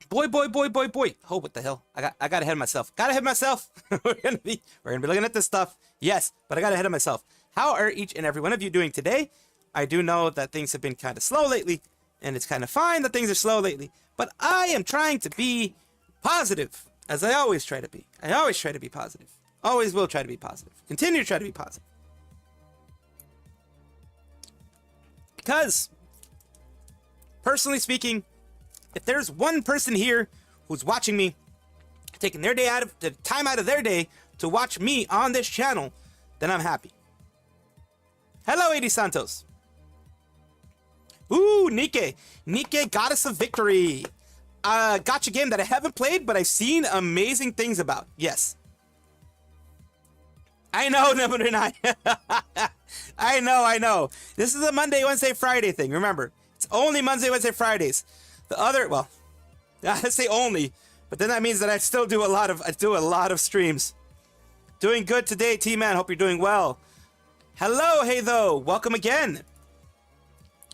Boy. Oh, what the hell? I got ahead of myself. we're gonna be looking at this stuff. Yes, but I got ahead of myself. How are each and every one of you doing today? I do know that things have been kind of slow lately, and it's kind of fine that things are slow lately, but I am trying to be positive, as I always try to be. I always try to be positive. Always will try to be positive. Continue to try to be positive. Because, personally speaking, if there's one person here who's watching me, taking their day time out of their day to watch me on this channel, then I'm happy. Hello, 80 Santos. Ooh, Nikke, Goddess of Victory. Gotcha game that I haven't played, but I've seen amazing things about. Yes. I know, number 9. I know. This is a Monday, Wednesday, Friday thing. Remember, it's only Monday, Wednesday, Fridays. The other, well, I say only, but then that means that I still do a lot of streams. Doing good today, T-Man. Hope you're doing well. Hello, hey though. Welcome again.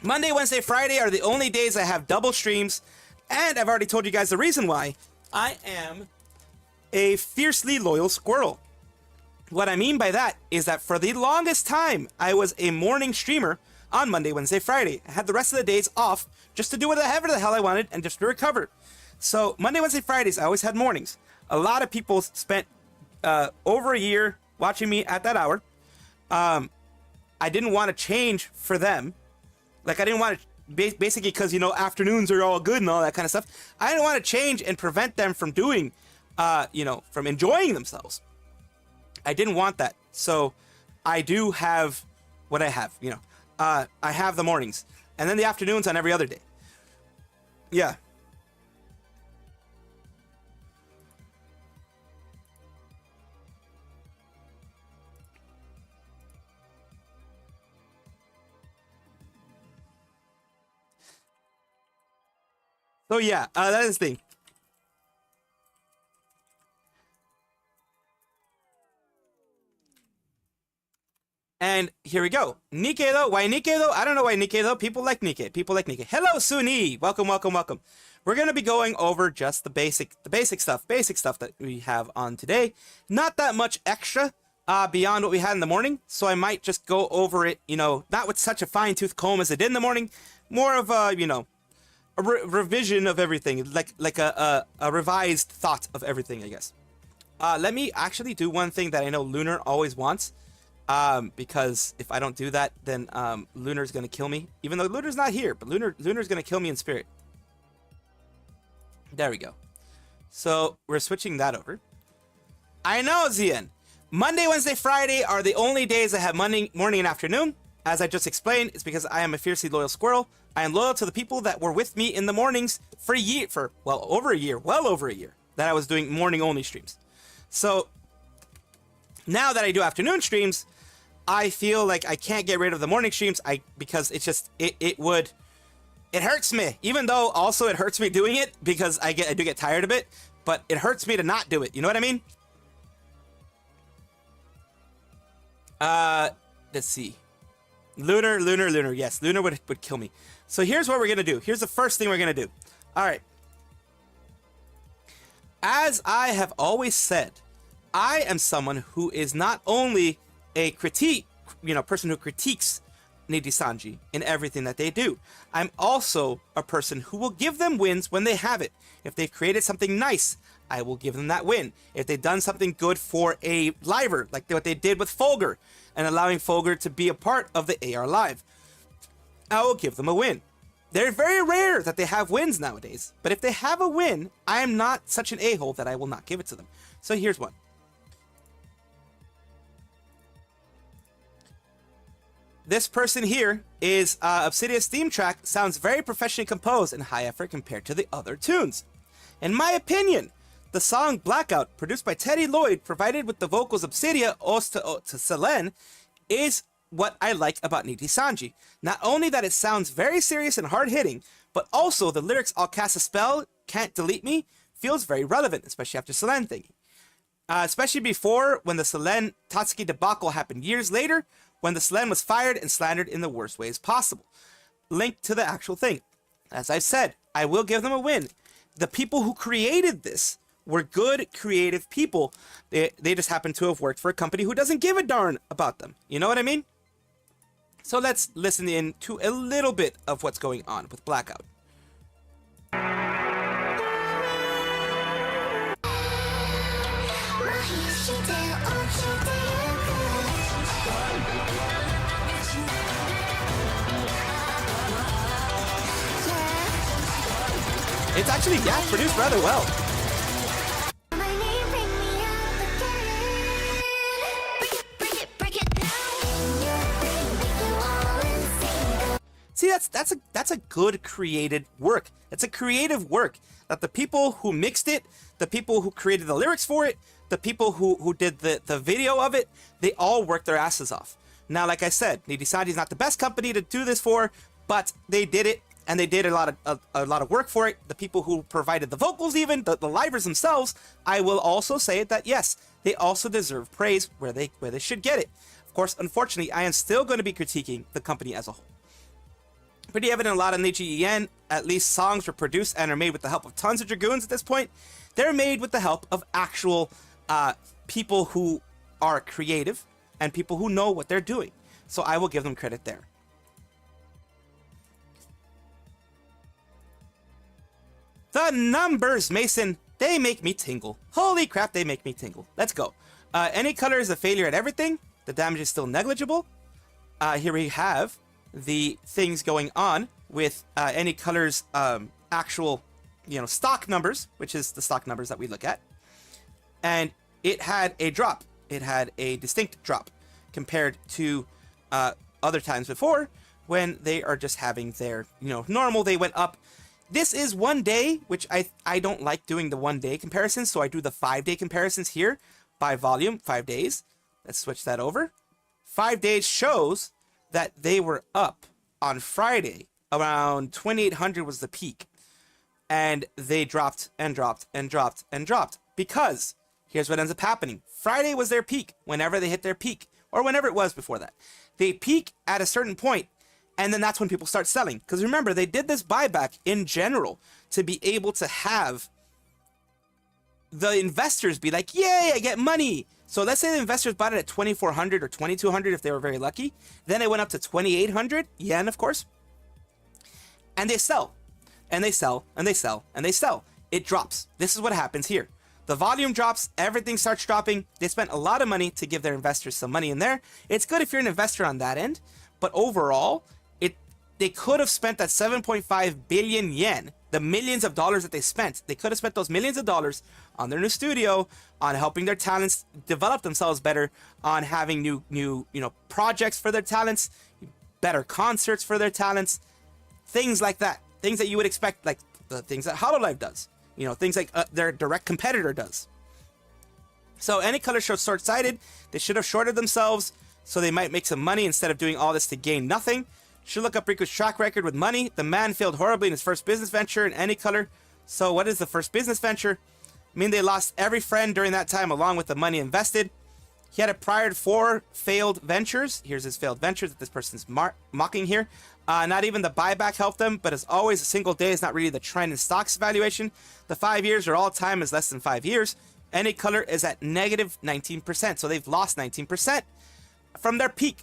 Monday, Wednesday, Friday are the only days I have double streams, and I've already told you guys the reason why. I am a fiercely loyal squirrel. What I mean by that is that for the longest time, I was a morning streamer on Monday, Wednesday, Friday. I had the rest of the days off just to do whatever the hell I wanted and just to recover. So Monday, Wednesday, Fridays, I always had mornings. A lot of people spent over a year watching me at that hour. I didn't want to change for them. Like, I didn't want to, basically because, you know, afternoons are all good and all that kind of stuff. I didn't want to change and prevent them from doing, from enjoying themselves. I didn't want that. So I do have what I have, I have the mornings and then the afternoons on every other day. Yeah. So yeah, that is the thing. And here we go. Nikke though. Why Nikke though? I don't know why Nikke though. People like Nikke. Hello, Suni. Welcome. We're going to be going over just the basic stuff that we have on today. Not that much extra beyond what we had in the morning. So I might just go over it, not with such a fine-tooth comb as I did in the morning. More of a, a revision of everything, like a revised thought of everything, I guess. Let me actually do one thing that I know Lunar always wants. Because if I don't do that, then Lunar's gonna kill me. Even though Lunar's not here, but Lunar's gonna kill me in spirit. There we go. So we're switching that over. I know, Zian. Monday, Wednesday, Friday are the only days I have morning and afternoon. As I just explained, it's because I am a fiercely loyal squirrel. I am loyal to the people that were with me in the mornings for well over a year that I was doing morning only streams. So now that I do afternoon streams, I feel like I can't get rid of the morning streams because it's just it hurts me, even though also it hurts me doing it because I do get tired of it, but it hurts me to not do it. You know what I mean? Let's see. Lunar. Yes, Lunar would kill me. So here's what we're gonna do. Here's the first thing we're gonna do. All right. As I have always said, I am someone who is not only a person who critiques Nijisanji in everything that they do. I'm also a person who will give them wins when they have it. If they've created something nice, I will give them that win. If they've done something good for a liver, like what they did with Fulgur, and allowing Fulgur to be a part of the AR Live, I will give them a win. They're very rare that they have wins nowadays, but if they have a win, I am not such an a-hole that I will not give it to them. So here's one. This person here is Obsidian's theme track sounds very professionally composed and high effort compared to the other tunes. In my opinion, the song Blackout, produced by Teddy Lloyd, provided with the vocals Obsidian os to Selen, is what I like about Nijisanji. Not only that it sounds very serious and hard-hitting, but also the lyrics "I'll cast a spell, can't delete me" feels very relevant, especially after Selen thingy. Especially before when the Selen Tatsuki debacle happened years later, when the Selen was fired and slandered in the worst ways possible. Linked to the actual thing. As I've said, I will give them a win. the people who created this were good, creative people. They just happen to have worked for a company who doesn't give a darn about them. You know what I mean? So let's listen in to a little bit of what's going on with Blackout. It's actually, yeah, produced rather well. See, that's a good created work. It's a creative work that the people who mixed it, the people who created the lyrics for it, the people who did the video of it, they all worked their asses off. Now, like I said, Nijisanji is not the best company to do this for, but they did it, and they did a lot of work for it. The people who provided the vocals, even the livers themselves, I will also say that yes, they also deserve praise where they should get it. Of course, unfortunately, I am still going to be critiquing the company as a whole. Pretty evident a lot of Nijisanji, at least songs were produced and are made with the help of tons of dragoons at this point. They're made with the help of actual people who are creative and people who know what they're doing. So I will give them credit there. The numbers, Mason, they make me tingle. Holy crap, they make me tingle. Let's go. Any color is a failure at everything. The damage is still negligible. Here we have the things going on with any color's actual, stock numbers, which is the stock numbers that we look at. And it had a drop. It had a distinct drop compared to other times before when they are just having their, normal. They went up. This is 1 day, which I don't like doing the 1 day comparisons, so I do the 5 day comparisons here by volume, 5 days. Let's switch that over. 5 days shows that they were up on Friday. Around 2,800 was the peak. And they dropped and dropped and dropped and dropped. Because here's what ends up happening. Friday was their peak, whenever they hit their peak, or whenever it was before that. They peak at a certain point, and then that's when people start selling. Because remember, they did this buyback in general to be able to have the investors be like, yay, I get money. So let's say the investors bought it at 2,400 or 2,200 if they were very lucky. Then it went up to 2,800 yen, of course. And they sell. And they sell. And they sell. And they sell. It drops. This is what happens here. The volume drops. Everything starts dropping. They spent a lot of money to give their investors some money in there. It's good if you're an investor on that end. But overall, they could have spent that 7.5 billion yen, the millions of dollars that they spent. They could have spent those millions of dollars on their new studio, on helping their talents develop themselves better, on having new projects for their talents, better concerts for their talents, things like that. Things that you would expect, like the things that Hololive does. Things like their direct competitor does. So any color show short-sighted. They should have shorted themselves so they might make some money instead of doing all this to gain nothing. Should look up Riku's track record with money. The man failed horribly in his first business venture in any color. So what is the first business venture? I mean, they lost every friend during that time along with the money invested. He had a prior to 4 failed ventures. Here's his failed ventures that this person's mocking here. Not even the buyback helped them, but as always, a single day is not really the trend in stocks valuation. The 5 years or all time is less than 5 years. Any color is at negative 19%. So they've lost 19% from their peak.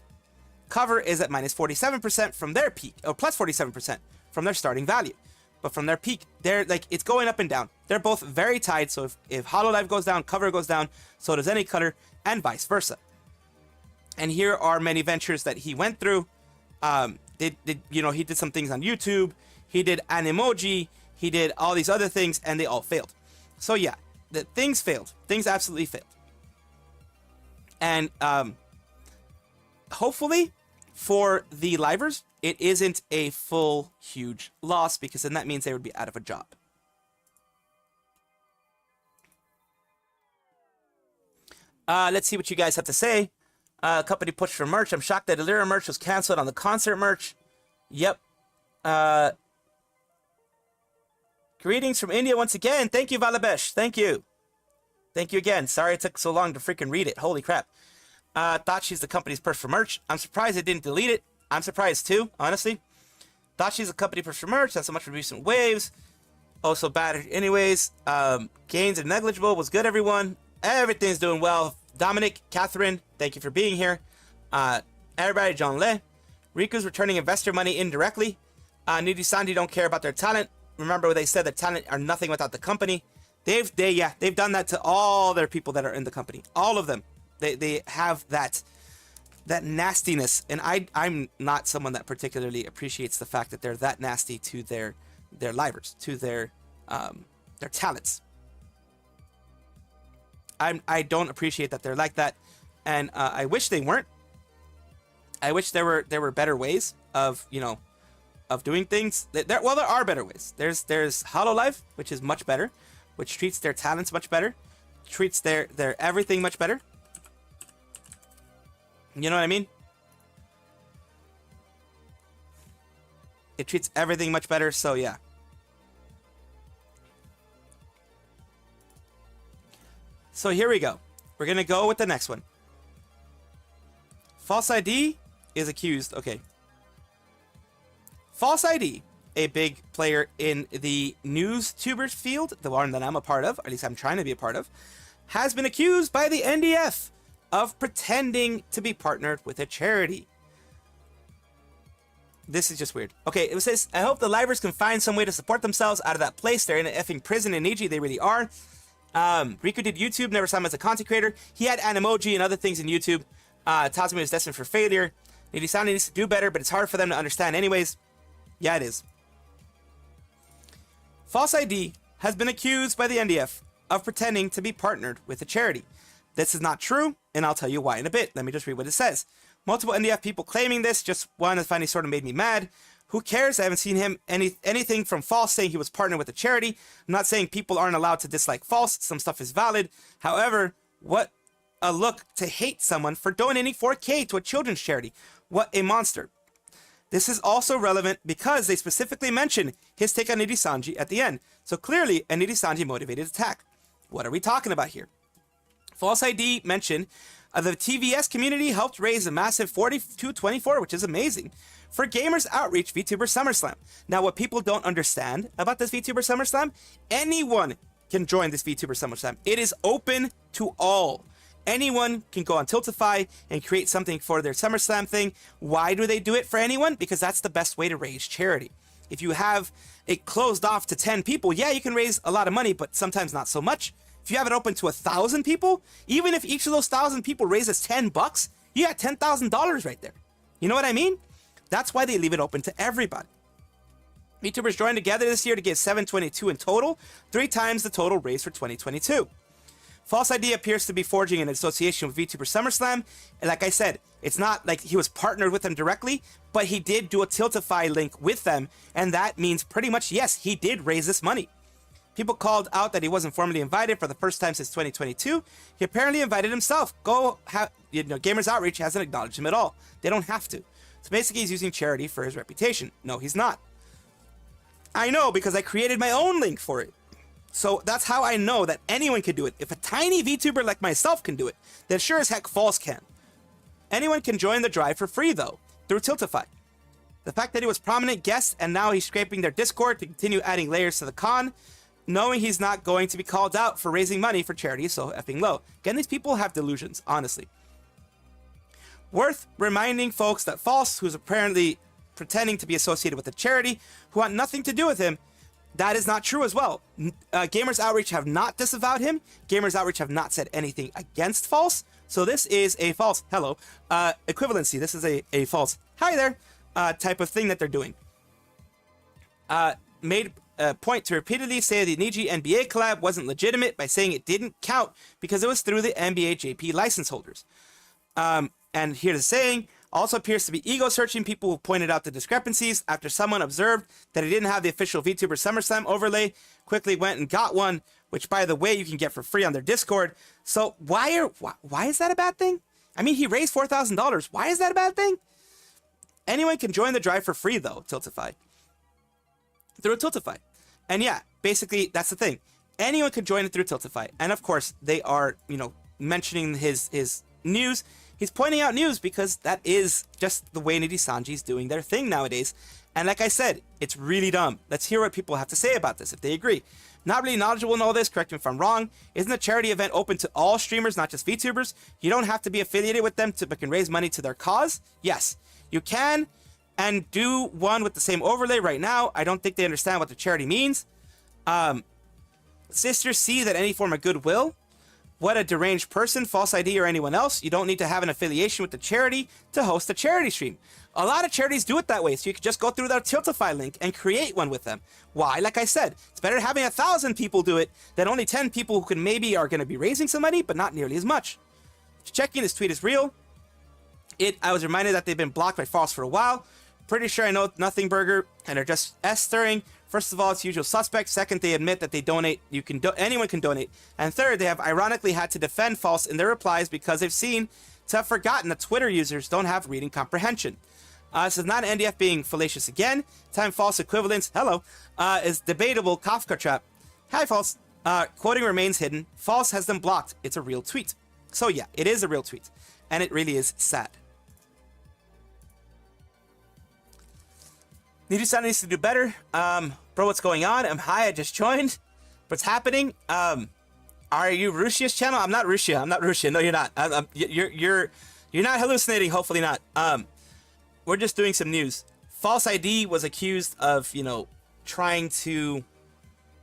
Cover is at minus 47% from their peak, or plus 47% from their starting value. But from their peak, they're like, it's going up and down. They're both very tied. So if Hololive goes down, Cover goes down, so does any color, and vice versa. And here are many ventures that he went through. He did some things on YouTube. He did Animoji. He did all these other things, and they all failed. So yeah, the things failed. Things absolutely failed. And hopefully, for the livers, it isn't a full, huge loss, because then that means they would be out of a job. Let's see what you guys have to say. Company pushed for merch. I'm shocked that Illyria merch was canceled on the concert merch. Yep. Greetings from India once again. Thank you, Valabesh. Thank you. Thank you again. Sorry it took so long to freaking read it. Holy crap. Thought she's the company's push for merch. I'm surprised they didn't delete it. I'm surprised too, honestly. Thought she's a company push for merch. Not so much for recent waves. Also bad anyways. Gains are negligible. Was good, everyone. Everything's doing well. Dominic, Catherine, thank you for being here. Everybody, John Le. Riku's returning investor money indirectly. Nijisanji don't care about their talent. Remember they said that talent are nothing without the company. They've done that to all their people that are in the company. All of them. They have that nastiness, and I'm not someone that particularly appreciates the fact that they're that nasty to their livers, to their talents. I don't appreciate that they're like that, and I wish they weren't. I wish there were better ways of doing things. There are better ways. There's Hololive, which is much better, which treats their talents much better, treats their everything much better. You know what I mean? It treats everything much better, so yeah. So here we go. We're gonna go with the next one. False ID is accused. Okay. False ID, a big player in the news tubers field, the one that I'm a part of, or at least I'm trying to be a part of, has been accused by the NDF of pretending to be partnered with a charity. This is just weird. Okay, it says, I hope the livers can find some way to support themselves out of that place. They're in an effing prison in Niji. They really are. Riku did YouTube, never saw him as a content creator. He had Animoji and other things in YouTube. Tatsumi was destined for failure. Nijisanji needs to do better, but it's hard for them to understand anyways. Yeah, it is. False ID has been accused by the NDF of pretending to be partnered with a charity. This is not true, and I'll tell you why in a bit. Let me just read what it says. Multiple NDF people claiming this. Just one that finally sort of made me mad. Who cares? I haven't seen him anything from False saying he was partnered with a charity. I'm not saying people aren't allowed to dislike False. Some stuff is valid. However, what a look to hate someone for donating 4K to a children's charity. What a monster. This is also relevant because they specifically mention his take on Nijisanji at the end. So clearly a Nijisanji motivated attack. What are we talking about here? False ID mentioned the TVS community helped raise a massive 4224, which is amazing, for Gamers Outreach VTuber SummerSlam. Now, what people don't understand about this VTuber SummerSlam, anyone can join this VTuber SummerSlam. It is open to all. Anyone can go on Tiltify and create something for their SummerSlam thing. Why do they do it for anyone? Because that's the best way to raise charity. If you have it closed off to 10 people, yeah, you can raise a lot of money, but sometimes not so much. If you have it open to 1,000 people, even if each of those 1,000 people raises $10, you got $10,000 right there. You know what I mean? That's why they leave it open to everybody. VTubers joined together this year to get 722 in total, 3 times the total raised for 2022. False ID appears to be forging an association with VTuber SummerSlam, and like I said, it's not like he was partnered with them directly, but he did do a Tiltify link with them, and that means pretty much, yes, he did raise this money. People called out that he wasn't formally invited for the first time since 2022. He apparently invited himself. Gamers Outreach hasn't acknowledged him at all. They don't have to. So basically, he's using charity for his reputation. No, he's not. I know because I created my own link for it. So that's how I know that anyone can do it. If a tiny VTuber like myself can do it, then sure as heck False can. Anyone can join the drive for free, though, through Tiltify. The fact that he was a prominent guest and now he's scraping their Discord to continue adding layers to the con, knowing he's not going to be called out for raising money for charity is so effing low. Again, these people have delusions, honestly. Worth reminding folks that False, who's apparently pretending to be associated with a charity, who want nothing to do with him, that is not true as well. Gamers Outreach have not disavowed him. Gamers Outreach have not said anything against False. So this is a False, hello, equivalency. This is a False, hi there, type of thing that they're doing. Made a point to repeatedly say the Niji NBA collab wasn't legitimate by saying it didn't count because it was through the NBA JP license holders. And here's the saying, also appears to be ego-searching people who pointed out the discrepancies after someone observed that he didn't have the official VTuber SummerSlam overlay, quickly went and got one, which, by the way, you can get for free on their Discord. So why is that a bad thing? I mean, he raised $4,000. Why is that a bad thing? Anyone can join the drive for free, though, Tiltify. Through Tiltify. And yeah, basically, that's the thing. Anyone can join it through Tiltify. And of course, they are, mentioning his news. He's pointing out news because that is just the way Nijisanji is doing their thing nowadays. And like I said, it's really dumb. Let's hear what people have to say about this, if they agree. Not really knowledgeable in all this, correct me if I'm wrong. Isn't a charity event open to all streamers, not just VTubers? You don't have to be affiliated with them but can raise money to their cause? Yes, you can, and do one with the same overlay right now. I don't think they understand what the charity means. Sisters see that any form of goodwill. What a deranged person, false ID, or anyone else. You don't need to have an affiliation with the charity to host a charity stream. A lot of charities do it that way, so you can just go through their Tiltify link and create one with them. Why? Like I said, it's better having 1,000 people do it than only 10 people who can maybe are going to be raising some money, but not nearly as much. Checking this tweet is real. I was reminded that they've been blocked by False for a while. Pretty sure I know Nothing Burger and are just S-stirring. First of all, it's usual suspect. Second, they admit that they donate. Anyone can donate. And third, they have ironically had to defend False in their replies because they've seemed to have forgotten that Twitter users don't have reading comprehension. This is not an NDF being fallacious again. Time False equivalence, hello, is debatable Kafka trap. Hi, False. Quoting remains hidden. False has them blocked. It's a real tweet. So yeah, it is a real tweet. And it really is sad. Nijisanji needs to do better. Bro, what's going on? I'm high. I just joined. What's happening? Are you Russia's channel? I'm not Russia. I'm not Russia. No, you're not. You're not hallucinating. Hopefully not. We're just doing some news. False ID was accused of, trying to,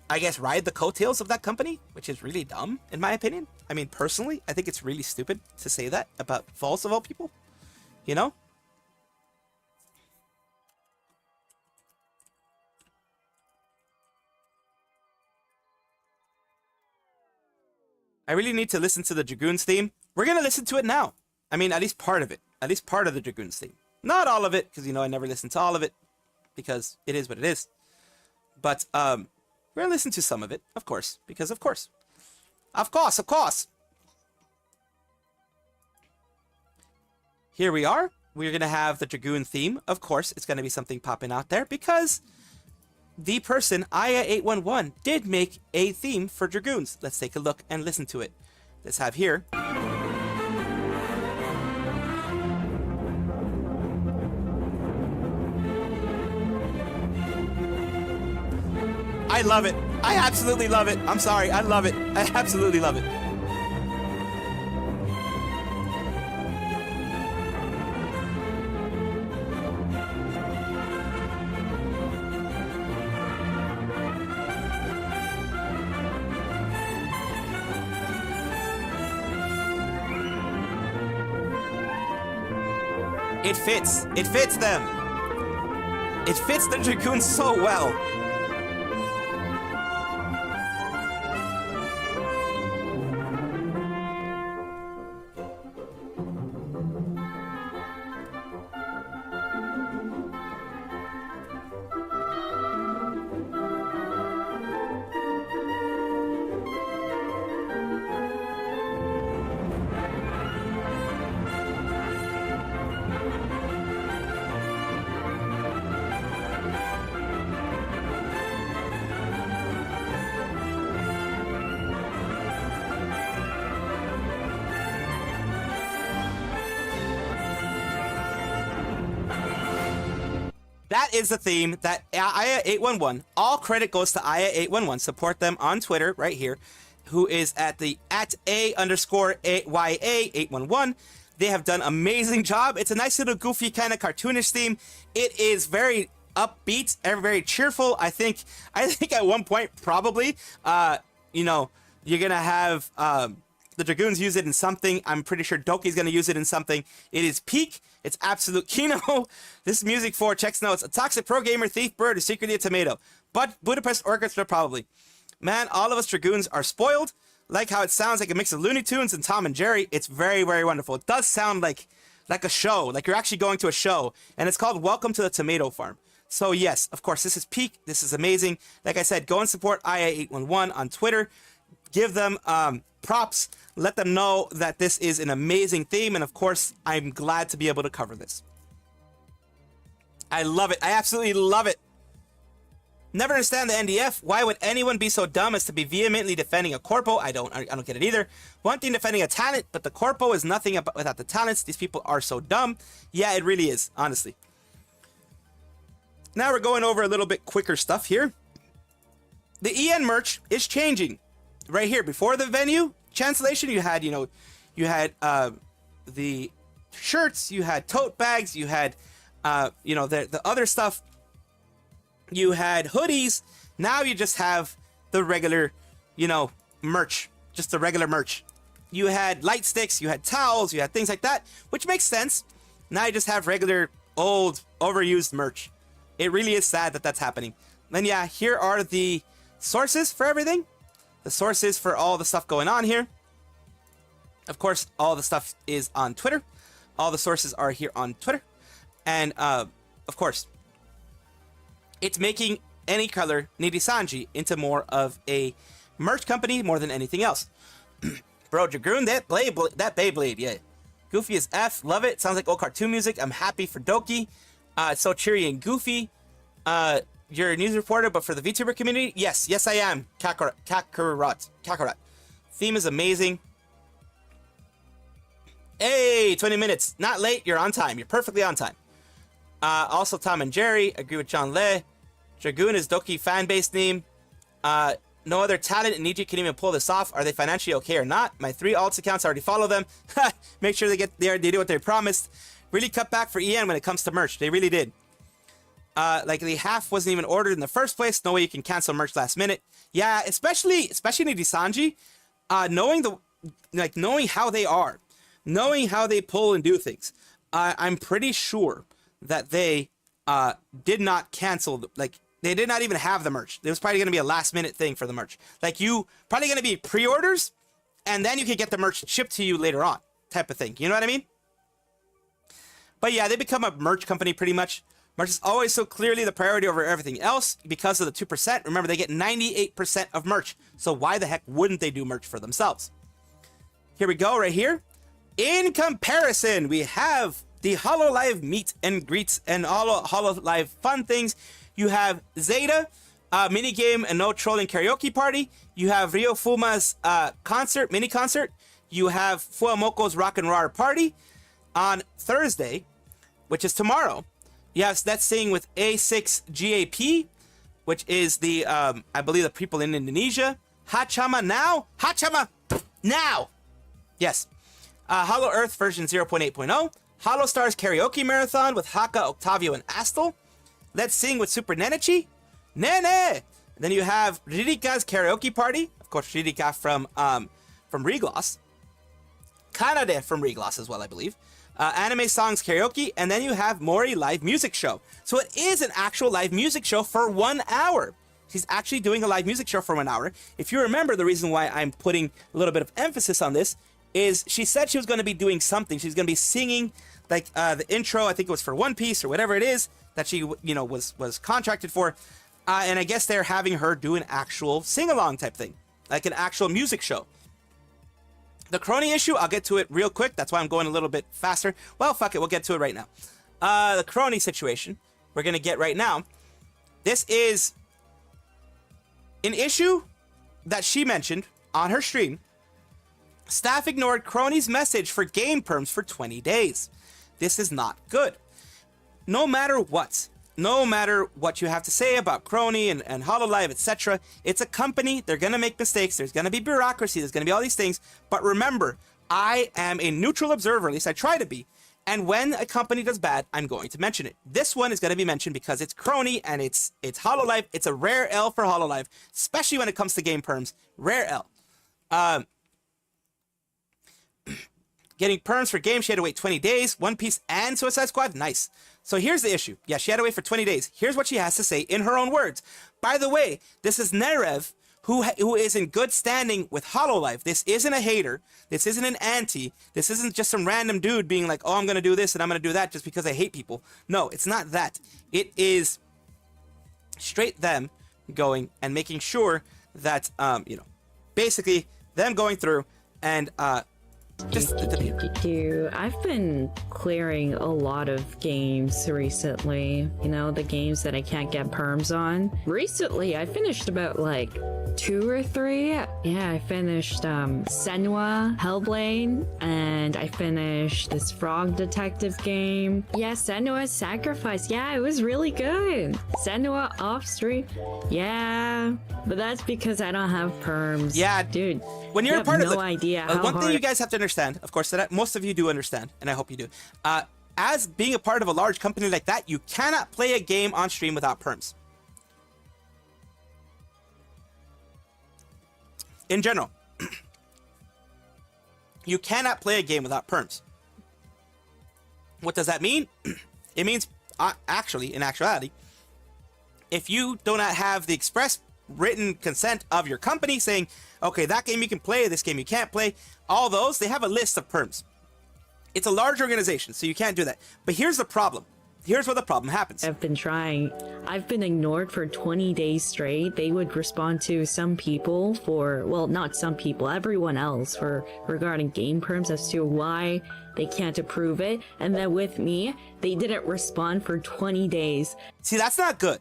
I guess, ride the coattails of that company, which is really dumb, in my opinion. I mean, personally, I think it's really stupid to say that about False of all people. I really need to listen to the Dragoons theme. We're going to listen to it now. I mean, at least part of it. At least part of the Dragoons theme. Not all of it, because, I never listen to all of it. Because it is what it is. But, we're going to listen to some of it, of course. Because, of course. Of course, of course. Here we are. We're going to have the Dragoon theme. Of course, it's going to be something popping out there. Because the person, Aya811, did make a theme for Dragoons. Let's take a look and listen to it. Let's have here. I love it. I absolutely love it. I'm sorry. I love it. I absolutely love it. It fits. It fits them. It fits the Dragoons so well. That is the theme that Aya811, all credit goes to Aya811, support them on Twitter right here, who is at @A_YA811. They have done an amazing job. It's a nice little goofy kind of cartoonish theme. It is very upbeat, very cheerful. I think at one point probably, you're gonna have the Dragoons use it in something. I'm pretty sure Doki's gonna use it in something. It is peak. It's absolute Kino. This is music for checks notes. A toxic pro gamer thief bird is secretly a tomato. But Budapest Orchestra probably. Man, all of us Dragoons are spoiled. Like how it sounds like a mix of Looney Tunes and Tom and Jerry. It's very, very wonderful. It does sound like a show. Like you're actually going to a show. And it's called Welcome to the Tomato Farm. So yes, of course, this is peak. This is amazing. Like I said, go and support Aya811 on Twitter. Give them props. Let them know that this is an amazing theme. And of course, I'm glad to be able to cover this. I love it. I absolutely love it. Never understand the NDF. Why would anyone be so dumb as to be vehemently defending a corpo? I don't get it either. One thing defending a talent, but the corpo is nothing without the talents. These people are so dumb. Yeah, it really is, honestly. Now we're going over a little bit quicker stuff here. The EN merch is changing right here. Before the venue cancellation, you had, the shirts, you had tote bags, you had, the other stuff. You had hoodies. Now you just have the regular, merch, just the regular merch. You had light sticks, you had towels, you had things like that, which makes sense. Now you just have regular, old, overused merch. It really is sad that that's happening. Then yeah, here are the sources for everything. The sources for all the stuff going on here. Of course, all the stuff is on Twitter. All the sources are here on Twitter. And, of course, it's making any color Nijisanji into more of a merch company more than anything else. Bro, Dragoon, that Beyblade, yeah. Goofy as F, love it. Sounds like old cartoon music. I'm happy for Doki. It's so cheery and goofy. You're a news reporter, but for the VTuber community? Yes, I am. Kakarot. Theme is amazing. Hey, 20 minutes. Not late, you're on time. You're perfectly on time. Also, Tom and Jerry. Agree with John Le. Dragoon is Doki fan-based name. No other talent in Niji can even pull this off. Are they financially okay or not? My 3 alts accounts already follow them. Make sure they do what they promised. Really cut back for EN when it comes to merch. They really did. Likely half wasn't even ordered in the first place. No way you can cancel merch last minute. Yeah, especially Nijisanji. Knowing how they are, knowing how they pull and do things. I'm pretty sure that they did not cancel. They did not even have the merch. It was probably going to be a last minute thing for the merch. Probably going to be pre-orders, and then you could get the merch shipped to you later on, type of thing. You know what I mean? But yeah, they become a merch company pretty much. Merch is always so clearly the priority over everything else because of the 2%. Remember, they get 98% of merch. So why the heck wouldn't they do merch for themselves? Here we go, right here. In comparison, we have the Hololive meet and greets and all Hololive fun things. You have Zeta, minigame and no trolling karaoke party. You have Ryofuma's mini concert. You have Fuamoko's rock and roll party. On Thursday, which is tomorrow, you have Let's Sing with A6GAP, which is the, I believe, the people in Indonesia. Hachama now! Yes. Hollow Earth version 0.8.0. Hollow Stars Karaoke Marathon with Haka, Octavio, and Astel. Let's Sing with Super Nenechi. Nene! Then you have Ririka's Karaoke Party. Of course, Ririka from Regloss. Kanade from Regloss as well, I believe. Anime Songs Karaoke. And then you have Mori Live Music Show. So it is an actual live music show for 1 hour. She's actually doing a live music show for 1 hour. If you remember, the reason why I'm putting a little bit of emphasis on this is she said she was going to be doing something. She's going to be singing the intro. I think it was for One Piece or whatever it is that she was contracted for. And I guess they're having her do an actual sing-along type thing, like an actual music show. The Kronii issue, I'll get to it real quick. That's why I'm going a little bit faster. Well, fuck it. We'll get to it right now. The Kronii situation we're going to get right now. This is an issue that she mentioned on her stream. Staff ignored Kronii's message for game perms for 20 days. This is not good. No matter what you have to say about Kronii and Hololive, etc., it's a company. They're going to make mistakes. There's going to be bureaucracy. There's going to be all these things. But remember, I am a neutral observer. At least I try to be. And when a company does bad, I'm going to mention it. This one is going to be mentioned because it's Kronii and it's Hololive. It's a rare L for Hololive, especially when it comes to game perms. Rare L. Getting perms for games, she had to wait 20 days. One Piece and Suicide Squad, nice. So here's the issue. Yeah, she had to wait for 20 days. Here's what she has to say in her own words. By the way, this is Nerev, who is in good standing with Hololive. This isn't a hater. This isn't an anti. This isn't just some random dude being like, oh, I'm going to do this and I'm going to do that just because I hate people. No, it's not that. It is straight them going and making sure that, basically them going through and Just I've been clearing a lot of games recently. You know, the games that I can't get perms on. Recently, I finished about like 2 or 3. Yeah, I finished Senua, Hellblade, and I finished this frog detective game. Yeah, Senua's Sacrifice. Yeah, it was really good. Senua off stream. Yeah, but that's because I don't have perms. Yeah, dude. When you're a part of no idea how one thing hard... you guys have to understand, of course, that most of you do understand, and I hope you do. As being a part of a large company like that, you cannot play a game on stream without perms. In general, you cannot play a game without perms. What does that mean? It means, actually, in actuality, if you do not have the express written consent of your company saying, okay, that game you can play, this game you can't play, all those, they have a list of perms. It's a large organization, so you can't do that. But here's the problem. Here's where the problem happens. I've been trying. I've been ignored for 20 days straight. They would respond to some people for, well, not some people, everyone else for regarding game perms as to why they can't approve it. And then with me, they didn't respond for 20 days. See, that's not good.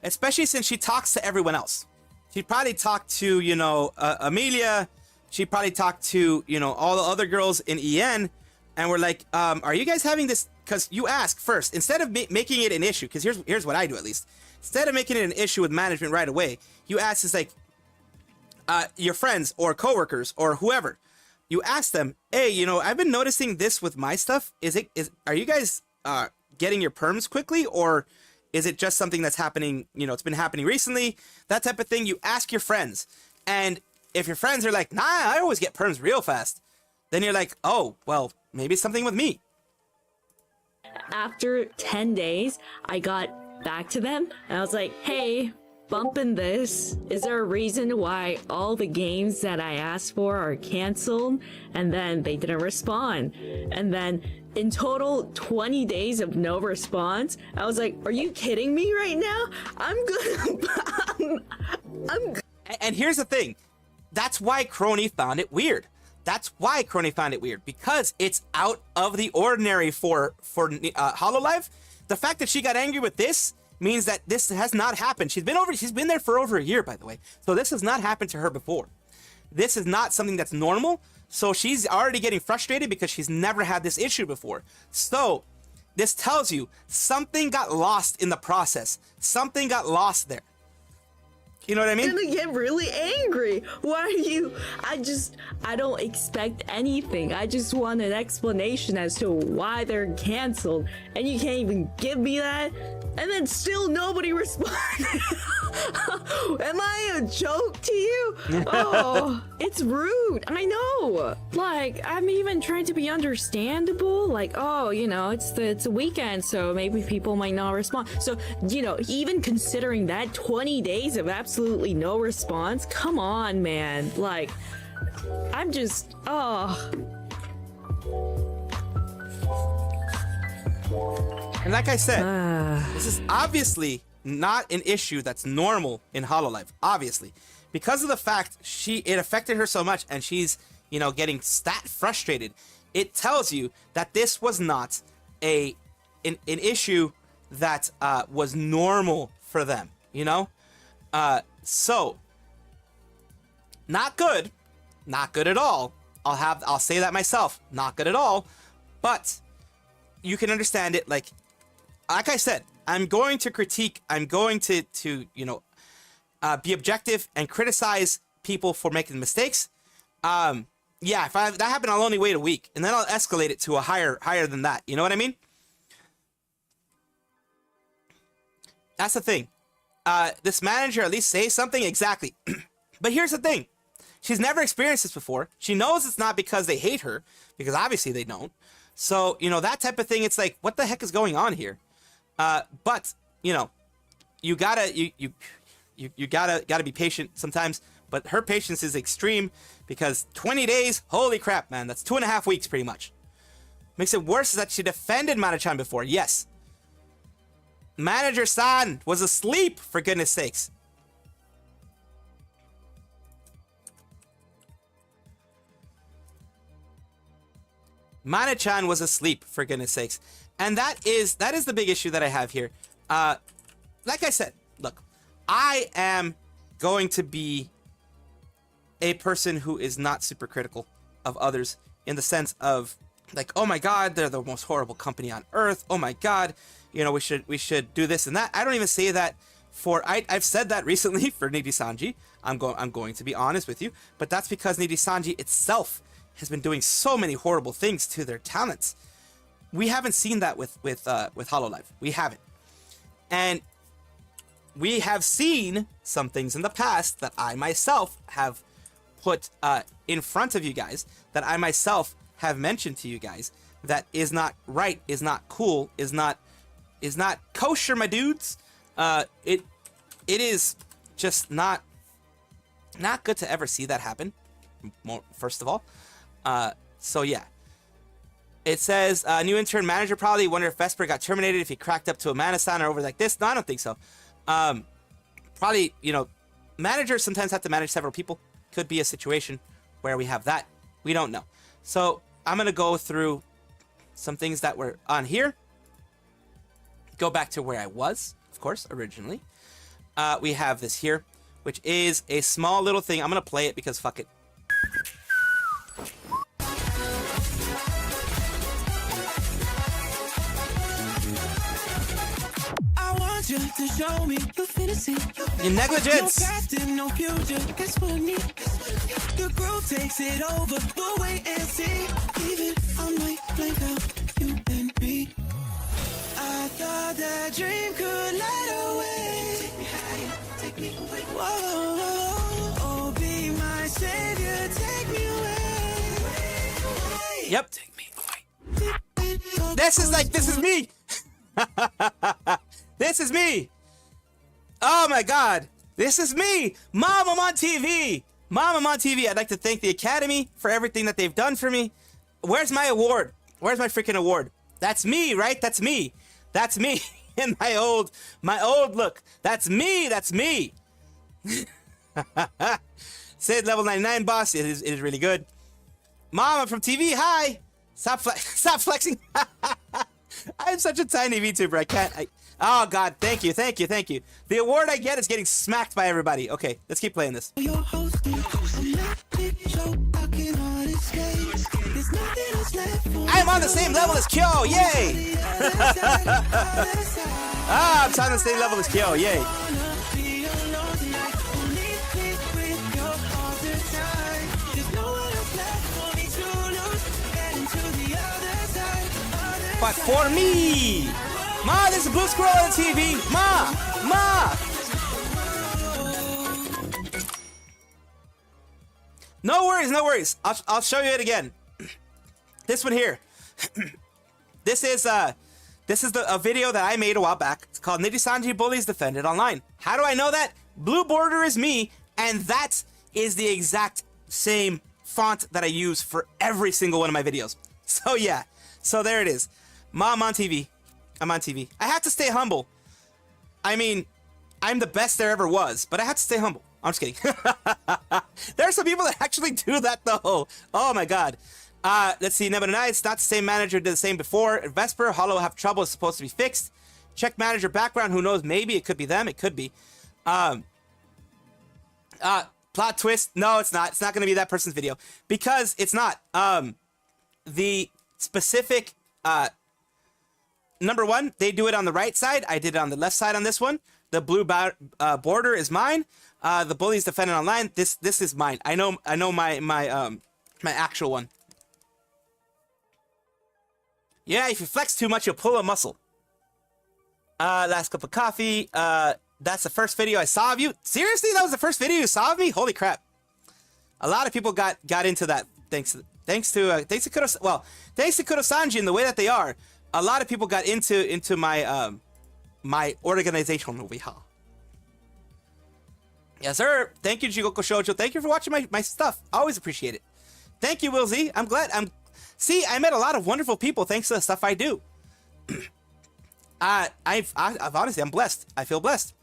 Especially since she talks to everyone else. She probably talked to, you know, Amelia. She probably talked to, you know, all the other girls in EN. And we're like, are you guys having this? Because you ask first, instead of making it an issue, because here's what I do at least. Instead of making it an issue with management right away, you ask, it's like, your friends or coworkers or whoever. You ask them, hey, you know, I've been noticing this with my stuff. Are you guys getting your perms quickly, or is it just something that's happening, you know, it's been happening recently, that type of thing? You ask your friends. And if your friends are like, nah, I always get perms real fast, then you're like, oh, well, maybe it's something with me. After 10 days, I got back to them and I was like, hey, bumping this. Is there a reason why all the games that I asked for are canceled? And then they didn't respond. And then in total, 20 days of no response. I was like, are you kidding me right now? I'm good. And here's the thing. That's why Kronii found it weird. That's why Kronii found it weird, because it's out of the ordinary for Hololive. The fact that she got angry with this means that this has not happened. She's been there for over a year, by the way. So this has not happened to her before. This is not something that's normal. So she's already getting frustrated because she's never had this issue before. So this tells you something got lost in the process. Something got lost there. You know what I mean? I'm gonna get really angry. Why are you? I don't expect anything. I just want an explanation as to why they're canceled. And you can't even give me that? And then still nobody responded. Am I a joke to you? Oh, it's rude. I know. Like, I'm even trying to be understandable. Like, oh, you know, it's a weekend, so maybe people might not respond. So, you know, even considering that 20 days of absolutely no response, come on, man. Like, I'm just, oh. And like I said, this is obviously not an issue that's normal in Hololive, obviously. Because of the fact it affected her so much and she's, you know, getting that frustrated, it tells you that this was not an issue that was normal for them, you know? So, not good at all. I'll say that myself, not good at all, but you can understand it. Like I said, I'm going to critique, I'm going to you know, be objective and criticize people for making mistakes. Yeah, if that happened, I'll only wait a week, and then I'll escalate it to a higher than that. You know what I mean? That's the thing. This manager at least say something exactly. But here's the thing. She's never experienced this before. She knows it's not because they hate her, because obviously they don't. So, you know, that type of thing, it's like, what the heck is going on here? But, you know, you gotta be patient sometimes, but her patience is extreme because 20 days, holy crap, man, that's 2.5 weeks pretty much. Makes it worse is that she defended Mana-chan before, yes. Manager-san was asleep, for goodness sakes. Mana-chan was asleep, for goodness sakes. And that is the big issue that I have here. Like I said, look, I am going to be a person who is not super critical of others in the sense of like, oh my god, they're the most horrible company on earth. Oh my god, you know, we should do this and that. I don't even say that for I've said that recently for Nijisanji. I'm going to be honest with you, but that's because Nijisanji itself has been doing so many horrible things to their talents. We haven't seen that with Hololive. We haven't. And we have seen some things in the past that I myself have put in front of you guys, that I myself have mentioned to you guys, that is not right, is not cool, is not kosher, my dudes. It is just not good to ever see that happen, first of all. So yeah. It says, new intern manager probably. Wonder if Vesper got terminated if he cracked up to a Mana-san or over like this. No, I don't think so. Probably, you know, managers sometimes have to manage several people. Could be a situation where we have that. We don't know. So I'm going to go through some things that were on here. Go back to where I was, of course, originally. We have this here, which is a small little thing. I'm going to play it because fuck it. You to show me your fantasy. Your negligence. No past and no future. Guess what I need? The groove takes it over. We'll wait and see. Even I might blank out you and me. I thought that dream could light away. Take me higher, take me away. Whoa, oh, be my savior, take me away. Yep. Take me away. This is me. This is me. Oh my god. This is me. Mom, I'm on TV. Mom, I'm on TV. I'd like to thank the Academy for everything that they've done for me. Where's my award? Where's my freaking award? That's me, right? That's me. That's me in my old look. That's me. That's me. Said level 99 boss. It is really good. Mom, I'm from TV. Hi. Stop flexing. I'm such a tiny VTuber. I can't. Oh god, thank you. The award I get is getting smacked by everybody. Okay, let's keep playing this. I'm on the same level as Kyo, yay! I'm on the same level as Kyo, yay! But for me! Ma, there's a blue squirrel on the TV! Ma! No worries. I'll show you it again. This one here. This is a video that I made a while back. It's called Nijisanji Bullies Defended Online. How do I know that? Blue border is me, and that is the exact same font that I use for every single one of my videos. So yeah. So there it is. Mom on TV. I'm on TV. I have to stay humble. I mean, I'm the best there ever was, but I have to stay humble. I'm just kidding. There are some people that actually do that though. Oh my god. Let's see. Never denied. It's not the same manager did the same before. Vesper, Hollow have trouble. It's supposed to be fixed. Check manager background. Who knows? Maybe it could be them. It could be. Plot twist. No, it's not. It's not going to be that person's video because it's not. The specific, number one, they do it on the right side. I did it on the left side on this one. The blue border is mine. The bullies defended online. This is mine. I know my actual one. Yeah, if you flex too much, you'll pull a muscle. Last cup of coffee. That's the first video I saw of you. Seriously, that was the first video you saw of me? Holy crap! A lot of people got into that. Thanks to Kurosanji and the way that they are. A lot of people got into my my organization over here. Yes, sir. Thank you, Jigoko Shoujo. Thank you for watching my stuff. Always appreciate it. Thank you, Will Z. I'm glad. See, I met a lot of wonderful people thanks to the stuff I do. I've honestly, I'm blessed. I feel blessed.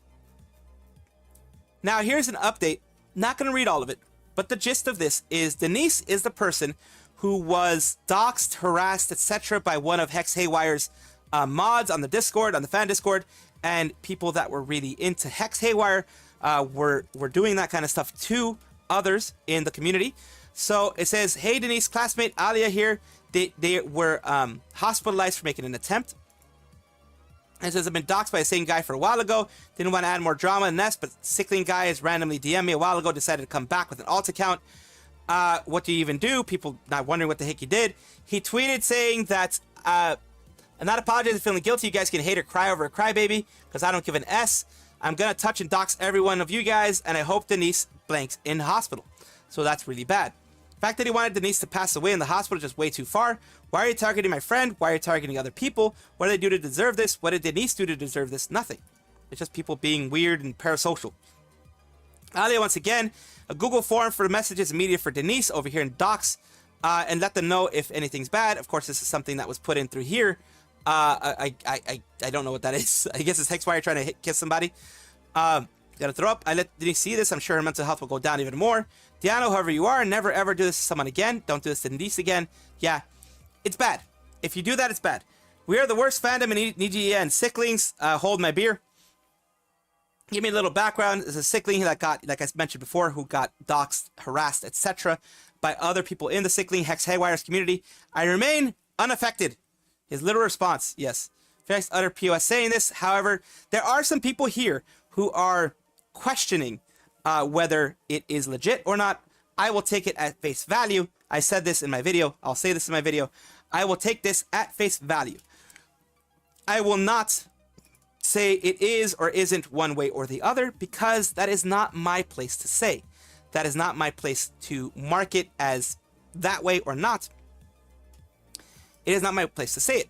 Now, here's an update. Not going to read all of it, but the gist of this is Denise is the person who was doxxed, harassed, etc. by one of Hex Haywire's mods on the Discord, on the fan Discord, and people that were really into Hex Haywire were doing that kind of stuff to others in the community. So it says, hey Denise, classmate Alia here. They were hospitalized for making an attempt. And it says, I've been doxxed by the same guy for a while ago. Didn't want to add more drama in this, but sickling guy has randomly DM'd me a while ago, decided to come back with an alt account. What do you even do? People not wondering what the heck he did. He tweeted saying that, I'm not apologizing for feeling guilty. You guys can hate or cry over a crybaby, because I don't give an S. I'm going to touch and dox every one of you guys, and I hope Denise blanks in hospital. So that's really bad. The fact that he wanted Denise to pass away in the hospital is just way too far. Why are you targeting my friend? Why are you targeting other people? What did they do to deserve this? What did Denise do to deserve this? Nothing. It's just people being weird and parasocial. Alia, once again, a Google form for messages and media for Denise over here in docs, and let them know if anything's bad. Of course, this is something that was put in through here. I don't know what that is. I guess it's Hexwire trying to kiss somebody. Gotta throw up. I let Denise see this. I'm sure her mental health will go down even more. Diano, whoever you are, never ever do this to someone again. Don't do this to Denise again. Yeah, it's bad. If you do that, it's bad. We are the worst fandom in Niji and Sicklings. Hold my beer. Give me a little background. There's a sickling that got, like I mentioned before, who got doxxed, harassed, etc. by other people in the sickling Hex Haywire's community. I remain unaffected. His literal response, yes. Felix utter POS saying this. However, there are some people here who are questioning whether it is legit or not. I will take it at face value. I said this in my video. I'll say this in my video. I will take this at face value. I will not say it is or isn't one way or the other, because that is not my place to say. That is not my place to mark it as that way or not. It is not my place to say it.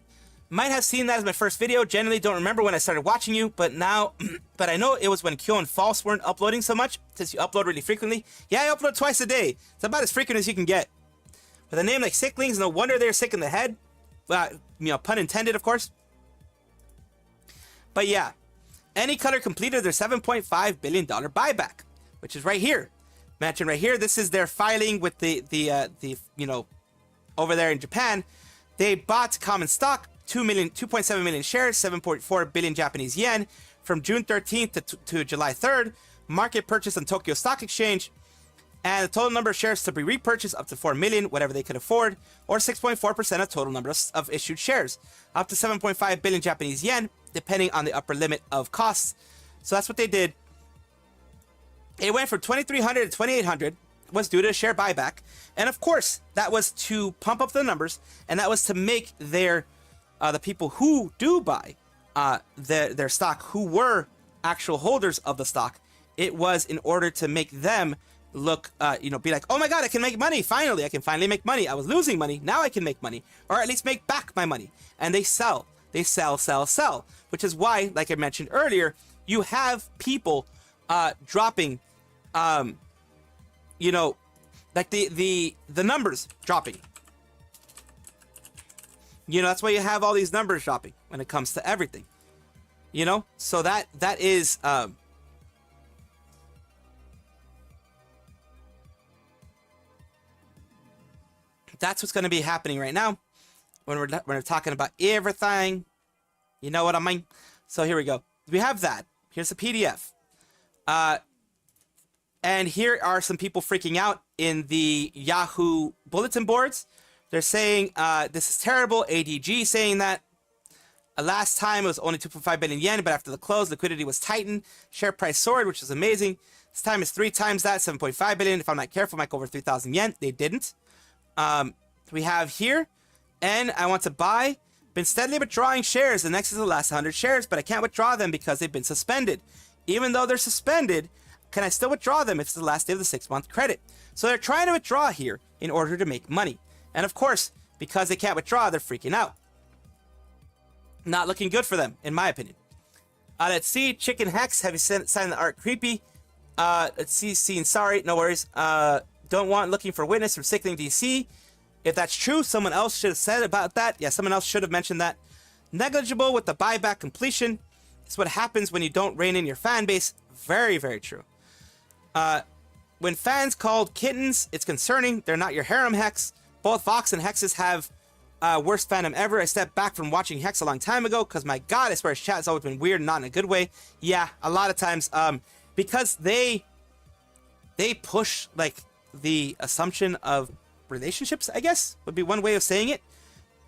Might have seen that as my first video. Generally don't remember when I started watching you, but now, but I know it was when Kyo and False weren't uploading so much, since you upload really frequently. Yeah, I upload twice a day. It's about as frequent as you can get. With a name like Sicklings, no wonder they're sick in the head. You know, pun intended, of course. But yeah, Any Color completed their $7.5 billion buyback, which is right here. Mentioned right here. This is their filing with the you know, over there in Japan. They bought common stock, 2.7 million shares, 7.4 billion Japanese yen from June 13th to July 3rd. Market purchase on Tokyo Stock Exchange. And the total number of shares to be repurchased up to 4 million, whatever they could afford, or 6.4% of total number of issued shares, up to 7.5 billion Japanese yen, depending on the upper limit of costs. So that's what they did. It went from 2,300 to 2,800, was due to a share buyback. And of course, that was to pump up the numbers, and that was to make their the people who do buy their stock, who were actual holders of the stock, it was in order to make them look, you know, be like, oh my god, I can make money. Finally, I can finally make money. I was losing money. Now I can make money, or at least make back my money. And they sell, sell, which is why, like I mentioned earlier, you have people dropping, you know, like the numbers dropping. You know, that's why you have all these numbers dropping when it comes to everything. You know, so that is that's what's going to be happening right now when we're talking about everything. You know what I mean? So here we go. We have that. Here's a PDF. And here are some people freaking out in the Yahoo bulletin boards. They're saying this is terrible. ADG saying that. Last time it was only 2.5 billion yen, but after the close, liquidity was tightened. Share price soared, which is amazing. This time is 3 times that, 7.5 billion. If I'm not careful, it might go over 3,000 yen. They didn't. We have here, and I want to buy. Been steadily withdrawing shares. The next is the last 100 shares, but I can't withdraw them because they've been suspended. Even though they're suspended, can I still withdraw them if it's the last day of the 6-month credit? So they're trying to withdraw here in order to make money. And of course, because they can't withdraw, they're freaking out. Not looking good for them, in my opinion. Let's see. Chicken Hex. Have you signed the art? Creepy. Let's see. Scene. Sorry. No worries. Don't want looking for witness from Sickling DC. If that's true, someone else should have said about that. Yeah, someone else should have mentioned that. Negligible with the buyback completion. It's what happens when you don't rein in your fan base. Very, very true. When fans called kittens, it's concerning. They're not your harem Hex. Both Vox and Hexes have worst fandom ever. I stepped back from watching Hex a long time ago because, my God, I swear his chat has always been weird, not in a good way. Yeah, a lot of times, because they push like the assumption of relationships, I guess would be one way of saying it.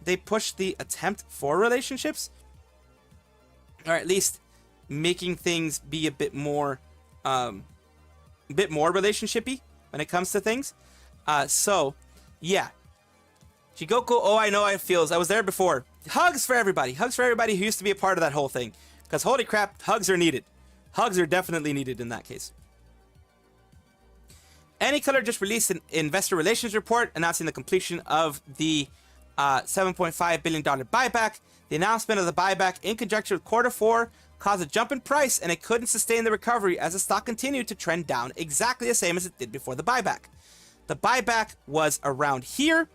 They push the attempt for relationships, or at least making things be a bit more relationshipy when it comes to things. So yeah, Jigoku, oh, I know how it feels. I was there before. Hugs for everybody. Hugs for everybody who used to be a part of that whole thing. Because holy crap, hugs are needed. Hugs are definitely needed in that case. Anycolor just released an investor relations report announcing the completion of the $7.5 billion buyback. The announcement of the buyback in conjunction with Q4 caused a jump in price, and it couldn't sustain the recovery as the stock continued to trend down exactly the same as it did before the buyback. The buyback was around here,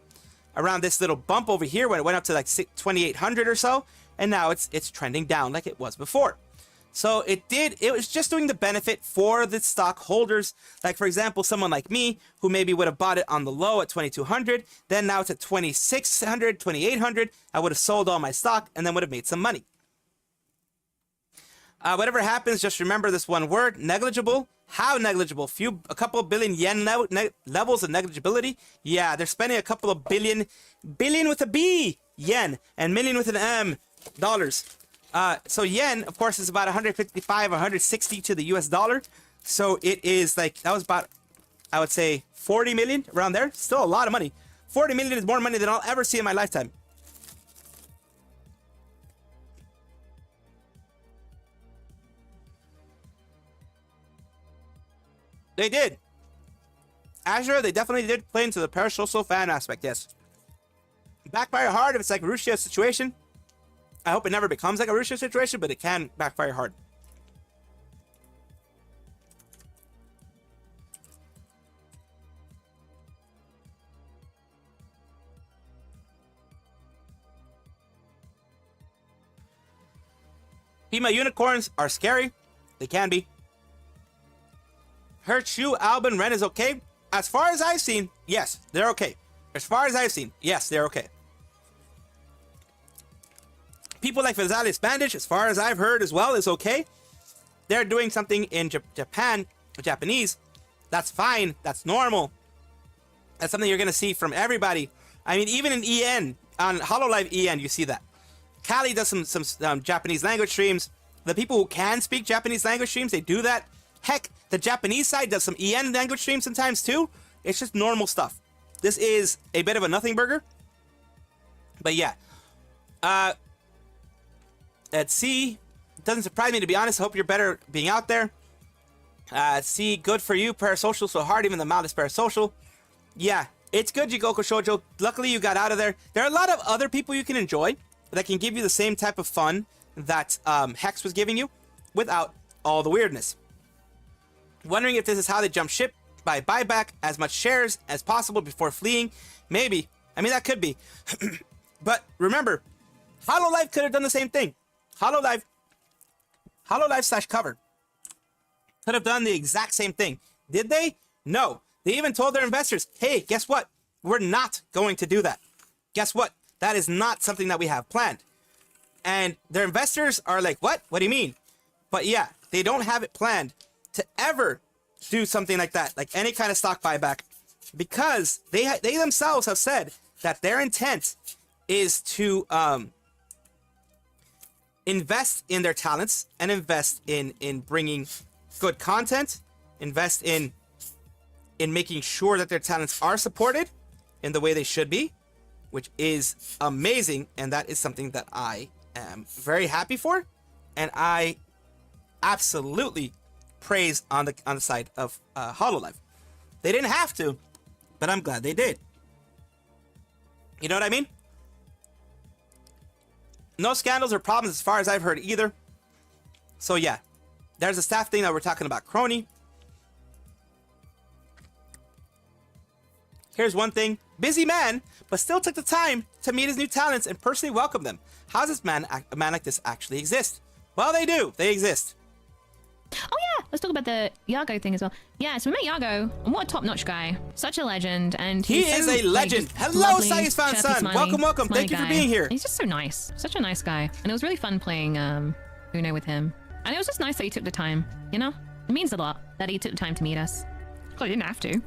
around this little bump over here when it went up to like 2,800 or so, and now it's trending down like it was before. So it was just doing the benefit for the stockholders. Like, for example, someone like me who maybe would have bought it on the low at 2,200, then now it's at 2,600, 2,800. I would have sold all my stock and then would have made some money. Whatever happens, just remember this one word: negligible. How negligible? A couple of billion yen levels of negligibility. Yeah, they're spending a couple of billion with a B, yen, and million with an M, dollars. So yen, of course, is about 155, 160 to the US dollar. So it is like, that was about, I would say, 40 million, around there. Still a lot of money. 40 million is more money than I'll ever see in my lifetime. They did. Azure, they definitely did play into the parasocial fan aspect, yes. Backfire hard if it's like Rushia's situation. I hope it never becomes like a Russia situation, but it can backfire hard. Pima unicorns are scary. They can be. Her Chu, Albin, Ren is okay. As far as I've seen, yes, they're okay. As far as I've seen, yes, they're okay. People like Visalis Bandage, as far as I've heard as well, is okay. They're doing something in Japan, Japanese. That's fine. That's normal. That's something you're going to see from everybody. I mean, even in EN, on Hololive EN, you see that. Kali does some Japanese language streams. The people who can speak Japanese language streams, they do that. Heck, the Japanese side does some EN language streams sometimes too. It's just normal stuff. This is a bit of a nothing burger. But yeah. At C, it doesn't surprise me, to be honest. I hope you're better being out there. C, good for you. Parasocial so hard, even the mildest parasocial. Yeah, it's good, Jigoku Shoujo. Luckily, you got out of there. There are a lot of other people you can enjoy that can give you the same type of fun that Hex was giving you without all the weirdness. Wondering if this is how they jump ship by buyback as much shares as possible before fleeing. Maybe. I mean, that could be. But remember, Hololive could have done the same thing. Hololive / cover could have done the exact same thing. Did they? No. They even told their investors, hey, guess what? We're not going to do that. Guess what? That is not something that we have planned. And their investors are like, what? What do you mean? But yeah, they don't have it planned to ever do something like that, like any kind of stock buyback, because they themselves have said that their intent is to invest in their talents and invest in bringing good content, invest in making sure that their talents are supported in the way they should be, which is amazing, and that is something that I am very happy for, and I absolutely praise on the side of Hololive. They didn't have to, but I'm glad they did. You know what I mean? No scandals or problems as far as I've heard either. So yeah, there's a staff thing that we're talking about. Kronii. Here's one thing. Busy man, but still took the time to meet his new talents and personally welcome them. How does a man like this actually exist? Well, they do. They exist. Oh yeah, let's talk about the Yago thing as well. Yeah, so we met Yago, and what a top-notch guy. Such a legend, and he he's is so, a legend. just Hello, lovely, Sayu's found chirpy, son. smiley, Welcome, welcome. smiley Thank you for guy. being here. He's just so nice. Such a nice guy. And it was really fun playing Uno with him. And it was just nice that he took the time, you know? It means a lot that he took the time to meet us. Oh, he didn't have to.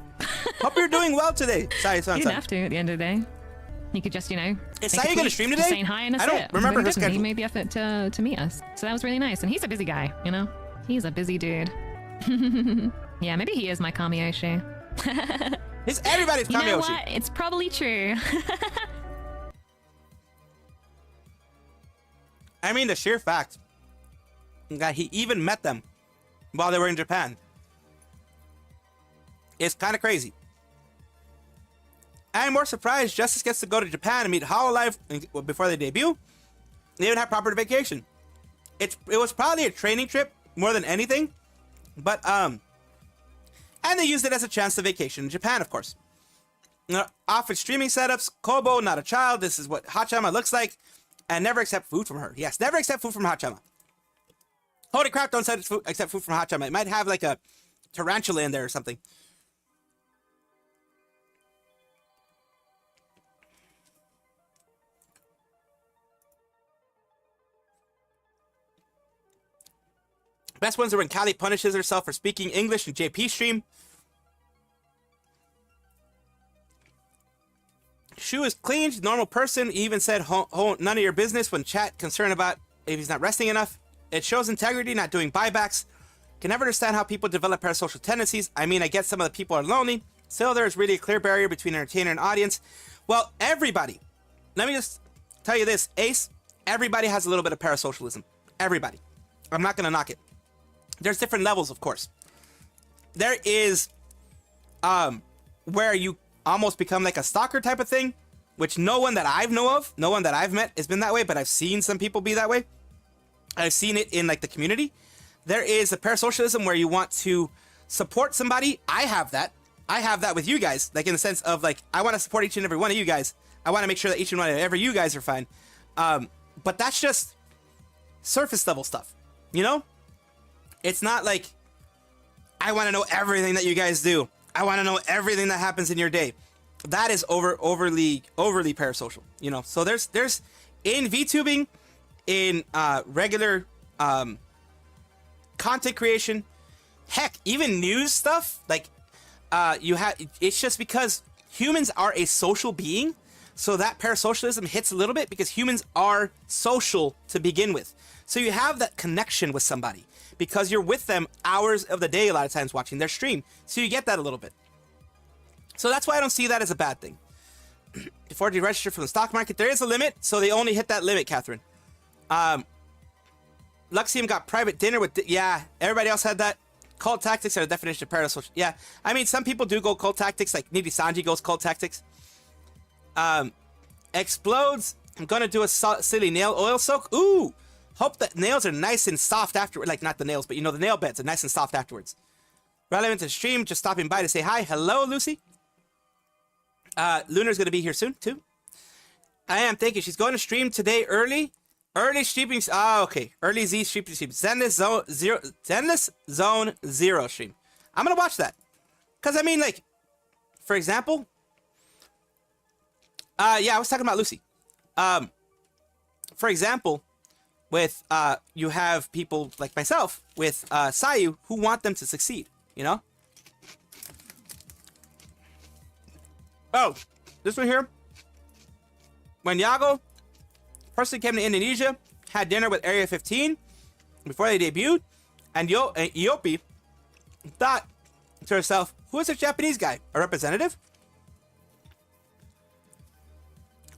Hope you're doing well today, Sayu's found He son. didn't have to at the end of the day. He could just, you know... Is make a Sayu going to tweet, stream just today? saying hi and that's I don't it. remember He her didn't. schedule. He made the effort to meet us. So that was really nice. And he's a busy guy, you know? He's a busy dude. Yeah, maybe he is my Kamiyoshi. It's everybody's You know Kamiyoshi. what? It's probably true. I mean, the sheer fact that he even met them while they were in Japan is kind of crazy. I'm more surprised Justice gets to go to Japan and meet Hololive before they debut. They even have proper vacation. It was probably a training trip more than anything, but and they used it as a chance to vacation in Japan, of course. Offered streaming setups. Kobo, not a child. This is what Hachama looks like, and never accept food from her. Yes, never accept food from Hachama. Holy crap! Don't accept food from Hachama. It might have like a tarantula in there or something. Best ones are when Callie punishes herself for speaking English in JP stream. Shu is clean, she's a normal person. He even said none of your business when chat concerned about if he's not resting enough. It shows integrity, not doing buybacks. Can never understand how people develop parasocial tendencies. I mean, I get some of the people are lonely. Still, there's really a clear barrier between entertainer and audience. Well, everybody. Let me just tell you this, Ace. Everybody has a little bit of parasocialism. Everybody. I'm not going to knock it. There's different levels, of course. There is where you almost become like a stalker type of thing, which no one that I've know of, no one that I've met has been that way, but I've seen some people be that way. I've seen it in like the community. There is a parasocialism where you want to support somebody. I have that. I have that with you guys, like in the sense of like, I want to support each and every one of you guys. I want to make sure that each and every you guys are fine. But that's just surface level stuff, you know? It's not like, I want to know everything that you guys do. I want to know everything that happens in your day. That is overly parasocial, you know? So there's in VTubing, in regular content creation, heck, even news stuff, like it's just because humans are a social being. So that parasocialism hits a little bit because humans are social to begin with. So you have that connection with somebody because you're with them hours of the day a lot of times watching their stream. So you get that a little bit. So that's why I don't see that as a bad thing. Before they register from the stock market, there is a limit. So they only hit that limit, Catherine. Luxium got private dinner with... yeah, everybody else had that. Cult tactics are the definition of parasocial. Yeah, I mean, some people do go cult tactics. Like Nijisanji goes cult tactics. Explodes. I'm going to do a silly nail oil soak. Ooh. Hope that nails are nice and soft afterward. Like, not the nails, but you know, the nail beds are nice and soft afterwards. Relevant to the stream. Just stopping by to say hi. Hello, Lucy. Lunar's going to be here soon, too. I am. Thank you. She's going to stream today early. Early streaming. Oh, okay. Early Z streaming. Zenless Zone Zero stream. I'm going to watch that. Because, I mean, like, for example. Yeah, I was talking about Lucy. For example, with, you have people like myself with, Sayu who want them to succeed, you know? Oh, this one here. When Yago personally came to Indonesia, had dinner with Area 15 before they debuted, and Iopi thought to herself, who is this Japanese guy? A representative?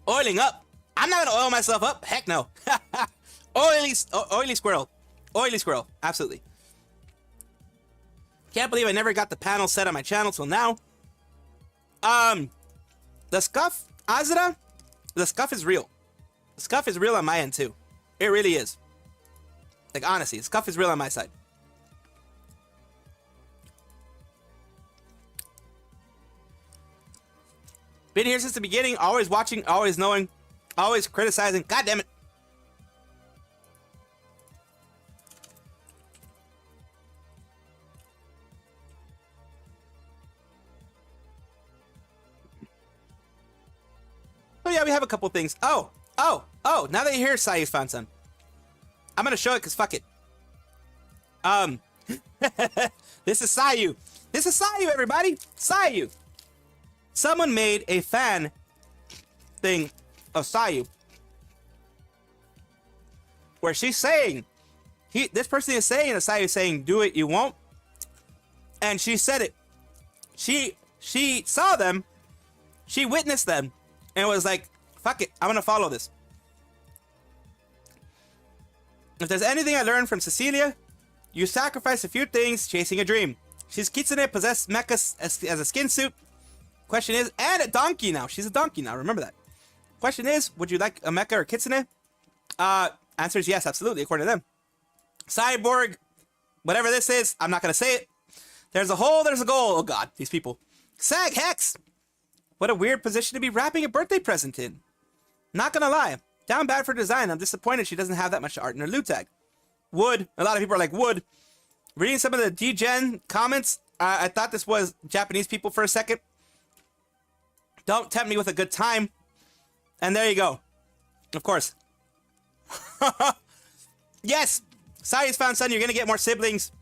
Oiling up. I'm not gonna oil myself up. Heck no. Oily squirrel. Oily squirrel. Absolutely. Can't believe I never got the panel set on my channel till now. The scuff, Azura, the scuff is real. The scuff is real on my end too. It really is. Like, honestly, the scuff is real on my side. Been here since the beginning, always watching, always knowing, always criticizing. God damn it. yeah, we have a couple things. Oh, now that you're here, Sayu's found some. I'm gonna show it because fuck it. This is Sayu. This is Sayu, everybody. Sayu. Someone made a fan thing of Sayu where she's saying, this person is saying, Sayu is saying, do it, you won't. And she said it. She saw them, she witnessed them, and was like, fuck it, I'm gonna follow this. If there's anything I learned from Cecilia, you sacrifice a few things chasing a dream. She's kitsune, possessed mecha as a skin suit. Question is, and a donkey now. She's a donkey now, remember that. Question is, would you like a mecha or kitsune? Answer is yes, absolutely, according to them. Cyborg, whatever this is, I'm not gonna say it. There's a hole, there's a goal. Oh god, these people. Sag Hex! What a weird position to be wrapping a birthday present in. Not gonna lie, down bad for design. I'm disappointed she doesn't have that much art in her loot tag. Wood, a lot of people are like, wood. Reading some of the D-Gen comments, I thought this was Japanese people for a second. Don't tempt me with a good time. And there you go. Of course. Yes! Sayu's found son, you're gonna get more siblings.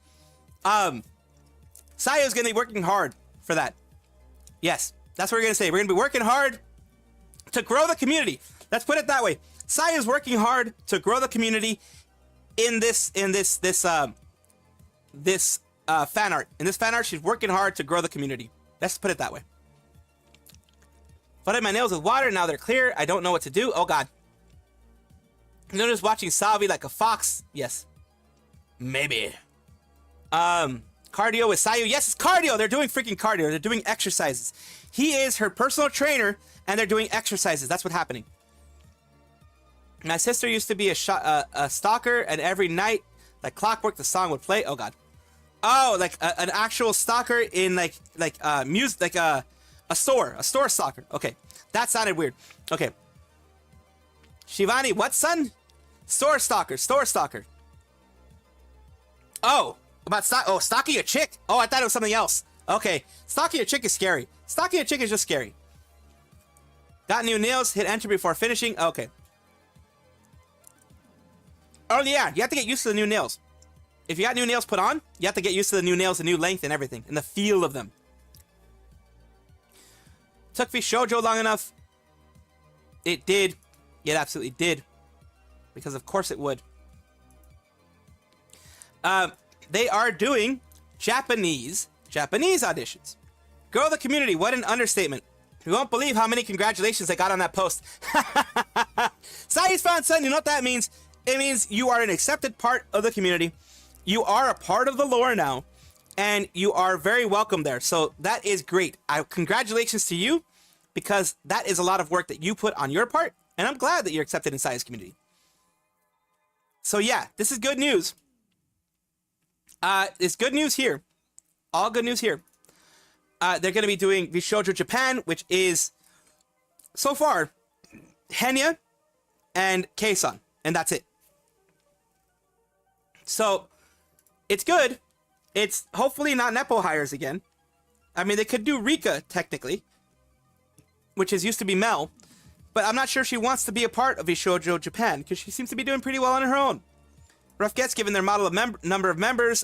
Sayu's gonna be working hard for that. Yes, that's what we're gonna say. We're gonna be working hard to grow the community. Let's put it that way. Sayu's working hard to grow the community in this fan art. In this fan art, she's working hard to grow the community. Let's put it that way. Flooded my nails with water, now they're clear. I don't know what to do. Oh god. Notice watching Salvi like a fox. Yes. Maybe. Cardio with Sayu. Yes, it's cardio. They're doing freaking cardio. They're doing exercises. He is her personal trainer, and they're doing exercises. That's what's happening. My sister used to be a stalker, and every night, like clockwork, the song would play. Oh god. Oh, like an actual stalker in music, like a store stalker. Okay, that sounded weird. Okay. Shivani, what son? Store stalker. Oh, about stalking a chick. Oh, I thought it was something else. Okay, stalking a chick is scary. Stalking a chick is just scary. Got new nails. Hit enter before finishing. Okay. Oh yeah, you have to get used to the new nails. If you got new nails put on, you have to get used to the new nails, the new length, and everything, and the feel of them. Took me shoujo long enough. It did. It absolutely did. Because of course it would. They are doing Japanese auditions. Grow the community. What an understatement. You won't believe how many congratulations I got on that post. Sayu's found son. You know what that means? It means you are an accepted part of the community. You are a part of the lore now. And you are very welcome there. So that is great. Congratulations to you. Because that is a lot of work that you put on your part. And I'm glad that you're accepted in Sayu's community. So yeah, this is good news. It's good news here. All good news here. They're going to be doing Vshoujo Japan, which is, so far, Henya and Keisan. And that's it. So, it's good. It's hopefully not Nepo hires again. I mean, they could do Rika, technically. Which is used to be Mel. But I'm not sure she wants to be a part of Vshoujo Japan, because she seems to be doing pretty well on her own. Rough Gets, given their model of number of members,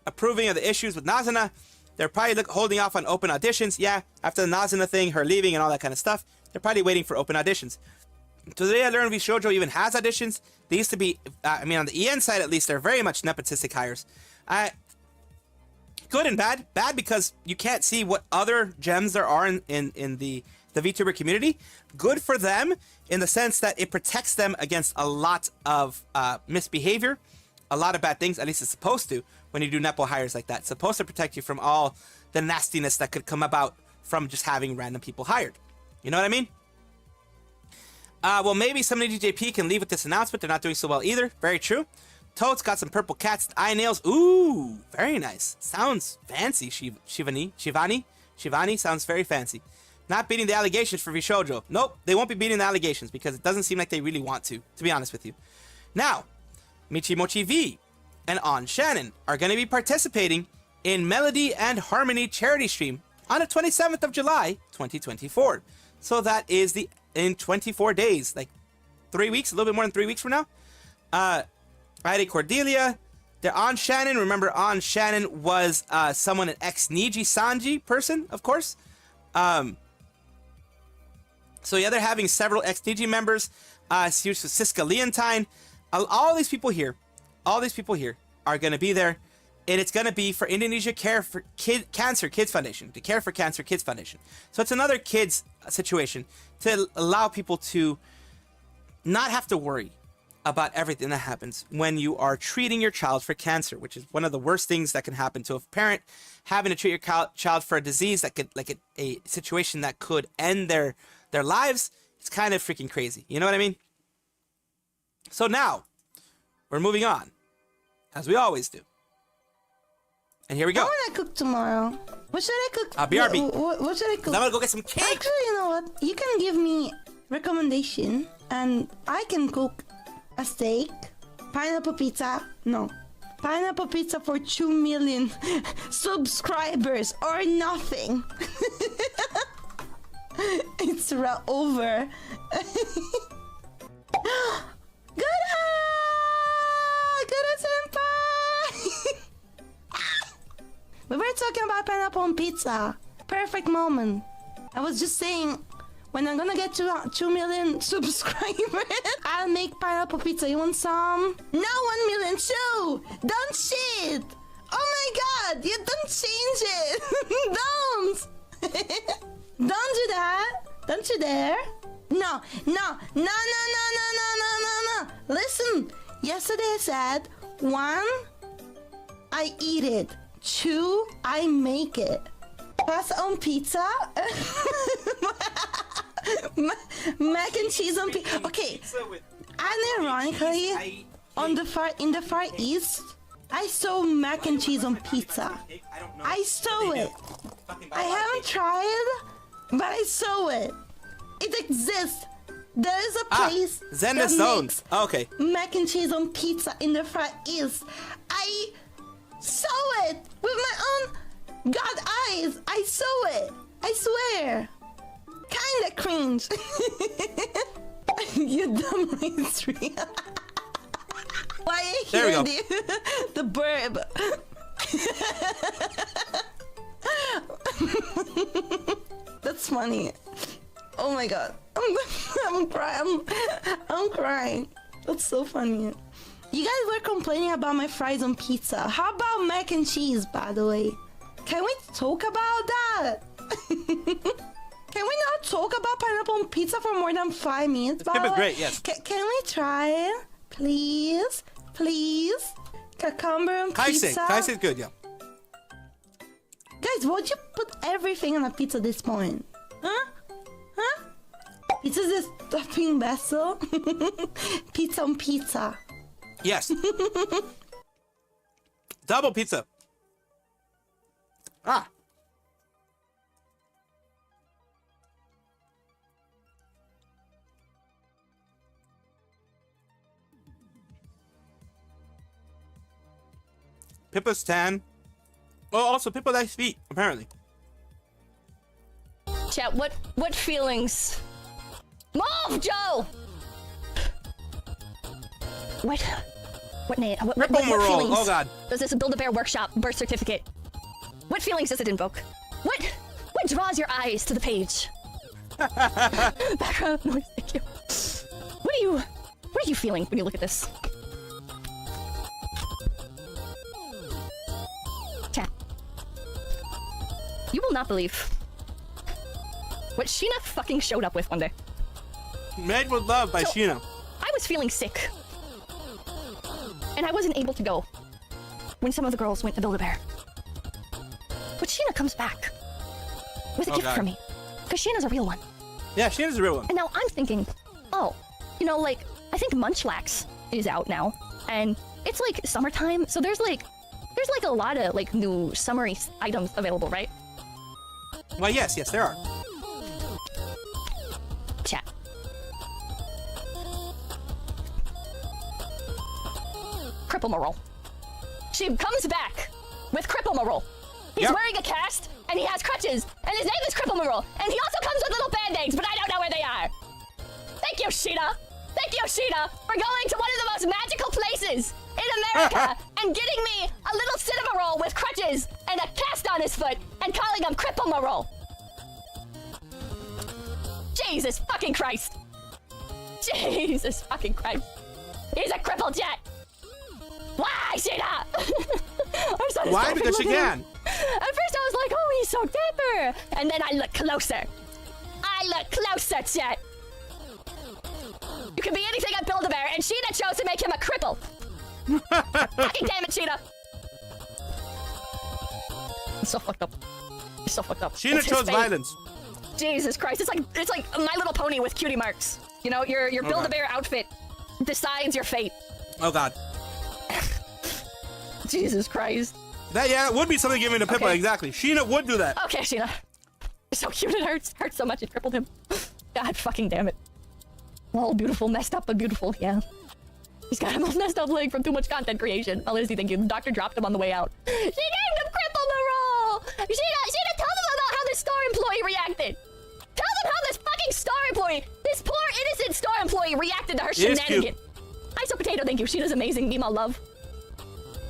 approving of the issues with Nazuna. They're probably holding off on open auditions. Yeah, after the Nazuna thing, her leaving and all that kind of stuff, they're probably waiting for open auditions. Today I learned Vshoujo even has auditions. They used to be, I mean, on the EN side at least, they're very much nepotistic hires. Good and bad. Bad because you can't see what other gems there are in the VTuber community. Good for them in the sense that it protects them against a lot of misbehavior, a lot of bad things, at least it's supposed to when you do Nepo hires like that. It's supposed to protect you from all the nastiness that could come about from just having random people hired. You know what I mean? Well, maybe somebody DJP can leave with this announcement. They're not doing so well either. Very true. Toad's got some purple cats, eye nails. Ooh, very nice. Sounds fancy, Shivani sounds very fancy. Not beating the allegations for Vshoujo. Nope, they won't be beating the allegations because it doesn't seem like they really want to be honest with you. Now, Michimochi V and On Shannon are going to be participating in Melody and Harmony charity stream on the 27th of July, 2024. So that is the in 24 days, like 3 weeks, a little bit more than 3 weeks from now. Friday Cordelia. They're on Shannon. Remember, on Shannon was someone, an ex-Nijisanji person, of course. So yeah, they're having several ex-Niji members. Siska Leontine. All these people here are going to be there. And it's going to be for Indonesia Cancer Kids Foundation, the Care for Cancer Kids Foundation. So it's another kids situation to allow people to not have to worry about everything that happens when you are treating your child for cancer, which is one of the worst things that can happen to a parent, having to treat your child for a disease that could, like a situation that could end their lives. It's kind of freaking crazy. You know what I mean? So now we're moving on, as we always do. And here we go. I want to cook tomorrow. What should I cook? BRB. What should I cook? I'm gonna go get some cake. Actually, you know what? You can give me recommendation, and I can cook a steak, pineapple pizza. No, pineapple pizza for 2 million subscribers or nothing. It's over. Good senpai. We were talking about pineapple on pizza. Perfect moment. I was just saying, when I'm gonna get to 2 million subscribers, I'll make pineapple pizza. You want some? No, 1 million too. Don't shit. Oh my god, you don't change it. Don't. Don't do that. Don't you dare. No. Listen, yesterday I said, 1, I eat it. 2, I make it. Pasta on pizza? Mac and cheese on pizza. Okay, unironically, in the Far East, I saw mac and cheese on pizza. I saw it. I haven't tried, but I saw it. It exists. There is a place Zen that Zone. makes Okay. mac and cheese on pizza in the Far East. I saw it with my own god eyes. I saw it. I swear. Kinda cringe. You dumb history. Why I There we hear go. the burb. That's funny. Oh my god. I'm crying. That's so funny. You guys were complaining about my fries on pizza. How about mac and cheese, by the way? Can we talk about that? Can we not talk about pineapple on pizza for more than 5 minutes? This is great, yes. Can we try it? Please? Please? Cucumber on pizza? Kaisei is good, yeah. Guys, why'd you put everything on a pizza at this point? Huh? Huh? Pizza's a stuffing vessel? Pizza on pizza. Yes. Double pizza. Ah. Pippa's tan. Oh, also Pippa likes feet, apparently. Chat, what feelings? Move, Joe! What feelings Oh god. does this Build-A-Bear Workshop birth certificate? What feelings does it invoke? What draws your eyes to the page? Background noise, thank you. What are you feeling when you look at this? Chat. You will not believe what Sheena fucking showed up with one day. Made with Love by Sheena. I was feeling sick. And I wasn't able to go when some of the girls went to Build-A-Bear. But Sheena comes back with a gift for me. Because Sheena's a real one. Yeah, Sheena's a real one. And now I'm thinking, oh, you know, like, I think Munchlax is out now. And it's like summertime, so there's like a lot of like new summery items available, right? Well, yes, there are. Chat. Cripple Moral. She comes back with Cripple Moral. He's wearing a cast, and he has crutches, and his name is Cripple Moral, and he also comes with little band-aids, but I don't know where they are. Thank you, Sheena. Thank you, Sheena, for going to one of the most magical places in America and getting me a little cinema roll with crutches and a cast on his foot and calling him Cripple Roll. Jesus fucking Christ. Jesus fucking Christ. He's a crippled jet. Why, Sheena? Why? Because she can. At first I was like, oh, he's so dapper. And then I look closer. Chet. You can be anything at Build-A-Bear, and Sheena chose to make him a cripple. Fucking damn it, Sheena. It's so fucked up. Sheena chose violence. Jesus Christ, it's like My Little Pony with cutie marks. You know, your Build-A-Bear outfit decides your fate. Oh God. Jesus Christ. That would be something giving to Pippa, exactly. Sheena would do that. Okay, Sheena. It's so cute, it hurts so much it crippled him. God fucking damn it. All beautiful, messed up, but beautiful, yeah. He's got a messed up leg from too much content creation. Oh, Lizzie, thank you. The doctor dropped him on the way out. She gave him Cripple the roll! Sheena, tell them about how the store employee reacted. Tell them how this fucking store employee, this poor innocent store employee reacted to her shenanigan. Iso Potato, thank you. Sheena's amazing. Nima love.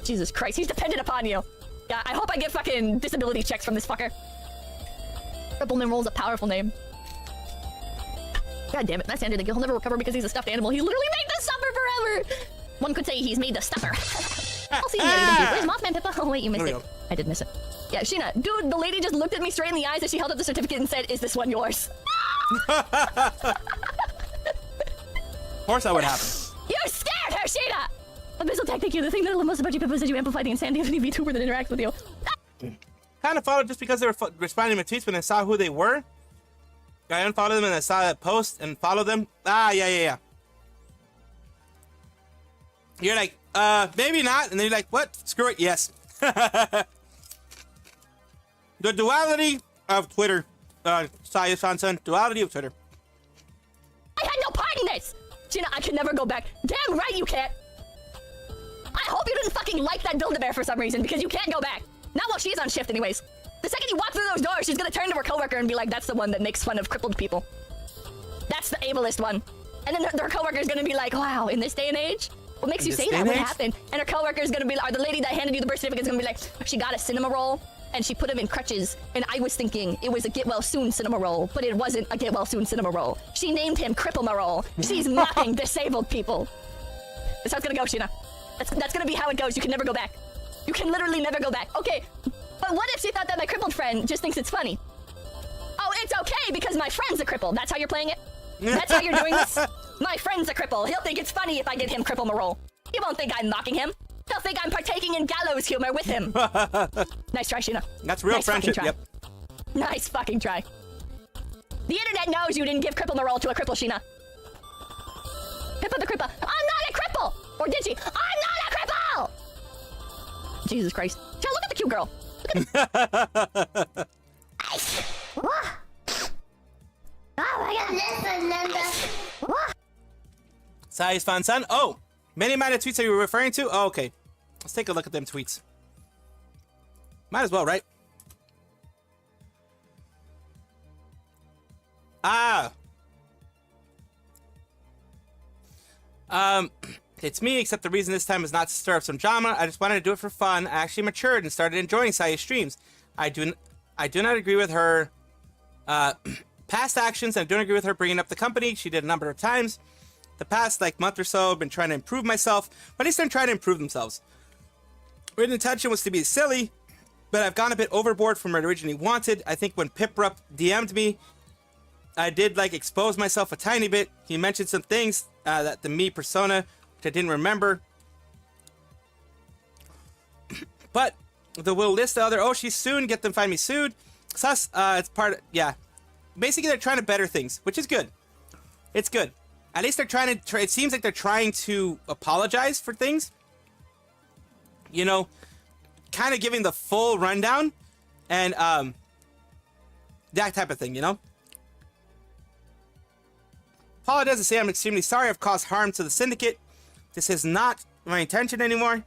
Jesus Christ, he's dependent upon you. Yeah, I hope I get fucking disability checks from this fucker. Crippleman Roll's a powerful name. God damn it, that's Sandy. He'll never recover because he's a stuffed animal. He literally made the suffer forever. One could say he's made the stuffer. I'll see you later. Thank you. Where's Mothman Pippa? Oh wait, you missed it. I did miss it. Yeah, Sheena, dude, the lady just looked at me straight in the eyes as she held up the certificate and said, "Is this one yours?" Of course that would happen. You scared her, Sheena! Abyssal Tech, thank you. The thing that I love most about you, Pippa, is that you amplify the insanity of any VTuber that interacts with you. Kind of followed just because they were responding to tweets when I saw who they were. I unfollowed them and I saw that post and followed them. Yeah. You're like, maybe not. And then you're like, what? Screw it, yes. The duality of Twitter. Sayu-san, duality of Twitter. I had no part in this! Sheena, I can never go back. Damn right you can't! I hope you didn't fucking like that Build-A-Bear for some reason, because you can't go back. Not while she's on shift anyways. The second you walk through those doors, she's gonna turn to her coworker and be like, that's the one that makes fun of crippled people. That's the ableist one. And then her coworker's gonna be like, wow, in this day and age? What makes you say that would happen? And her coworker's gonna be like, or the lady that handed you the birth certificate's gonna be like, she got a cinema roll, and she put him in crutches, and I was thinking it was a get well soon cinema roll, but it wasn't a get well soon cinema roll. She named him Cripple Roll. She's mocking disabled people. That's how it's gonna go, Sheena. That's gonna be how it goes. You can never go back. You can literally never go back. Okay, but what if she thought that my crippled friend just thinks it's funny? Oh, it's okay because my friend's a cripple. That's how you're playing it? That's how you're doing this? My friend's a cripple. He'll think it's funny if I get him Cripple Roll. He won't think I'm mocking him. He'll think I'm partaking in gallows humor with him. Nice try, Sheena. That's real nice friendship, yep. Nice fucking try. The internet knows you didn't give Cripple Roll to a cripple, Sheena. Pippa the Cripple. I'm not a cripple! Or did she? I'm not a cripple! Jesus Christ. Child, look at the cute girl. Sayu's fan son. Oh, many amount of tweets are you referring to? Oh, okay. Let's take a look at them tweets. Might as well, right? It's me, except the reason this time is not to stir up some drama. I just wanted to do it for fun. I actually matured and started enjoying Sayu's streams. I do not agree with her past actions, and I don't agree with her bringing up the company. She did a number of times. The past month or so, I've been trying to improve myself, but at least I'm trying to improve themselves. My intention was to be silly, but I've gone a bit overboard from what I originally wanted. I think when Piprup DM'd me, I did expose myself a tiny bit. He mentioned some things that the me persona, which I didn't remember. But the will list the other, oh, she's soon, get them find me sued. Sus, it's part of, yeah. Basically, they're trying to better things, which is good. It's good. At least they're trying to, it seems like they're trying to apologize for things. You know, kind of giving the full rundown and that type of thing, you know? Paula doesn't say, I'm extremely sorry I've caused harm to the syndicate. This is not my intention anymore,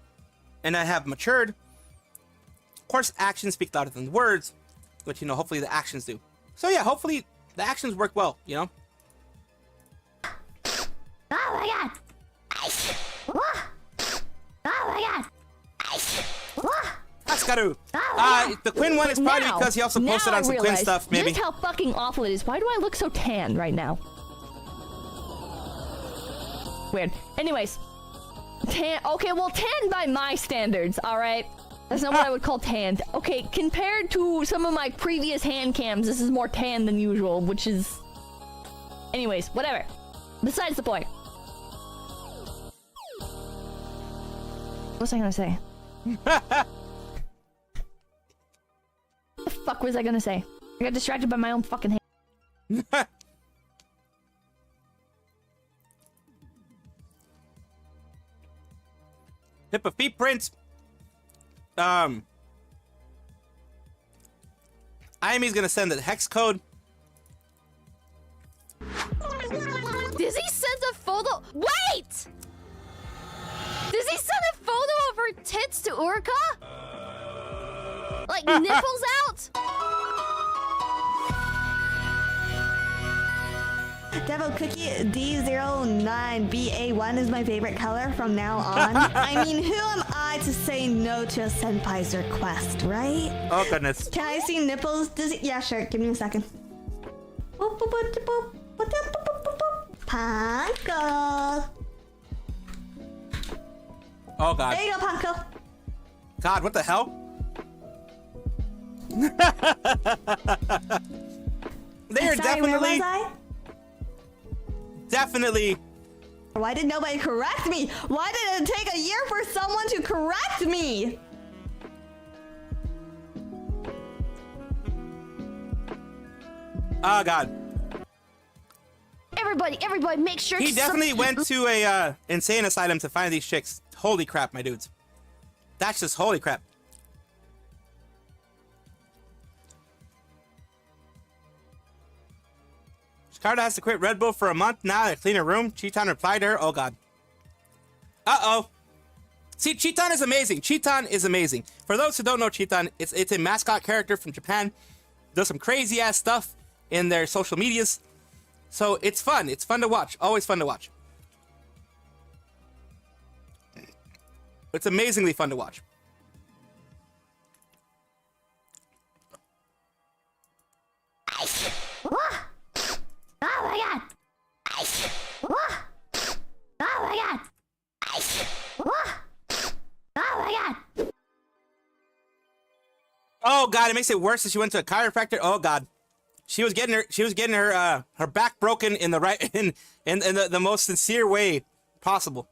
and I have matured. Of course, actions speak louder than words, but, you know, hopefully the actions do. So, yeah, hopefully the actions work well, you know? my god! Oh my god! Asukaru. The Quinn one is probably because he also posted on some Quinn stuff, maybe. Just how fucking awful it is. Why do I look so tan right now? Weird. Anyways. Tan. Okay, well, tan by my standards, alright? That's not what I would call tanned. Okay, compared to some of my previous hand cams, this is more tan than usual, which is... Anyways, whatever. Besides the point. What was I gonna say? What the fuck was I gonna say? I got distracted by my own fucking hand. Tip of feet prints. Ayami's gonna send the hex code. Does he send a photo? Wait! Does he send a photo of her tits to Urka? Like nipples out? Devil Cookie D09BA1 is my favorite color from now on. I mean, who am I to say no to a senpai's request, right? Oh goodness. Can I see nipples? Yeah, sure. Give me a second. Boop, boop, boop, boop, boop, boop, boop, boop, boop. Panko. Oh god. There you go, Panko. God, what the hell? They are Sorry, where definitely, was I? definitely. Why did nobody correct me? Why did it take a year for someone to correct me? Oh god. Everybody, make sure He definitely went to a insane asylum to find these chicks. Holy crap, my dudes. That's just holy crap. Jakarta has to quit Red Bull for a month now to clean her room. Cheetan replied to her. Oh god. Uh-oh. See, Cheetan is amazing. Cheetan is amazing. For those who don't know Cheetan, it's a mascot character from Japan. Does some crazy ass stuff in their social medias. So it's fun. It's fun to watch. Always fun to watch. It's amazingly fun to watch. Oh my god! Oh my god! Oh my god! Oh god, it makes it worse that she went to a chiropractor. Oh god. She was getting her her back broken in the right in the most sincere way possible.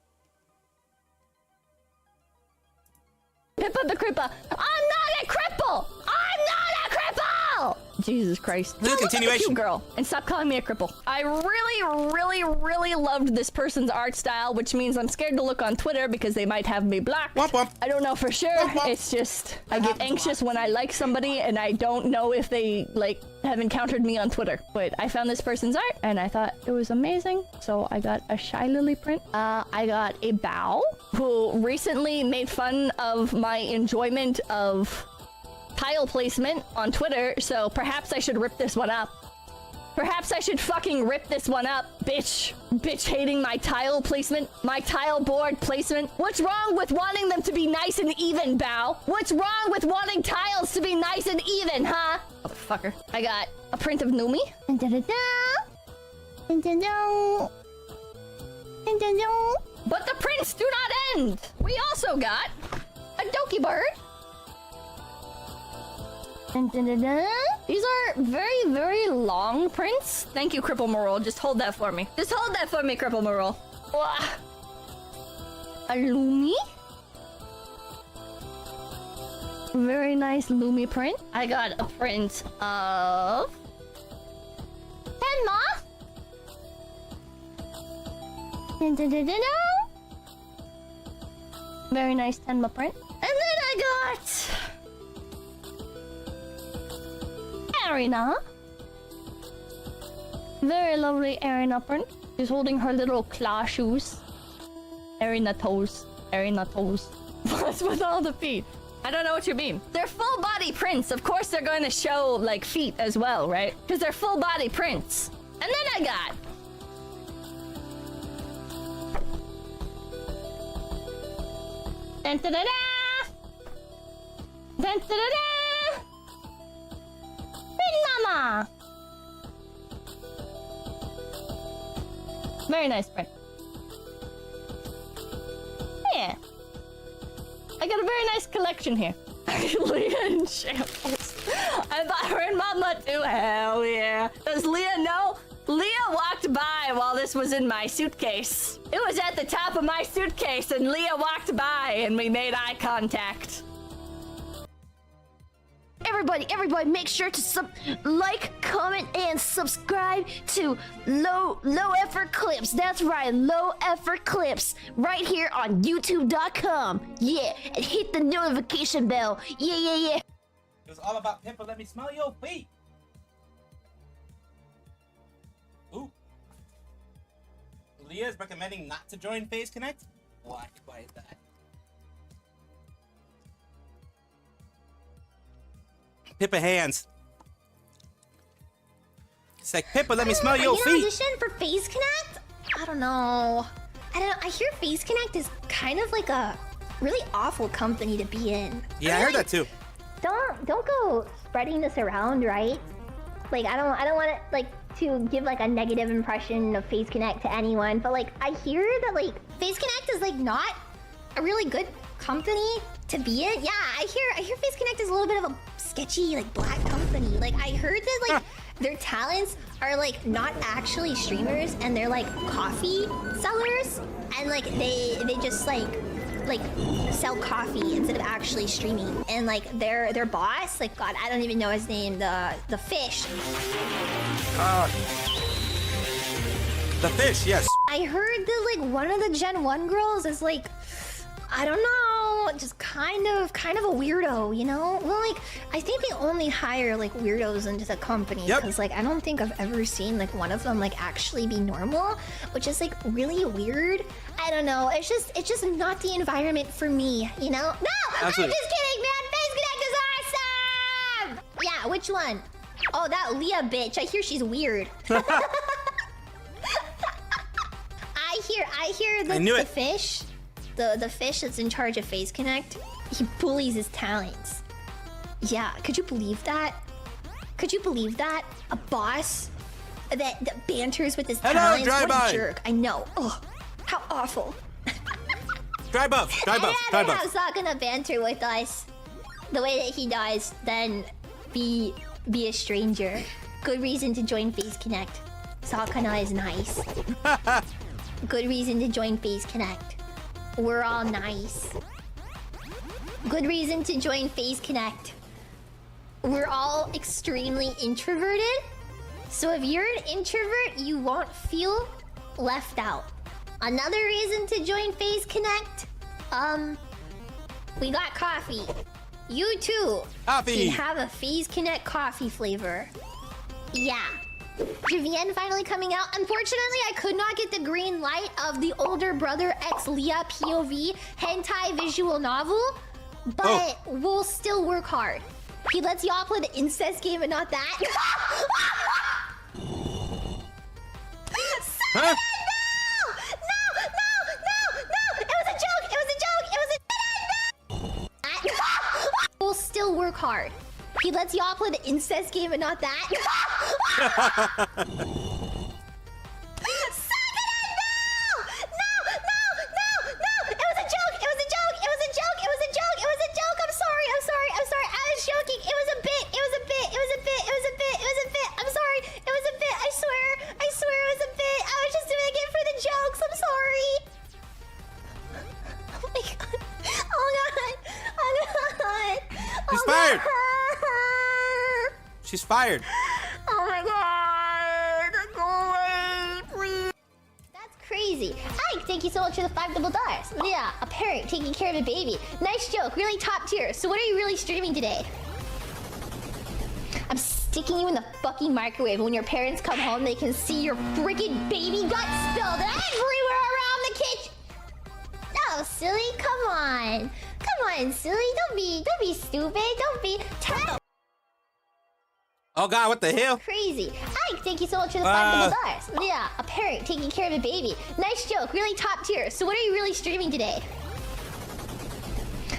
Pippa the Crippa. I'm not a cripple! I'm not a cripple! Jesus Christ. This is a continuation. Cute girl, and stop calling me a cripple. I really loved this person's art style, which means I'm scared to look on Twitter because they might have me blocked. Womp womp. I don't know for sure. Womp womp. It's just I get anxious when I like somebody and I don't know if they like have encountered me on Twitter. But I found this person's art and I thought it was amazing, so I got a Shy Lily print. I got a Bao who recently made fun of my enjoyment of tile placement on Twitter, so perhaps I should rip this one up. Perhaps I should fucking rip this one up, bitch. Bitch hating my tile placement, my tile board placement. What's wrong with wanting them to be nice and even, Bao? What's wrong with wanting tiles to be nice and even, huh? Motherfucker. I got a print of Numi. But the prints do not end. We also got a dokibird. These are very long prints. Thank you, Cripple Morol. Just hold that for me. Just hold that for me, Cripple Morol. A Lumi. Very nice Lumi print. I got a print of Tenma. Very nice Tenma print. And then I got Arena. Very lovely Arena print. She's holding her little claw shoes. Arena toes. Arena toes. What's with all the feet? I don't know what you mean. They're full body prints. Of course they're going to show like feet as well, right? Because they're full body prints. And then I got Dun, da, da, da. Dun, da, da, da. Pretty mama. Very nice, friend. Yeah. I got a very nice collection here. Leah in shambles. I thought her and Mama too. Hell yeah. Does Leah know? Leah walked by while this was in my suitcase. It was at the top of my suitcase and Leah walked by and we made eye contact. Everybody, make sure to like, comment, and subscribe to Low Effort Clips. That's right, Low Effort Clips, right here on YouTube.com. Yeah, and hit the notification bell. Yeah. It was all about Pippa. Let me smell your feet. Ooh. Leah is recommending not to join Phase Connect. Why? Why is that? Pippa hands. It's like, Pippa, let me smell your feet. Audition for Phase Connect? I don't know. I hear Phase Connect is kind of like a really awful company to be in. Yeah, I heard that too. Don't go spreading this around, right? Like I don't want to give like a negative impression of Phase Connect to anyone, but like I hear that like Phase Connect is like not a really good company to be in. Yeah, I hear Phase Connect is a little bit of a sketchy like black company. Like I heard that like their talents are like not actually streamers and they're like coffee sellers and like they just like sell coffee instead of actually streaming. And like their boss, like God, I don't even know his name, the fish. The fish, yes. I heard that like one of the Gen 1 girls is like, I don't know, just kind of a weirdo, you know? Well, like, I think they only hire like weirdos into the company because like I don't think I've ever seen like one of them like actually be normal, which is like really weird. I don't know. It's just not the environment for me, you know? No, absolutely. I'm just kidding, man. Phase Connect is awesome. Yeah, which one? Oh, that Leah bitch. I hear she's weird. I hear the fish. The fish that's in charge of Phase Connect, he bullies his talents. Yeah, could you believe that? Could you believe that? A boss that banters with his talents? What a jerk. I know. Oh, how awful. Dry buff. If not gonna banter with us the way that he does, then be a stranger. Good reason to join Phase Connect. Sakana is nice. Good reason to join Phase Connect. We're all nice. Good reason to join Phase Connect. We're all extremely introverted. So if you're an introvert, you won't feel left out. Another reason to join Phase Connect, we got coffee. You too Coffee. can have a Phase Connect coffee flavor. Yeah. Javienne finally coming out. Unfortunately, I could not get the green light of the older brother X Leah POV hentai visual novel, but we'll still work hard. He lets y'all play the incest game and not that. Huh? No! It was a joke! We'll still work hard. He lets y'all play the incest game and not that. I'm sorry. I was joking. It was a bit. I'm sorry. It was a bit. I swear it was a bit. I was just doing it for the jokes. I'm sorry. Oh my god. He's fired. She's fired. Oh my god. Go away, please. That's crazy. Ike, thank you so much for the $5 Yeah, a parent taking care of a baby. Nice joke. Really top tier. So what are you really streaming today? I'm sticking you in the fucking microwave. When your parents come home, they can see your freaking baby guts spilled everywhere around the kitchen. No, silly. Come on, silly. Don't be stupid. Don't be Oh god, what the hell? crazy. Ike, thank you so much for the $5 Yeah, a parent taking care of a baby. Nice joke. Really top tier. So what are you really streaming today?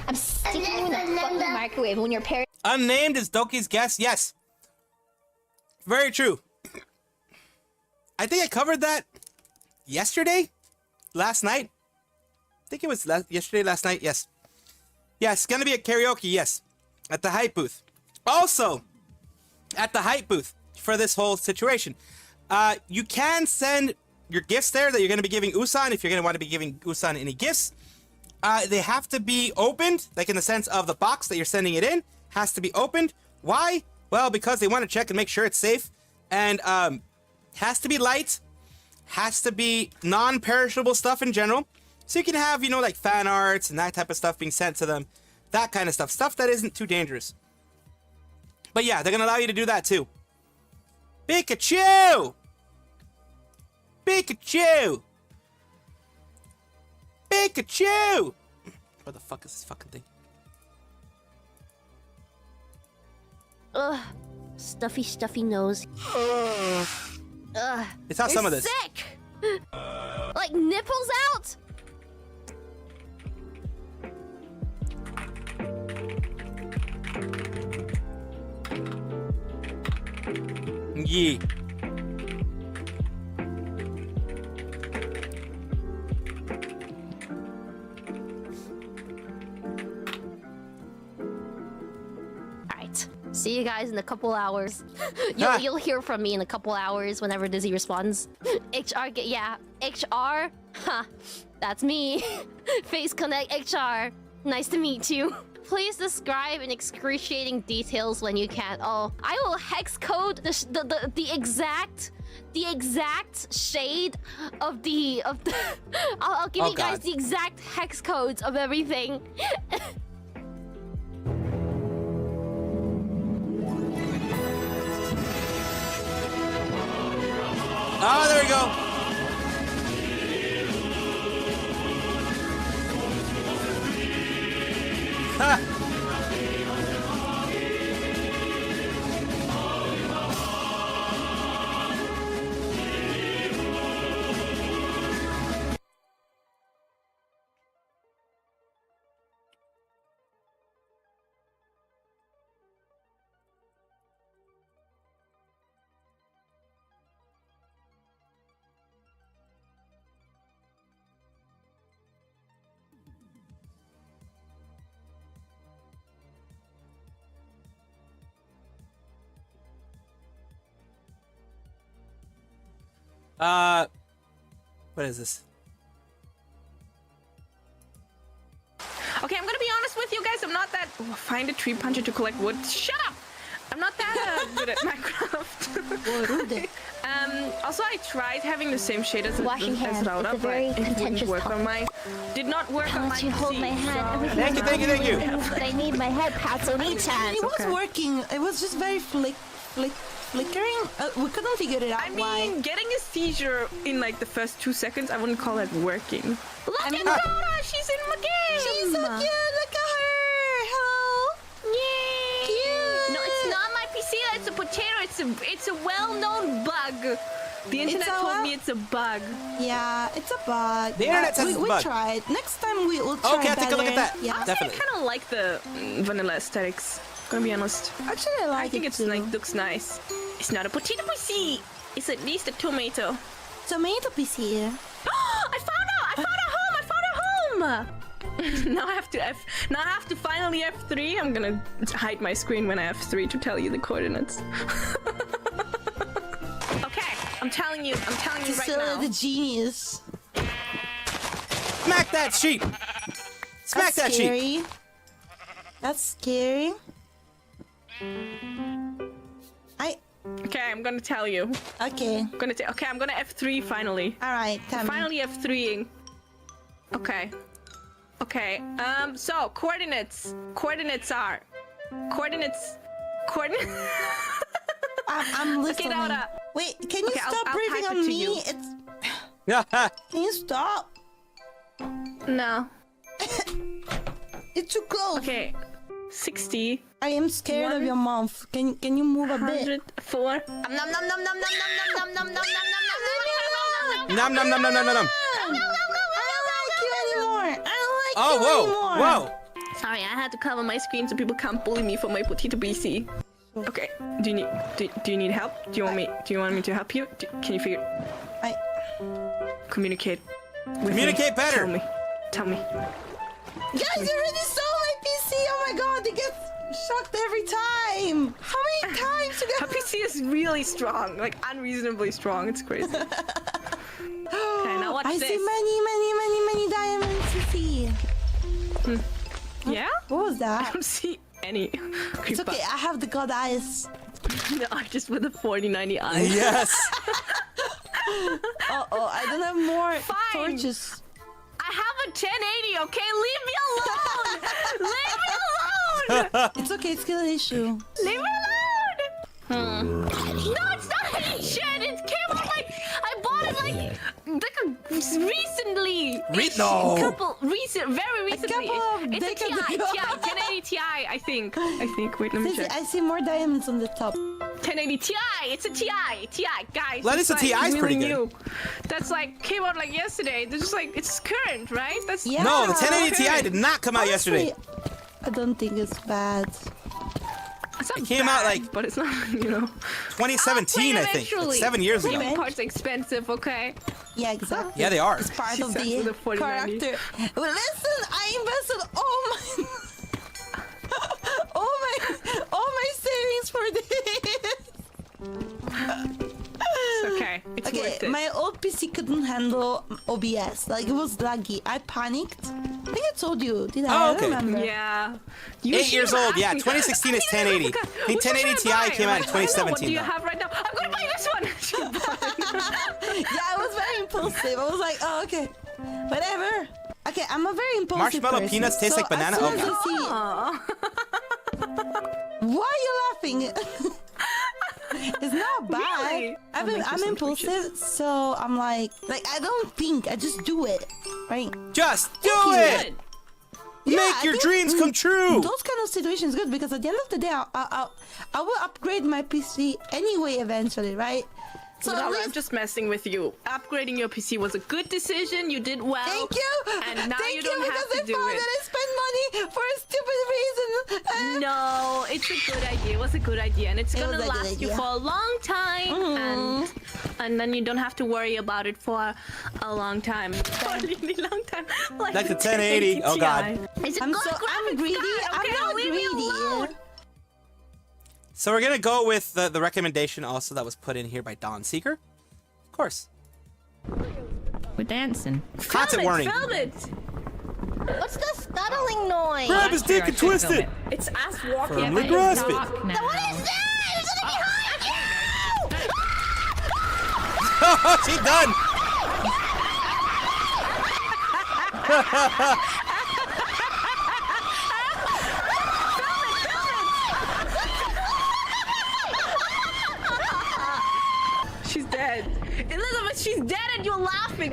I'm sticking you in the fucking microwave when your parents. Unnamed is Doki's guess. Yes. Very true. I think I covered that yesterday? Last night? I think it was yesterday, last night. Yes. Yes, it's going to be a karaoke. Yes. At the hype booth. Also, at the hype booth for this whole situation, you can send your gifts there that you're going to be giving Usan if you're going to want to be giving Usan any gifts. They have to be opened, like in the sense of the box that you're sending it in has to be opened. Why? Well, because they want to check and make sure it's safe, and has to be light, has to be non-perishable stuff in general, so you can have, you know, like fan arts and that type of stuff being sent to them, that kind of stuff that isn't too dangerous. But yeah, they're gonna allow you to do that too. Pikachu! Pikachu! Pikachu! What the fuck is this fucking thing? Ugh. Stuffy nose. Ugh. It's not some of this. Sick! Like nipples out? Yeah. Alright. See you guys in a couple hours. Ah. You'll hear from me in a couple hours whenever Dizzy responds. Yeah. HR? Huh. That's me. Face Connect HR. Nice to meet you. Please describe in excruciating details when you can. Oh, I will hex code the exact shade of the I'll give you guys the exact hex codes of everything. Oh, there we go. Ha! What is this? Okay, I'm gonna be honest with you guys. I'm not that. Find a tree puncher to collect wood. Shut up! I'm not that good at Minecraft. Also, I tried having the same shade as Washing hands. Rauda, It's a very but it didn't contentious work on topic. my. Did not work on my. You hold my hand. So... Thank you. But I need my head pats on each hand. It was working. It was just very flickering. We couldn't figure it out. I mean, why. getting a seizure in like the first 2 seconds, I wouldn't call that working. Look at mean- Dora! She's in my game! She's so cute. Look at her. Hello. Yay! Cute. No, it's not my PC. It's a potato. It's a well-known bug. The internet a told what? me it's a bug. Yeah, it's a bug. The internet But says it's a we bug. tried. Next time we will try Okay, I'll take a look at better. that. Yeah. Definitely. I kind of like the vanilla aesthetics. Gonna be honest. Actually, I like I think it it's too. like looks nice. It's not a potato PC. It's at least a tomato. Tomato PC. I found a home. Now I have to finally F3. I'm gonna hide my screen when I F3 to tell you the coordinates. Okay, I'm telling you right Still now. the genius. Smack that sheep! Smack That's that sheep! scary. That's scary. Okay, I'm gonna tell you. Okay. Okay, I'm gonna F3 finally. All right. Tell me. Finally F3ing. Okay. Okay. So coordinates. Coordinates. I'm listening. Okay, Laura. Wait, can you Okay, stop I'll breathing type it on to me? you. Can you stop? No. It's too close. Okay. 60. I am scared of your mouth. Can you move a bit? 104. Nom nom nom nom nom nom nom. I don't like you anymore. I don't like Oh, you whoa, anymore. whoa. Sorry, I had to cover my screen so people can't bully me for my potato BC. Okay. Do you need help? Do you want me to help you? Can you figure? Communicate. Communicate better. Tell me. Guys, you already saw my PC. Oh my god, it gets shocked every time. How many times you Her get? PC is really strong, like unreasonably strong. It's crazy. Okay, now watch I this. see many diamonds. You see? Yeah? What was I that? don't see any. It's okay. I have the god eyes. The artist with the 4090 eyes. Yes. Oh, I don't have more Fine. torches. I have a 1080, okay? Leave me alone! Leave me alone! It's okay. It's still an issue. Leave me alone! No, it's not any shit! It came out like... I bought it like recently! No! Very recently! couple of It's a decades TI, ago. 1080 Ti, I think. Wait, let me Sissy, check. I see more diamonds on the top. 1080 Ti! It's a TI, guys. At least it's the TI is really pretty good. new. That's like, came out like yesterday. They're just like, it's current, right? That's Yeah. No, the 1080 Ti Okay. did not come out yesterday. Honestly, I don't think it's bad. It's not It came out, bad, like- but it's not, you know. 2017, I think. Like 7 years ago. Eventually. Parts expensive, okay? Yeah, exactly. Yeah, they are. Part She of said the with a 4090. character. Well, listen, I invested all my savings for this. It's okay. It's worth Okay, it. my old PC couldn't handle OBS. Like, it was laggy. I panicked. I think I told you. Did I? Oh, I okay. don't remember. Yeah. 8 years old. Yeah, 2016 is 1080. I think 1080 Ti came out in What do 2017. you though. have right now? I'm gonna buy this one. Yeah, I was very impulsive. I was like, oh, okay. Whatever. Okay, I'm a very impulsive Marshmallow person. peanuts taste So like banana? as soon Okay. as I see- Aw. Why are you laughing? It's not bad. Really? I'll make you I'm some impulsive, so I'm like I don't think. I just do it, right? Just do you. it! Yeah, Make I your think, dreams come true! Those kind of situations good because at the end of the day, I will upgrade my PC anyway eventually, right? So at No, I'm least, just messing with you. Upgrading your PC was a good decision. You did well. thank you. And now Thank you don't have because to do I found it. that I spent money for a stupid reason. No, it's a good idea. It was a good idea, and it's It gonna was a good last you idea. for a long time, and then you don't have to worry about it for a long time. For a really long time. Like the 1080. Oh, God. It's a I'm good so graphics greedy. card, I'm okay? not Leave me greedy. alone. So we're gonna go with the recommendation also that was put in here by Dawn Seeker. Of course. We're dancing. Content warning. Film it. What's the stuttling noise? Grab his dick and twist it! It's us walking. Firmly Yeah, grasp it! Dark now. What is that? Is it behind you? Oh, she done! She's dead. Elizabeth, she's dead and you're laughing.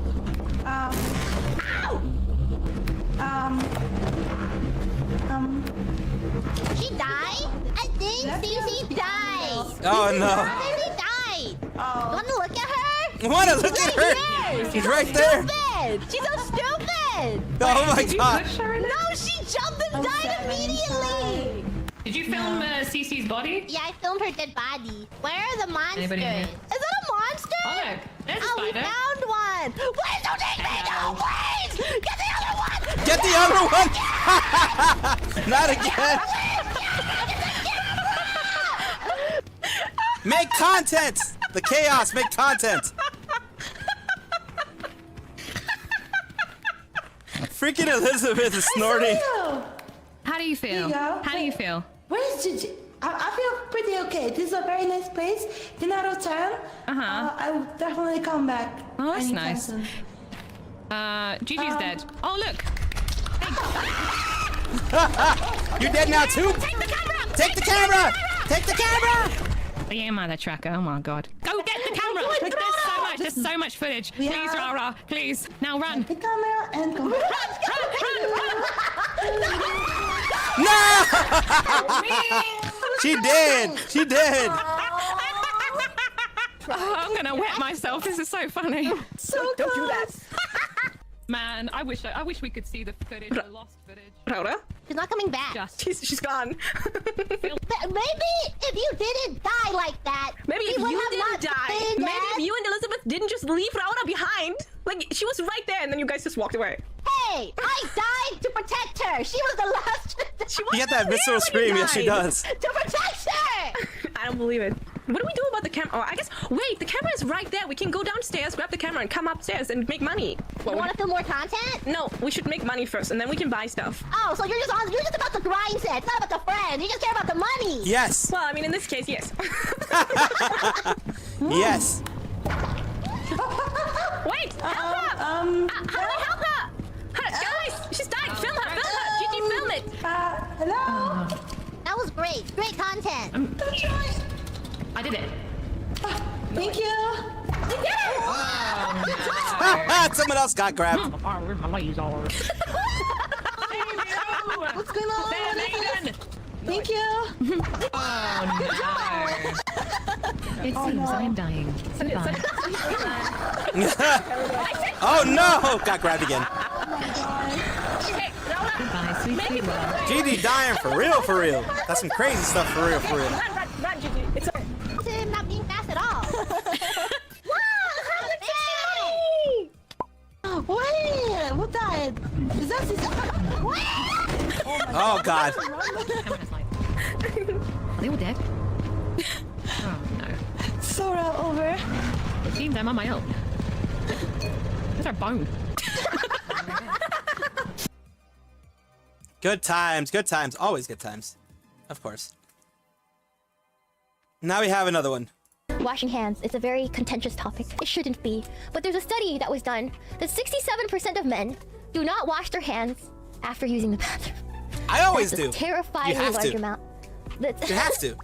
She died? I think Cece died. Oh no. Cece died. Wanna look at her? Wanna look at her? She's right there. Stupid. She's so stupid. Oh my god. No, she jumped and died immediately. Did you film Cece's body? Yeah, I filmed her dead body. Where are the monsters? Anybody in here? Is that a monster? Oh, look. There's a Oh, we spider. found one. Please don't take me. No, please. Get the other one. Get the other one! Not again! Make content! The chaos, make content! Freaking Elizabeth is snorting. How do you feel? Yeah. How do you feel? Where is Gigi? I feel pretty okay. This is a very nice place. 10 out of 10. I will definitely come back. Oh, that's anytime nice. soon. Gigi's dead. Oh, look. You're dead now too? Take the camera! Take the camera! Take the camera! The mother tracker. Oh my god. Go get the camera! There's so much footage. Please, Yeah. Rara. Please. Now run. The camera and come back. No! She did! She did! Oh, I'm gonna wet myself. This is so funny. So don't do that. Man, I wish we could see the footage, the lost footage. Rhoda? She's not coming back. Just She's gone. Maybe if you didn't die like that, Maybe if we would you have didn't not die. been Maybe dead. if you and Elizabeth didn't just leave Rhoda behind. Like, she was right there and then you guys just walked away. Hey, I died to protect her. She was the last. She You get that wasn't visceral there when you scream. Yes, she died. does. To protect her. I don't believe it. What do we do about the camera? Oh, I guess. Wait, the camera is right there. We can go downstairs, grab the camera, and come upstairs and make money. You want to film more content? No, we should make money first, and then we can buy stuff. Oh, so you're just about the grind set. It's not about the friends. You just care about the money. Yes. Well, I mean, in this case, yes. Yes. Wait, help her! How do we help her? Guys, she's dying. Film her, film her. Gigi, film it. Hello? That was great. Great content. I did it. Thank you. You did it. Someone else got grabbed. What's going on? Thank you. It seems I am dying. Oh no! Got grabbed again. Goodbye, sweet love. GD dying for real, for real. That's some crazy stuff for real, for real. Run, Gigi. It's okay. Him not being fast at all. Wait, who died? Is that Oh god. Camera's like, are they all dead? Oh no. Sora over? It seems I'm on my own. Those are bone. Good times, always good times. Of course. Now we have another one. Washing hands is a very contentious topic. It shouldn't be. But there's a study that was done that 67% of men do not wash their hands after using the bathroom. I always That's do. a terrifyingly You have large to. amount. You have to.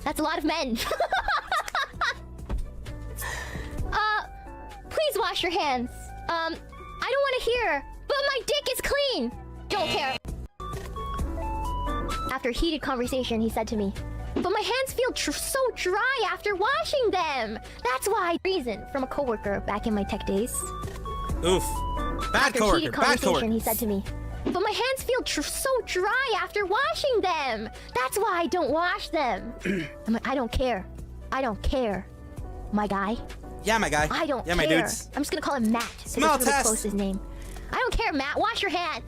That's a lot of men. Please wash your hands. I don't want to hear, but my dick is clean. Don't care. After a heated conversation, he said to me, but my hands feel so dry after washing them. That's why. Reason from a coworker back in my tech days. Oof. Bad After coworker, heated bad conversation, coworker. he said to me, but my hands feel so dry after washing them. That's why I don't wash them. I'm like, I don't care. I don't care. My guy. Yeah, my guy. I don't yeah, care. my dudes. I'm just gonna call him Matt. 'cause Small it's really test. close to his name. I don't care, Matt. Wash your hands.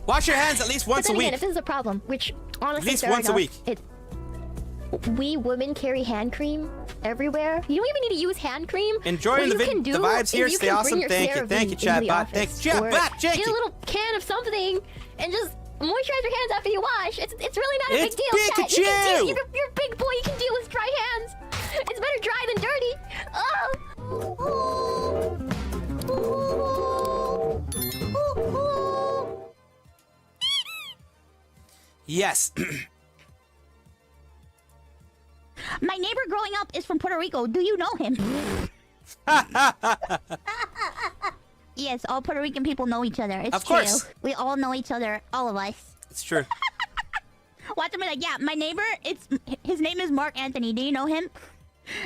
Wash your hands at least once But a then again, week. if this is a problem, which honestly, At least fair once a enough, week. We women carry hand cream everywhere. You don't even need to use hand cream. Enjoying What the you can do vibes here. is you Stay can awesome. bring your Thank you. CeraVe Thank you, into chat the bot. office, Thank you, chat or bot. Thank Get a you. little can of something and just moisturize your hands after you wash. It's really not a It's big deal. Chat. You can Pikachu! deal, you're a big boy. You can deal with dry hands. It's better dry than dirty. Yes. My neighbor growing up is from Puerto Rico. Do you know him? Yes, all Puerto Rican people know each other. It's Of course. true. We all know each other, all of us. It's true. Watch him be like, yeah, my neighbor, his name is Mark Anthony. Do you know him?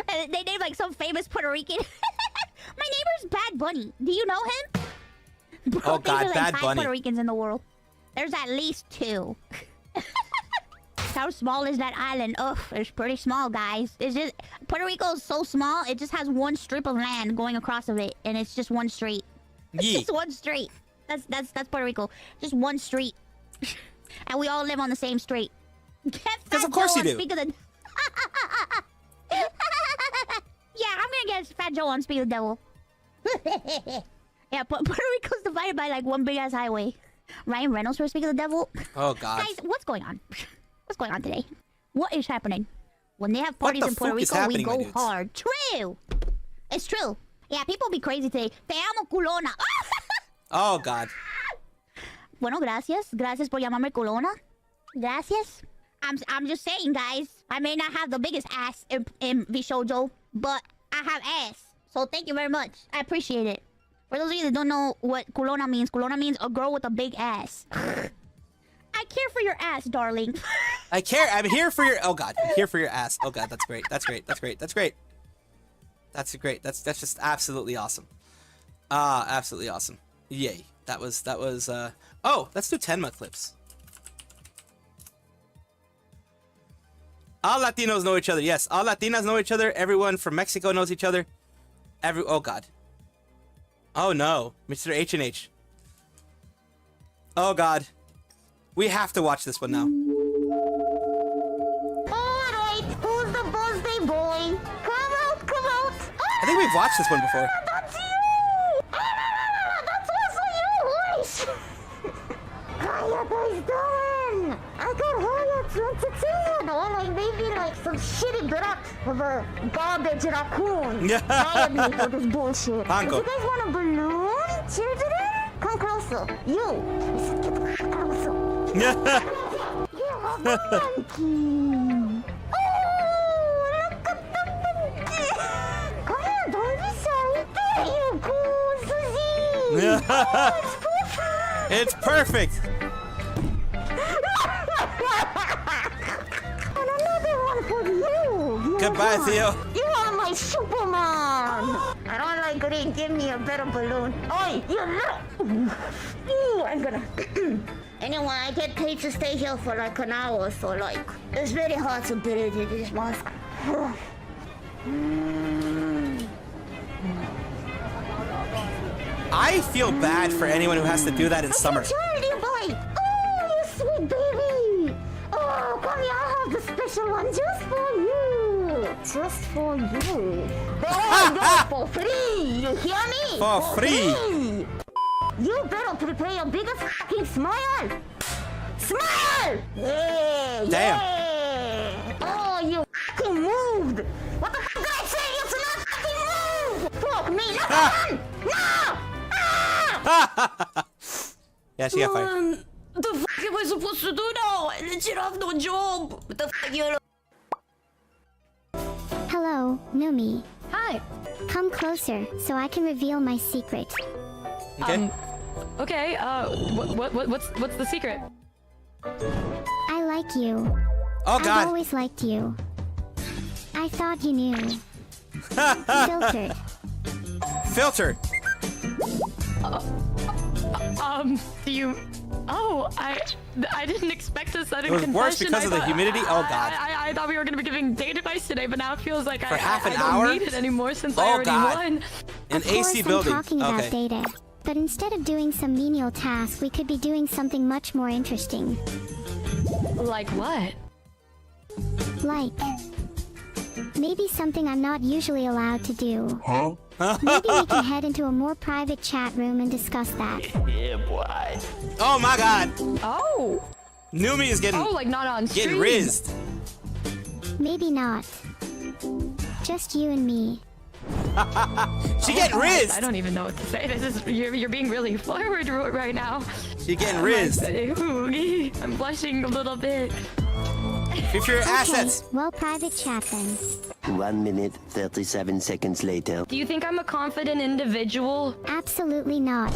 They named like some famous Puerto Rican. My neighbor's Bad Bunny. Do you know him? Bro, Oh, think God, there's, Bad like 5 Bunny. Puerto Ricans in the world. There's at least 2. How small is that island? Ugh, it's pretty small, guys. It's just Puerto Rico is so small. It just has one strip of land going across of it, and it's just one street. It's Yee. just one street. That's Puerto Rico. Just one street, and we all live on the same street. Because of course you do. Speak of the... Yeah, I'm gonna get Fat Joe on Speak of the Devil. Yeah, Puerto Rico's divided by like one big ass highway. Ryan Reynolds for Speak of the Devil. Oh god. Guys, what's going on? What's going on today? What is happening? When they have parties the in Puerto fuck is Rico, we happening, my go dudes? hard. True. It's true. Yeah, people be crazy today. Te amo, culona. Oh god. Bueno, gracias. Gracias por llamarme culona. Gracias. I'm just saying, guys. I may not have the biggest ass in Vishojo, but I have ass. So thank you very much. I appreciate it. For those of you that don't know what culona means a girl with a big ass. I care for your ass, darling. I care. I'm here for your. Oh god. I'm here for your ass. Oh god. That's great. That's great. That's great. That's great. That's great. That's just absolutely awesome. Ah, absolutely awesome. Yay. That was, oh, let's do Tenma clips. All Latinos know each other. Yes, all Latinas know each other. Everyone from Mexico knows each other. Oh God. Oh no, Mr. H&H. Oh God. We have to watch this one now. Alright, who's the birthday boy? Come out, come out! I think we've watched this one before. That's you! That's also you, Luis! How you guys doing? I got hired entertainment, or like maybe like some shitty brat of a garbage raccoon. Hired me for this bullshit. Panko. If you guys want a balloon, children, come closer. You, get closer. Yeah, monkey. Oh, look at the monkey. Come here, don't be shy. There you go, Suzy. Oh, It's perfect. And another one for you. Goodbye, Theo. You are my Superman. I don't like green. Give me a better balloon. Oi, you little. Ooh, I'm gonna. Anyway, I get paid to stay here for like an hour, so like it's very hard to breathe in this mask. I feel bad for anyone who has to do that in summer. Charlie boy! Oh, you sweet baby! Oh, come here, I have the special one just for you! Just for you. Oh, for free! You hear me? For free. You better prepare your biggest fucking smile! Smile! Yeah! Damn. Yeah. Oh, you fucking moved! What the fuck did I say? You should not fucking move! Fuck me! Not again! No! Yeah, she got fired. What the fuck am I supposed to do now? I legit have no job. What the fuck you? Hello, Numi. Hi. Come closer so I can reveal my secret. Okay. Okay, what's the secret? I like you. Oh I've God. always liked you. I thought you knew. Filtered. Filter. Do you... Oh, I didn't expect a sudden It was confession. worse because of the humidity? Oh, God. I thought we were going to be giving date advice today, but now it feels like For half an I hour? don't need it anymore since I Oh, already God. won. An Of course, AC I'm building. talking about Okay. data. But instead of doing some menial task, we could be doing something much more interesting. Like what? Like... maybe something I'm not usually allowed to do. Huh? Maybe we can head into a more private chat room and discuss that. Yeah, boy. Oh my God. Oh. Numi is getting. Oh, like not on stream. Getting rizzed. Maybe not. Just you and me. She getting rizzed. I don't even know what to say. This is you're being really forward right now. She getting rizzed. I'm blushing a little bit. If your assets. Well, private chat then. 1 minute, 37 seconds later. Do you think I'm a confident individual? Absolutely not.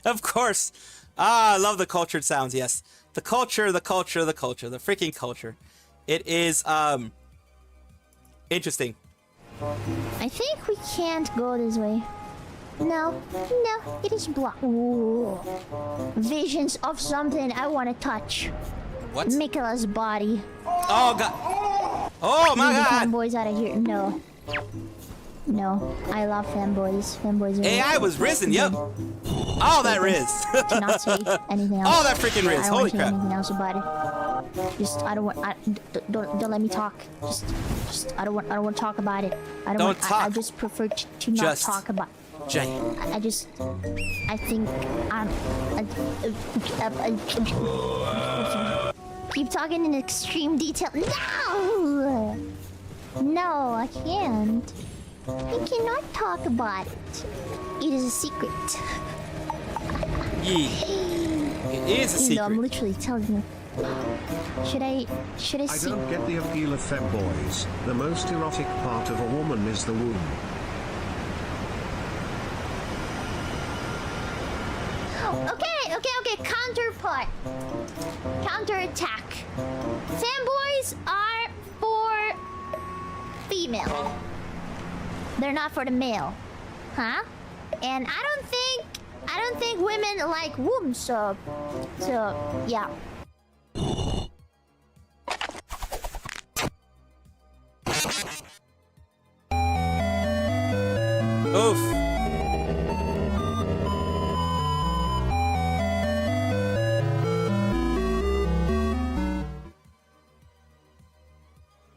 Of course. Ah, I love the cultured sounds. Yes, the culture, the freaking culture. It is interesting. I think we can't go this way. No, it is blocked. Ooh. Visions of something I want to touch. What? Mikola's body. Oh God! Oh my God! Fanboys out of here. No, I love fanboys. Fanboys are AI was risen. Yep. All that riz. Cannot say anything else. All that freaking riz. I don't Holy want to say crap! anything else about it. Just I don't want. Don't let me talk. Just I don't want to talk about it. I don't want. talk. I just prefer to not Just talk about. Jay. I think keep talking in extreme detail. No, I can't. You cannot talk about it. It is a secret. Yee. It is a secret. No, I'm literally telling you. Should I I don't get the appeal of femboys. The most erotic part of a woman is the womb. Okay. Counterpart. Counterattack. Fanboys are for female. They're not for the male, huh? And I don't think women like womb, so yeah. Oof.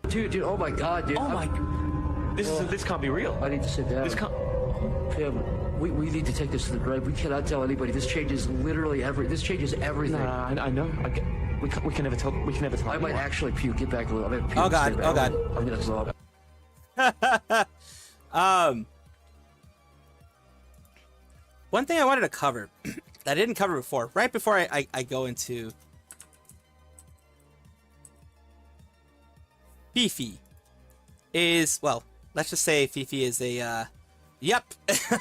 Dude, oh my god, dude. Oh my... This can't be real. I need to sit down. This can't... Tim, we need to take this to the grave. We cannot tell anybody. This changes literally this changes everything. No, I know. We can never talk. We can never talk. I might actually puke. Get back a little. I'm gonna puke. Oh god, oh god. I'm gonna throw up. One thing I wanted to cover that I didn't cover before, right before I go into Fifi, is, well, let's just say Fifi is a yep. It's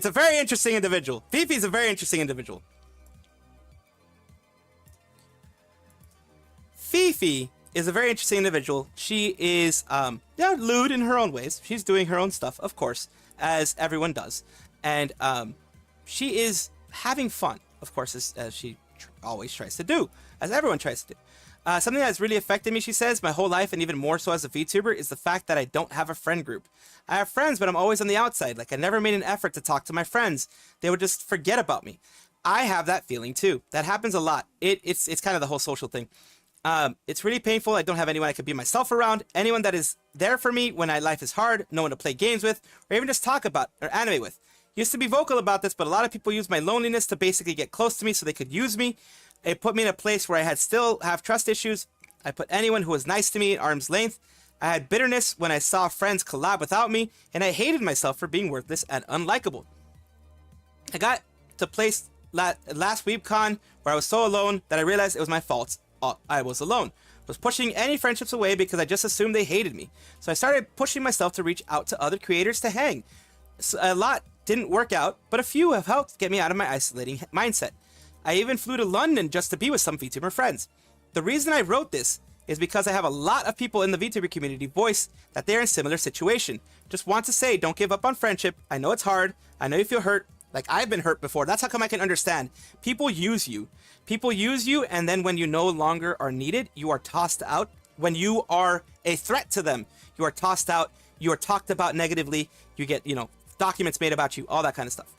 a very interesting individual. Fifi is a very interesting individual. Fifi is a very interesting individual. She is lewd in her own ways. She's doing her own stuff, of course, as everyone does. And she is having fun, of course, as she always tries to do, as everyone tries to do. Something that's really affected me, she says, my whole life, and even more so as a VTuber, is the fact that I don't have a friend group. I have friends, but I'm always on the outside. Like, I never made an effort to talk to my friends. They would just forget about me. I have that feeling too. That happens a lot. It's kind of the whole social thing. It's really painful. I don't have anyone I could be myself around. Anyone that is there for me when life is hard, no one to play games with, or even just talk about or anime with. Used to be vocal about this, but a lot of people use my loneliness to basically get close to me so they could use me. It put me in a place where I still have trust issues. I put anyone who was nice to me at arm's length. I had bitterness when I saw friends collab without me, and I hated myself for being worthless and unlikable. I got to place last WeebCon where I was so alone that I realized it was my fault. I was alone. I was pushing any friendships away because I just assumed they hated me. So I started pushing myself to reach out to other creators to hang. So a lot didn't work out, but a few have helped get me out of my isolating mindset. I even flew to London just to be with some VTuber friends. The reason I wrote this is because I have a lot of people in the VTuber community voice that they're in similar situation. Just want to say, don't give up on friendship. I know it's hard. I know you feel hurt. Like, I've been hurt before. That's how come I can understand. People use you. People use you, and then when you no longer are needed, you are tossed out. When you are a threat to them, you are tossed out. You are talked about negatively. You get, documents made about you, all that kind of stuff.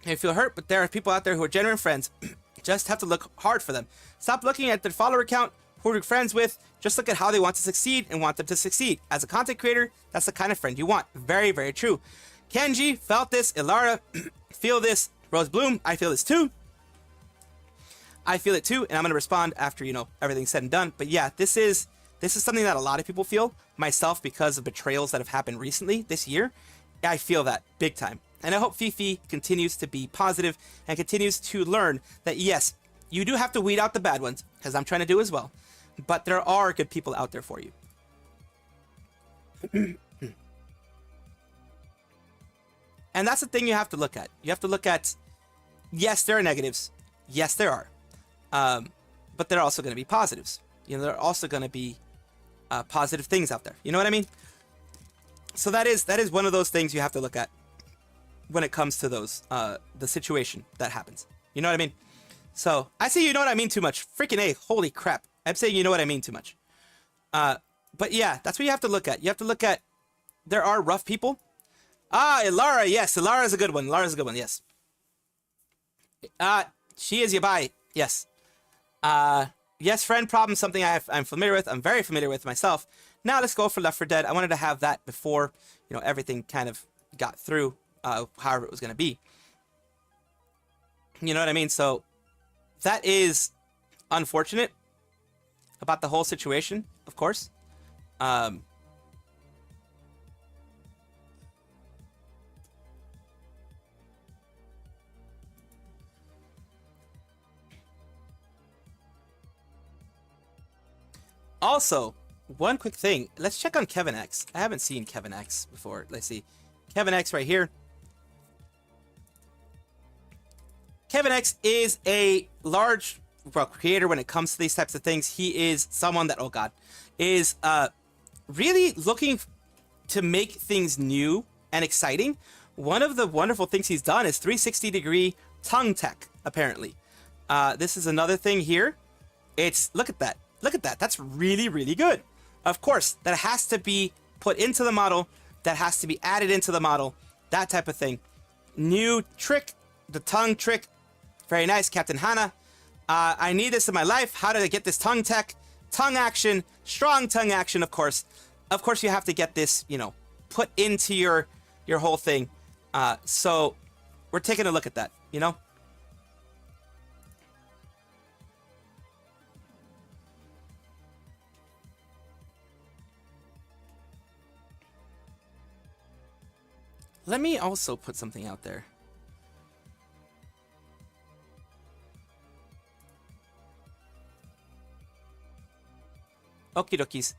You feel hurt, but there are people out there who are genuine friends. Just have to look hard for them. Stop looking at their follower count, who they're friends with. Just look at how they want to succeed and want them to succeed. As a content creator, that's the kind of friend you want. Very, very true. Kenji felt this. Ilara, feel this. Rose Bloom, I feel this too. I feel it too, and I'm gonna respond after everything's said and done. But yeah, this is something that a lot of people feel. Myself, because of betrayals that have happened recently this year, I feel that big time. And I hope Fifi continues to be positive and continues to learn that yes, you do have to weed out the bad ones, because I'm trying to do as well. But there are good people out there for you. And that's the thing you have to look at. You have to look at, yes, there are negatives. Yes, there are. But there are also going to be positives. There are also going to be positive things out there. You know what I mean? So that is one of those things you have to look at when it comes to those, the situation that happens. You know what I mean? So I say you know what I mean too much. Freaking A, holy crap. I'm saying you know what I mean too much. But yeah, that's what you have to look at. You have to look at, there are rough people. Ilara, yes, Ilara is a good one. Ilara's a good one, yes. She is Yabai, yes. Yes, friend problem, something I'm familiar with. I'm very familiar with myself. Now let's go for Left 4 Dead. I wanted to have that before, everything kind of got through, however it was going to be. You know what I mean? So that is unfortunate about the whole situation, of course. Also, one quick thing. Let's check on Kevin X. I haven't seen Kevin X before. Let's see. Kevin X right here. Kevin X is a large creator when it comes to these types of things. He is someone that, oh god, is really looking to make things new and exciting, one of the wonderful things he's done is 360-degree tongue tech, apparently. This is another thing here. Look at that. Look at that. That's really, really good. Of course, that has to be put into the model. That has to be added into the model. That type of thing. New trick. The tongue trick. Very nice, Captain Hana. I need this in my life. How did I get this tongue tech? Tongue action. Strong tongue action, of course. Of course, you have to get this, you know, put into your whole thing. So we're taking a look at that, you know? Let me also put something out there. Okie dokies.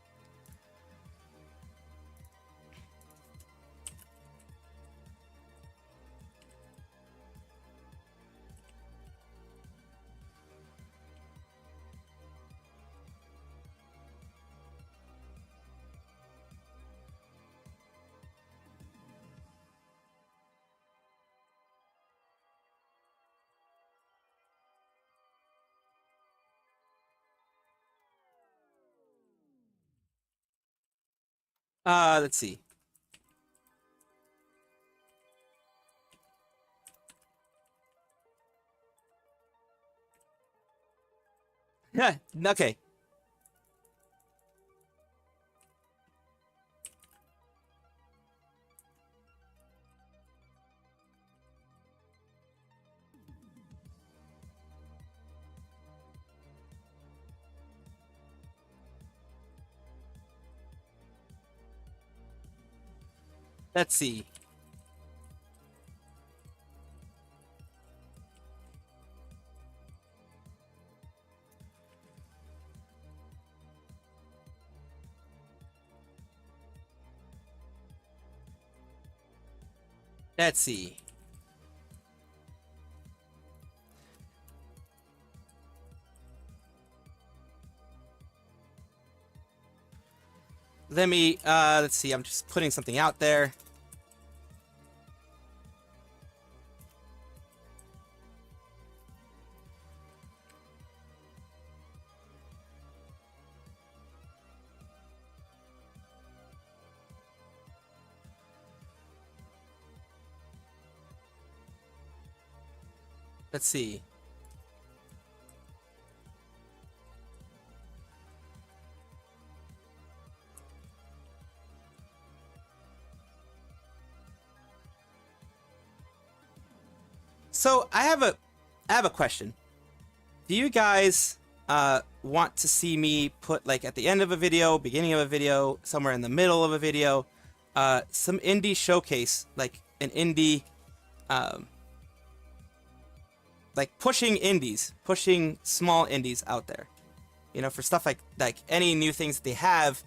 Let's see. Yeah, okay. Let's see. Let's see. Let me, let's see. I'm just putting something out there. Let's see. So I have a question. Do you guys want to see me put, like, at the end of a video, beginning of a video, somewhere in the middle of a video, some indie showcase, like an indie like pushing indies, pushing small indies out there, you know, for stuff like any new things that they have,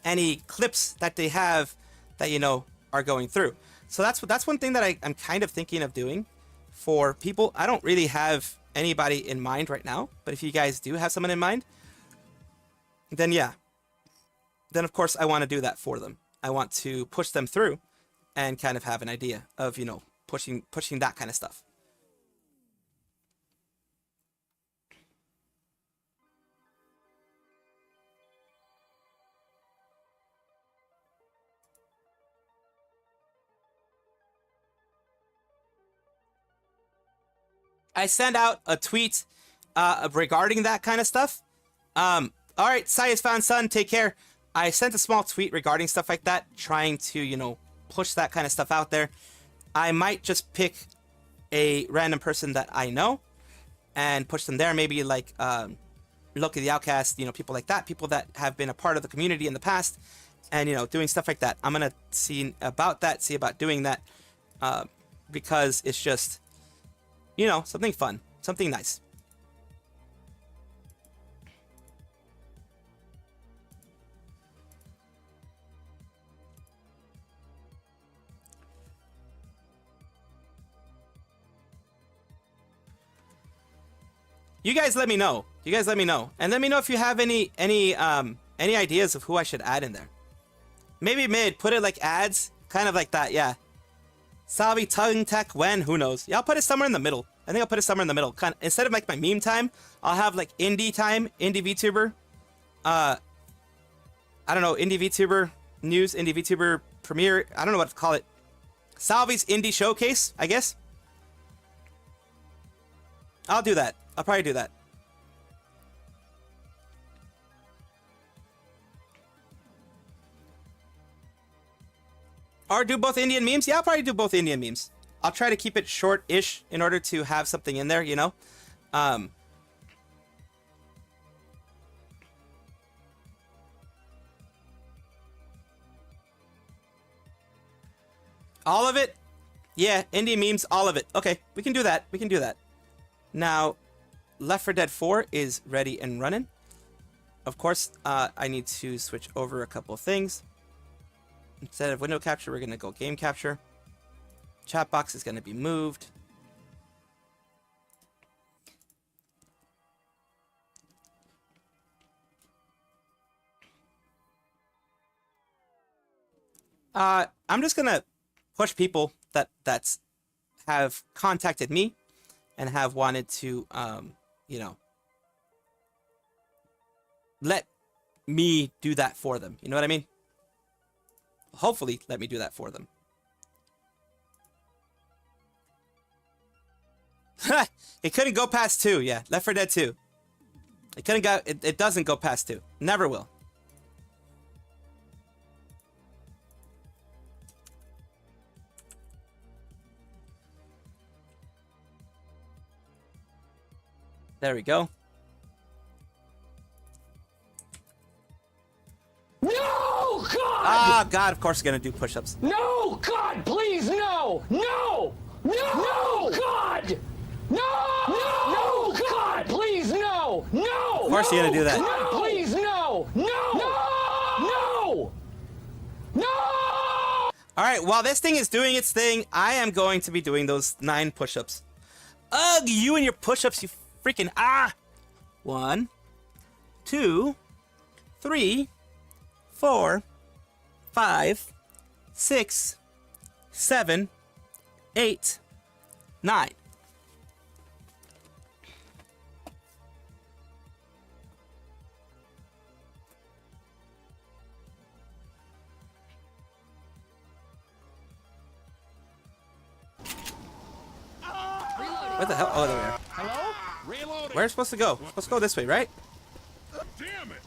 any clips that they have that, you know, are going through. So that's one thing that I'm kind of thinking of doing for people. I don't really have anybody in mind right now, but if you guys do have someone in mind, then yeah, then of course I want to do that for them. I want to push them through and kind of have an idea of, you know, pushing that kind of stuff. I send out a tweet regarding that kind of stuff. All right, Sayus found son, take care. I sent a small tweet regarding stuff like that, trying to, you know, push that kind of stuff out there. I might just pick a random person that I know and push them there. Maybe like Loki the Outcast, you know, people like that, people that have been a part of the community in the past, and, you know, doing stuff like that. I'm gonna see about doing that because it's just, you know, something fun, something nice. You guys let me know. You guys let me know. And let me know if you have any ideas of who I should add in there. Maybe mid. Put it like ads. Kind of like that, yeah. Salvi, tongue tech, when? Who knows? Yeah, I'll put it somewhere in the middle. I think I'll put it somewhere in the middle. Kind of, instead of like my meme time, I'll have like indie time, indie VTuber. I don't know, indie VTuber news, indie VTuber premiere. I don't know what to call it. Salvi's indie showcase, I guess. I'll do that. I'll probably do that. Or do both Indian memes? Yeah, I'll probably do both Indian memes. I'll try to keep it short-ish in order to have something in there, you know? All of it? Yeah, Indian memes, all of it. Okay, we can do that. We can do that. Now, Left 4 Dead 4 is ready and running. Of course, I need to switch over a couple of things. Instead of window capture, we're going to go game capture. Chat box is going to be moved. I'm just going to push people that have contacted me and have wanted to, you know, let me do that for them. You know what I mean? Hopefully, let me do that for them. It couldn't go past 2, yeah. Left 4 Dead 2. It couldn't go. It doesn't go past 2. Never will. There we go. No, God! Ah, God, of course, gonna do push-ups. No, God, please, no! No! No! No, God! No! No, God, please, no! No! Of course you're gonna do that. God, please, no! No! No! No! All right, while this thing is doing its thing, I am going to be doing those 9 push-ups. Ugh, you and your push-ups, you freaking 1, 2, 3, 4, 5, 6, 7, 8, 9. What the hell? Oh, there we are. Hello? Reloading. Where's it supposed to go? It's supposed to go this way, right? Damn it!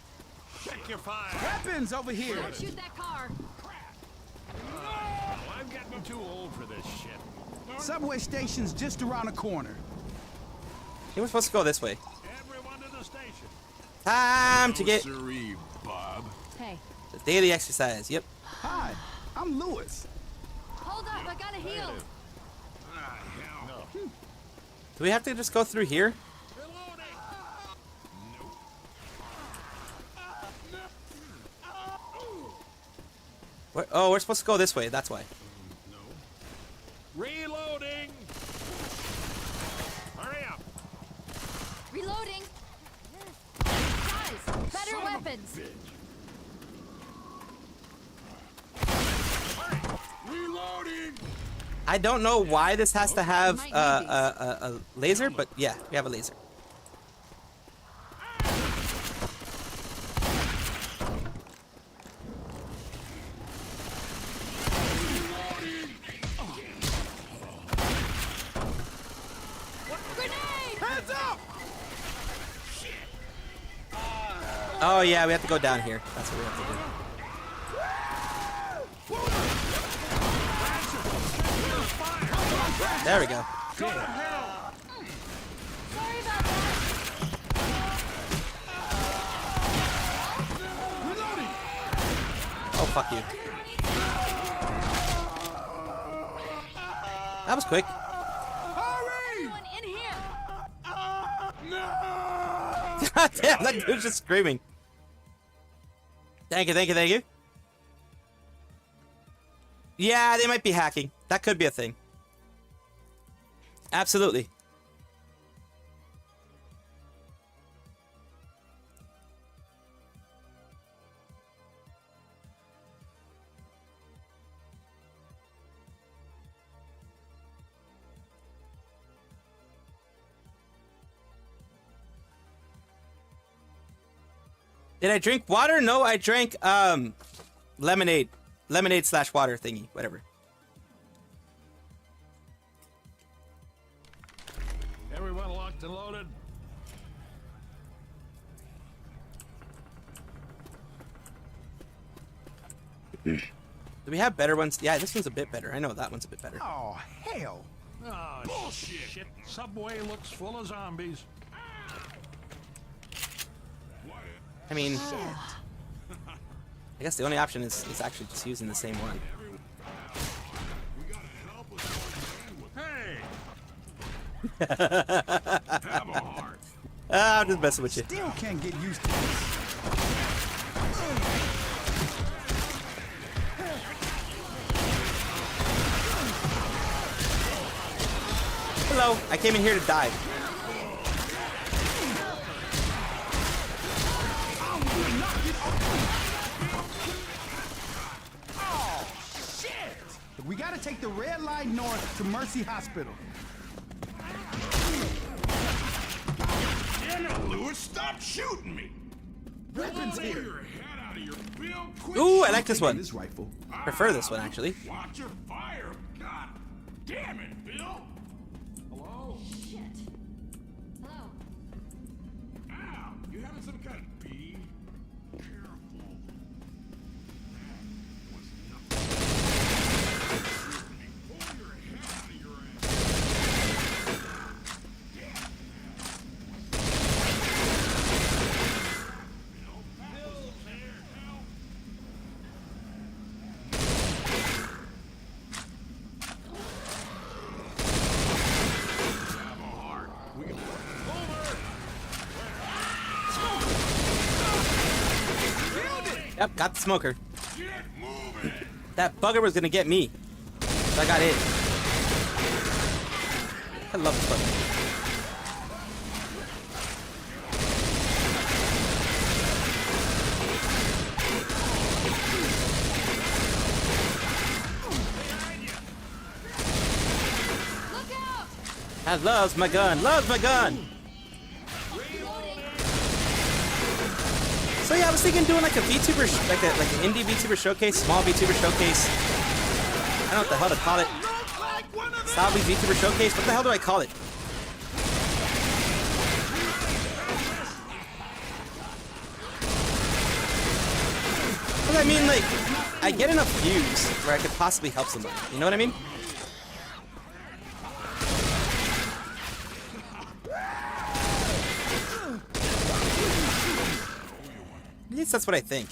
Check your fire. Weapons over here. Don't shoot that car. I'm getting too old for this shit. Subway station's just around the corner. He was supposed to go this way. Everyone to the station. Time to get Bob. Hey. the daily exercise. Yep. Hi, I'm Lewis. Hold up, I gotta heal. Do we have to just go through here? Oh, we're supposed to go this way. That's why. Reloading. Hurry up. Reloading. Guys, better weapons. Reloading. I don't know why this has to have a laser, but yeah, we have a laser. Hands up. Oh yeah, we have to go down here. That's what we have to do. There we go. Sorry about that. Oh, fuck you. That was quick. Everyone in here. God damn, that dude's just screaming. Thank you, thank you, thank you. Yeah, they might be hacking. That could be a thing. Absolutely. Did I drink water? No, I drank lemonade. Lemonade / water thingy, whatever. Everyone locked and loaded. Do we have better ones? Yeah, this one's a bit better. I know that one's a bit better. Oh, hell. Oh, bullshit. Subway looks full of zombies. I mean, I guess the only option is actually just using the same one. Hey! Have a heart. I'm just messing with you. Still can't get used to this. Hello, I came in here to die. Oh, shit! We gotta take the red line north to Mercy Hospital. Damn it, Lewis, stop shooting me! Weapons here! Ooh, I like this one. This rifle. Prefer this one, actually. Watch your fire! God damn it, Bill! Hello? Shit. Hello. Ow! You having some kind of bee? Careful. That was nothing. Pull your head out of your ass. Yep, got the smoker. That bugger was gonna get me, so I got it. I love this bugger. I loves my gun, loves my gun. So yeah, I was thinking doing like a VTuber, like an indie VTuber showcase, small VTuber showcase. I don't know what the hell to call it. Salvi VTuber showcase. What the hell do I call it? Well, I mean, like, I get enough views where I could possibly help somebody. You know what I mean? At least that's what I think.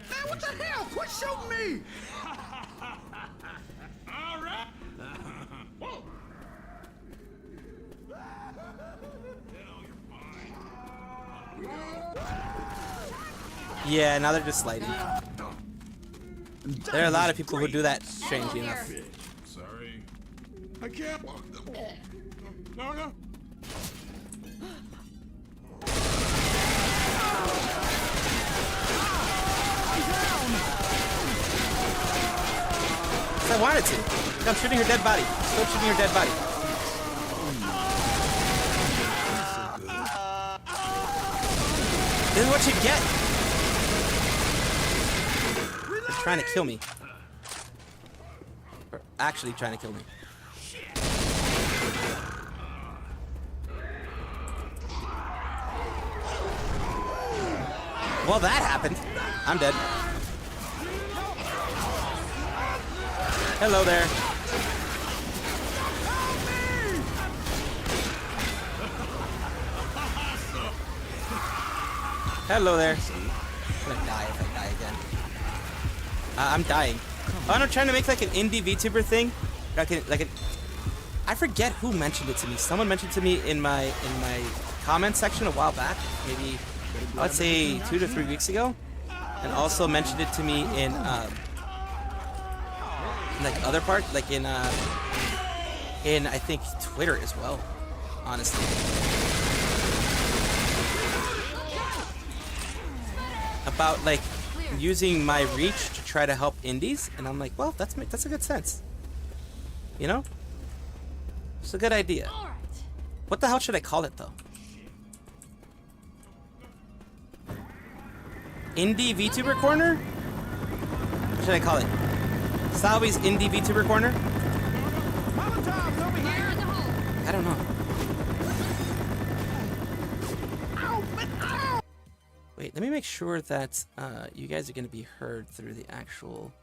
Man, what the hell? Quit shooting me! All right. Whoa. Yeah, now they're just sliding. There are a lot of people who do that, strangely enough. Sorry. I can't. No. I wanted to. I'm shooting her dead body. Still shooting her dead body. This is what you get. He's trying to kill me. Or actually trying to kill me. Well, that happened. I'm dead. Hello there. Hello there. I'm gonna die if I die again. I'm dying. Oh, and I'm trying to make like an indie VTuber thing. I forget who mentioned it to me. Someone mentioned it to me in my comment section a while back, maybe I would say 2 to 3 weeks ago, and also mentioned it to me in like other parts, like in I think Twitter as well. Honestly, about like using my reach to try to help indies, and I'm like, well, that's a good sense. You know? It's a good idea. What the hell should I call it, though? Indie VTuber Corner? What should I call it? Salvi's Indie VTuber Corner? I don't know. Wait, let me make sure that you guys are going to be heard through the actual...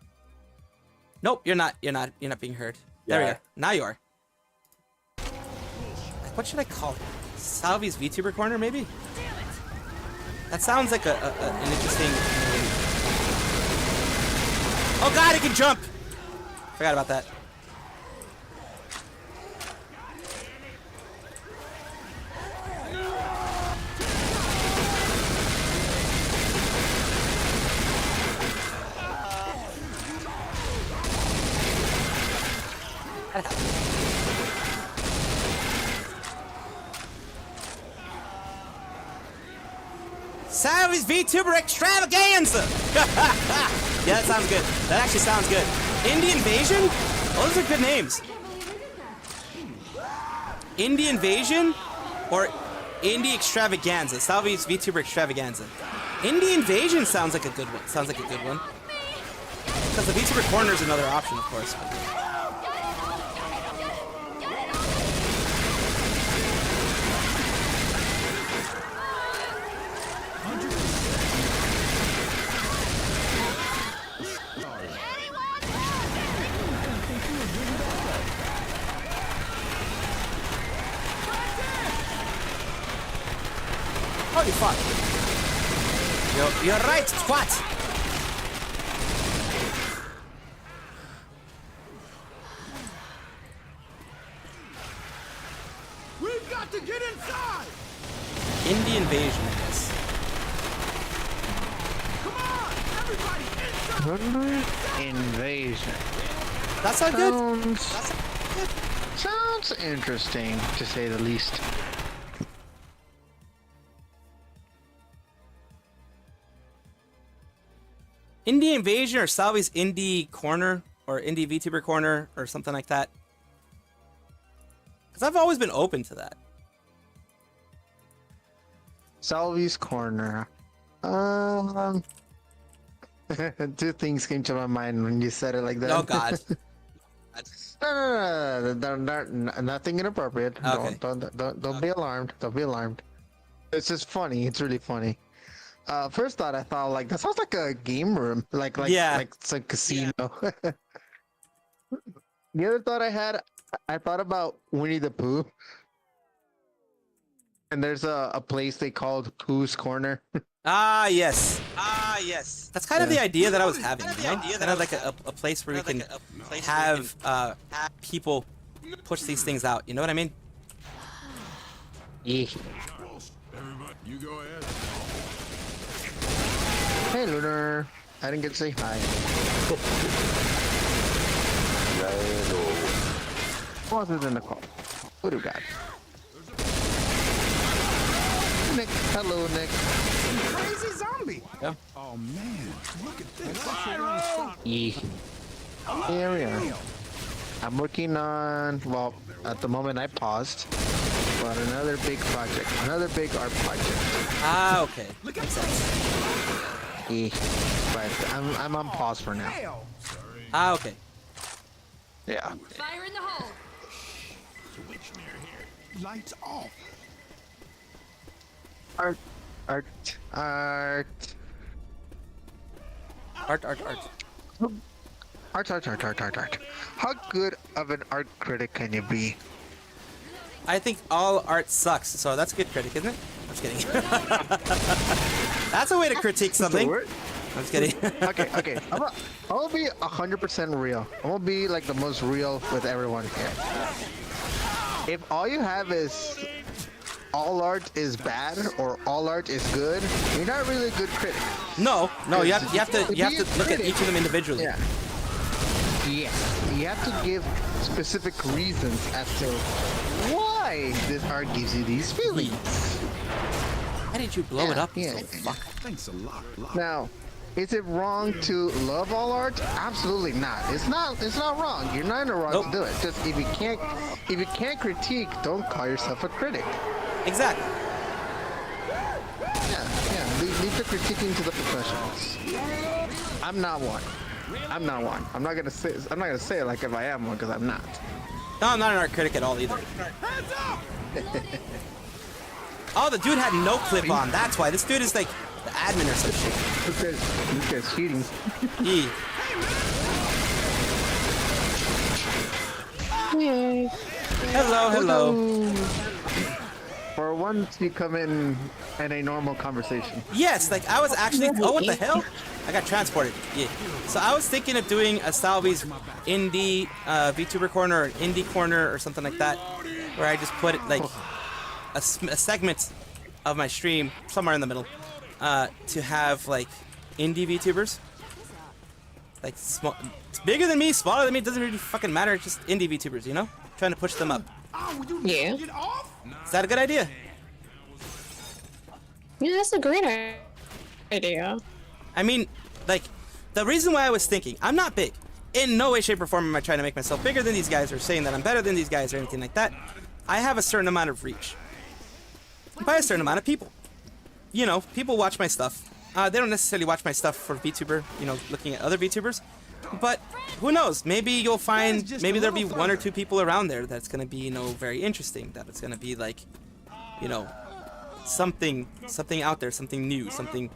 Nope, you're not being heard. There we go. Now you are. What should I call it? Salvi's VTuber Corner, maybe? That sounds like an interesting... Oh god, it can jump! Forgot about that. Salvi's VTuber Extravaganza! Yeah, that sounds good. That actually sounds good. Indie Invasion? Oh, those are good names. Indie Invasion or Indie Extravaganza? Salvi's VTuber Extravaganza. Indie Invasion sounds like a good one. Sounds like a good one. Because the VTuber Corner is another option, of course. Holy fuck. You're right, twat! We've got to get inside! Indie Invasion, I guess. Come on! Everybody inside! Invasion. That sounds good. Sounds interesting, to say the least. Indie Invasion or Salvi's Indie Corner or Indie VTuber Corner or something like that. Because I've always been open to that. Salvi's Corner. Two things came to my mind when you said it like that. Oh god. No, nothing inappropriate. Okay. Don't be alarmed. Don't be alarmed. It's just funny. It's really funny. First thought, I thought like that sounds like a game room, like it's a casino. Yeah. The other thought I had, I thought about Winnie the Pooh, and there's a place they called Pooh's Corner. Ah yes. That's kind of the idea that I was having. You know? Kind of like a place where we can have people push these things out. You know what I mean? Yeah. Everybody, you go ahead. Hey, Lunar. I didn't get to say hi. What's it in the call? What do we got? Nick. Hello, Nick. Crazy zombie. Yeah. Oh man, look at this. Yeah. Here we are. I'm working on, well, at the moment I paused, but another big project. Another big art project. Ah, okay. Makes sense. Yeah. But I'm on pause for now. Ah, okay. Yeah. Fire in the hole. Switch near here. Lights off. Art. How good of an art critic can you be? I think all art sucks, so that's a good critic, isn't it? I'm just kidding. That's a way to critique something. I'm just kidding. Okay. I'm gonna be 100% real. I'm gonna be like the most real with everyone here. If all you have is all art is bad or all art is good, you're not really a good critic. No, you have to look at each of them individually. Yeah. Yes, you have to give specific reasons as to why this art gives you these feelings. Why did you blow it up? Yeah. Thanks a lot. Now, Is it wrong to love all art? Absolutely not. It's not wrong. You're not in the wrong to do it. Just if you can't critique, don't call yourself a critic. Exactly. Yeah. Leave the critiquing to the professionals. I'm not one. I'm not gonna say it like if I am one, because I'm not. No, I'm not an art critic at all either. Oh, the dude had no clip on. That's why. This dude is like the admin or some shit. This guy's cheating. Yeah. Hello. For once, you come in a normal conversation. Yes, like I was actually. Oh, what the hell? I got transported. Yeah. So I was thinking of doing a Salvi's indie VTuber corner or an indie corner or something like that, where I just put it like a segment of my stream somewhere in the middle to have like indie VTubers. Like small, it's bigger than me, smaller than me. It doesn't really fucking matter. It's just indie VTubers, you know, trying to push them up. Yeah. Is that a good idea? Yeah, that's a great idea. I mean, like, the reason why I was thinking, I'm not big. In no way, shape, or form am I trying to make myself bigger than these guys or saying that I'm better than these guys or anything like that. I have a certain amount of reach. By a certain amount of people. You know, people watch my stuff. They don't necessarily watch my stuff for VTuber, you know, looking at other VTubers. But who knows? Maybe you'll find, maybe there'll be one or two people around there that's going to be, you know, very interesting. That it's going to be like, you know, something out there, something new, something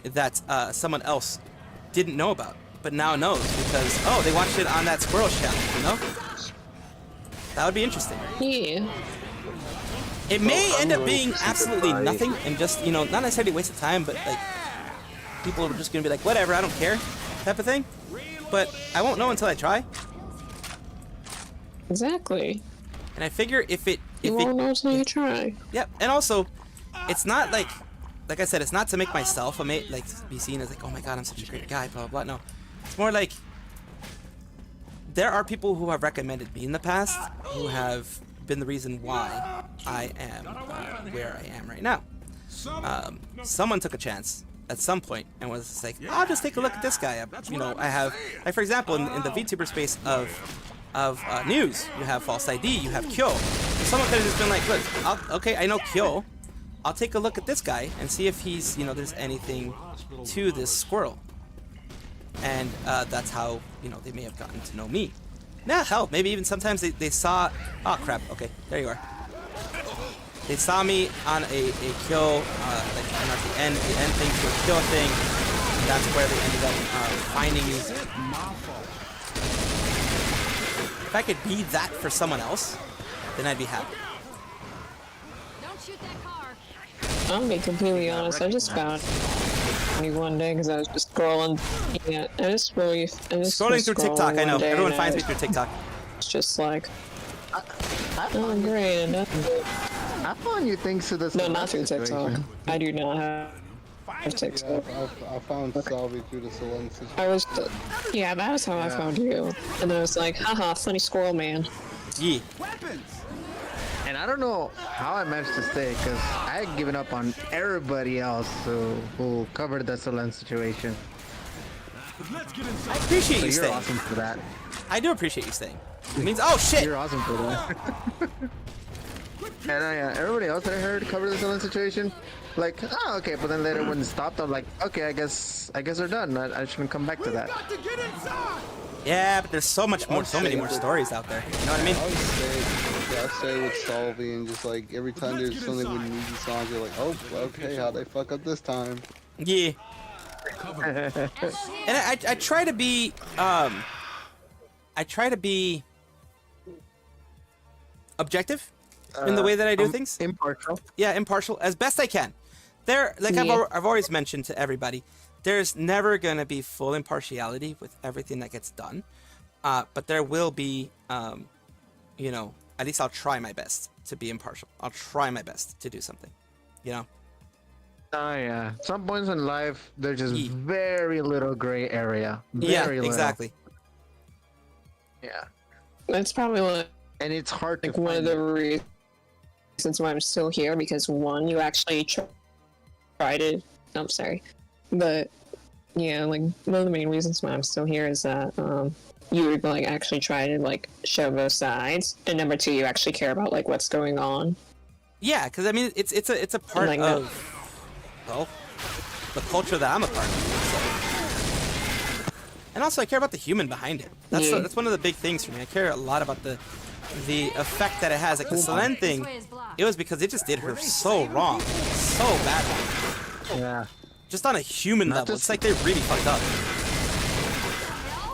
that someone else didn't know about, but now knows because, oh, they watched it on that Squirrel channel, you know? That would be interesting. Yeah. It may end up being absolutely nothing and just, you know, not necessarily a waste of time, but like, people are just gonna be like, whatever, I don't care, type of thing. But I won't know until I try. Exactly. And I figure if you won't know until you try. Yep, and also, it's not like I said, it's not to make myself like be seen as like, oh my god, I'm such a great guy, blah blah blah. No, it's more like there are people who have recommended me in the past who have been the reason why I am where I am right now. Someone took a chance at some point and was like, I'll just take a look at this guy. You know, I have, like for example, in the VTuber space of news, you have False ID, you have Kyo. Someone could have just been like, look, okay, I know Kyo. I'll take a look at this guy and see if he's, you know, there's anything to this Squirrel. And that's how, you know, they may have gotten to know me. Now, hell, maybe even sometimes they saw, oh crap, okay, there you are. They saw me on a kill, like at the end thing to a kill thing. And that's where they ended up finding me. If I could be that for someone else, then I'd be happy. I'll be completely honest. I just found me one day because I was just scrolling. Yeah, scrolling through TikTok. I know everyone finds me through TikTok. It's just like, oh great. I found you thanks to this. No, not through TikTok. I do not have TikTok. I found Salvi through the selen situation. I was, yeah, that was how I found you. And I was like, haha, funny squirrel man. Yeah. And I don't know how I managed to stay because I had given up on everybody else who covered the selen situation. I appreciate you staying. You're awesome for that. I do appreciate you staying. It means, oh shit! You're awesome for that. And everybody else that I heard cover the selen situation, like, oh, okay, but then later when it stopped, I'm like, okay, I guess they're done. I shouldn't come back to that. Yeah, but there's so many more stories out there. You know what I mean? I stay with Salvi and just like every time there's something with Nijisanji, you're like, oh, okay, how'd they fuck up this time? Yeah. And I try to be objective in the way that I do things. Impartial. Yeah, impartial as best I can. I've always mentioned to everybody, there's never gonna be full impartiality with everything that gets done, but there will be, you know, at least I'll try my best to be impartial. I'll try my best to do something, you know. Oh yeah. Some points in life, there's just very little gray area. Very little. Exactly. Yeah. That's probably what. And it's hard to like one of the reasons why I'm still here, because one, you actually tried it. I'm sorry, but Yeah, like one of the main reasons why I'm still here is that you would like actually try to like show both sides, and number two, you actually care about like what's going on. Yeah, because I mean, it's a part like of well, the culture that I'm a part of. So. And also, I care about the human behind it. That's one of the big things for me. I care a lot about the effect that it has. Like the Selen thing, it was because it just did her so wrong, so bad. Yeah. Just on a human level, it's like they really fucked up.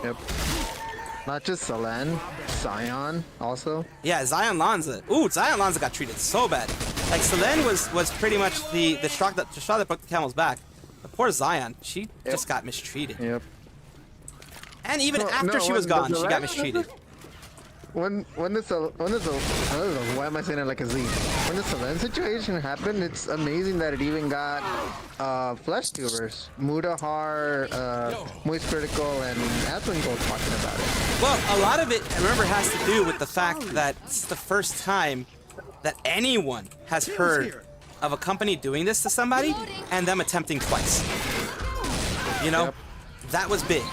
Yep. Not just Selen, Zaion also. Yeah, Zaion Lanza. Ooh, Zaion Lanza got treated so bad. Like Selen was pretty much the straw that broke the camel's back. The poor Zaion, she just got mistreated. Yep. And even after she was gone, she got mistreated. Why am I saying it like a Z? When the Selen situation happened, it's amazing that it even got flesh tubers. Mudahar, Moist Critical, and Aswingo talking about it. Well, a lot of it, I remember, has to do with the fact that it's the first time that anyone has heard of a company doing this to somebody and them attempting twice. You know? That was big.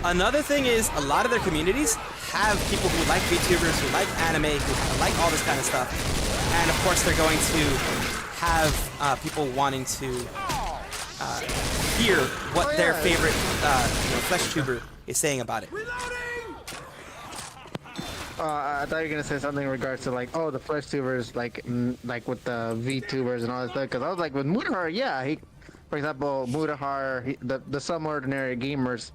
Another thing is, a lot of their communities have people who like VTubers, who like anime, who like all this kind of stuff. And of course, they're going to have people wanting to hear what their favorite flesh tuber is saying about it. I thought you were gonna say something in regards to like, oh, the flesh tubers, like with the VTubers and all that stuff. Because I was like, with Mudahar, yeah, for example, Mudahar, the some ordinary gamers.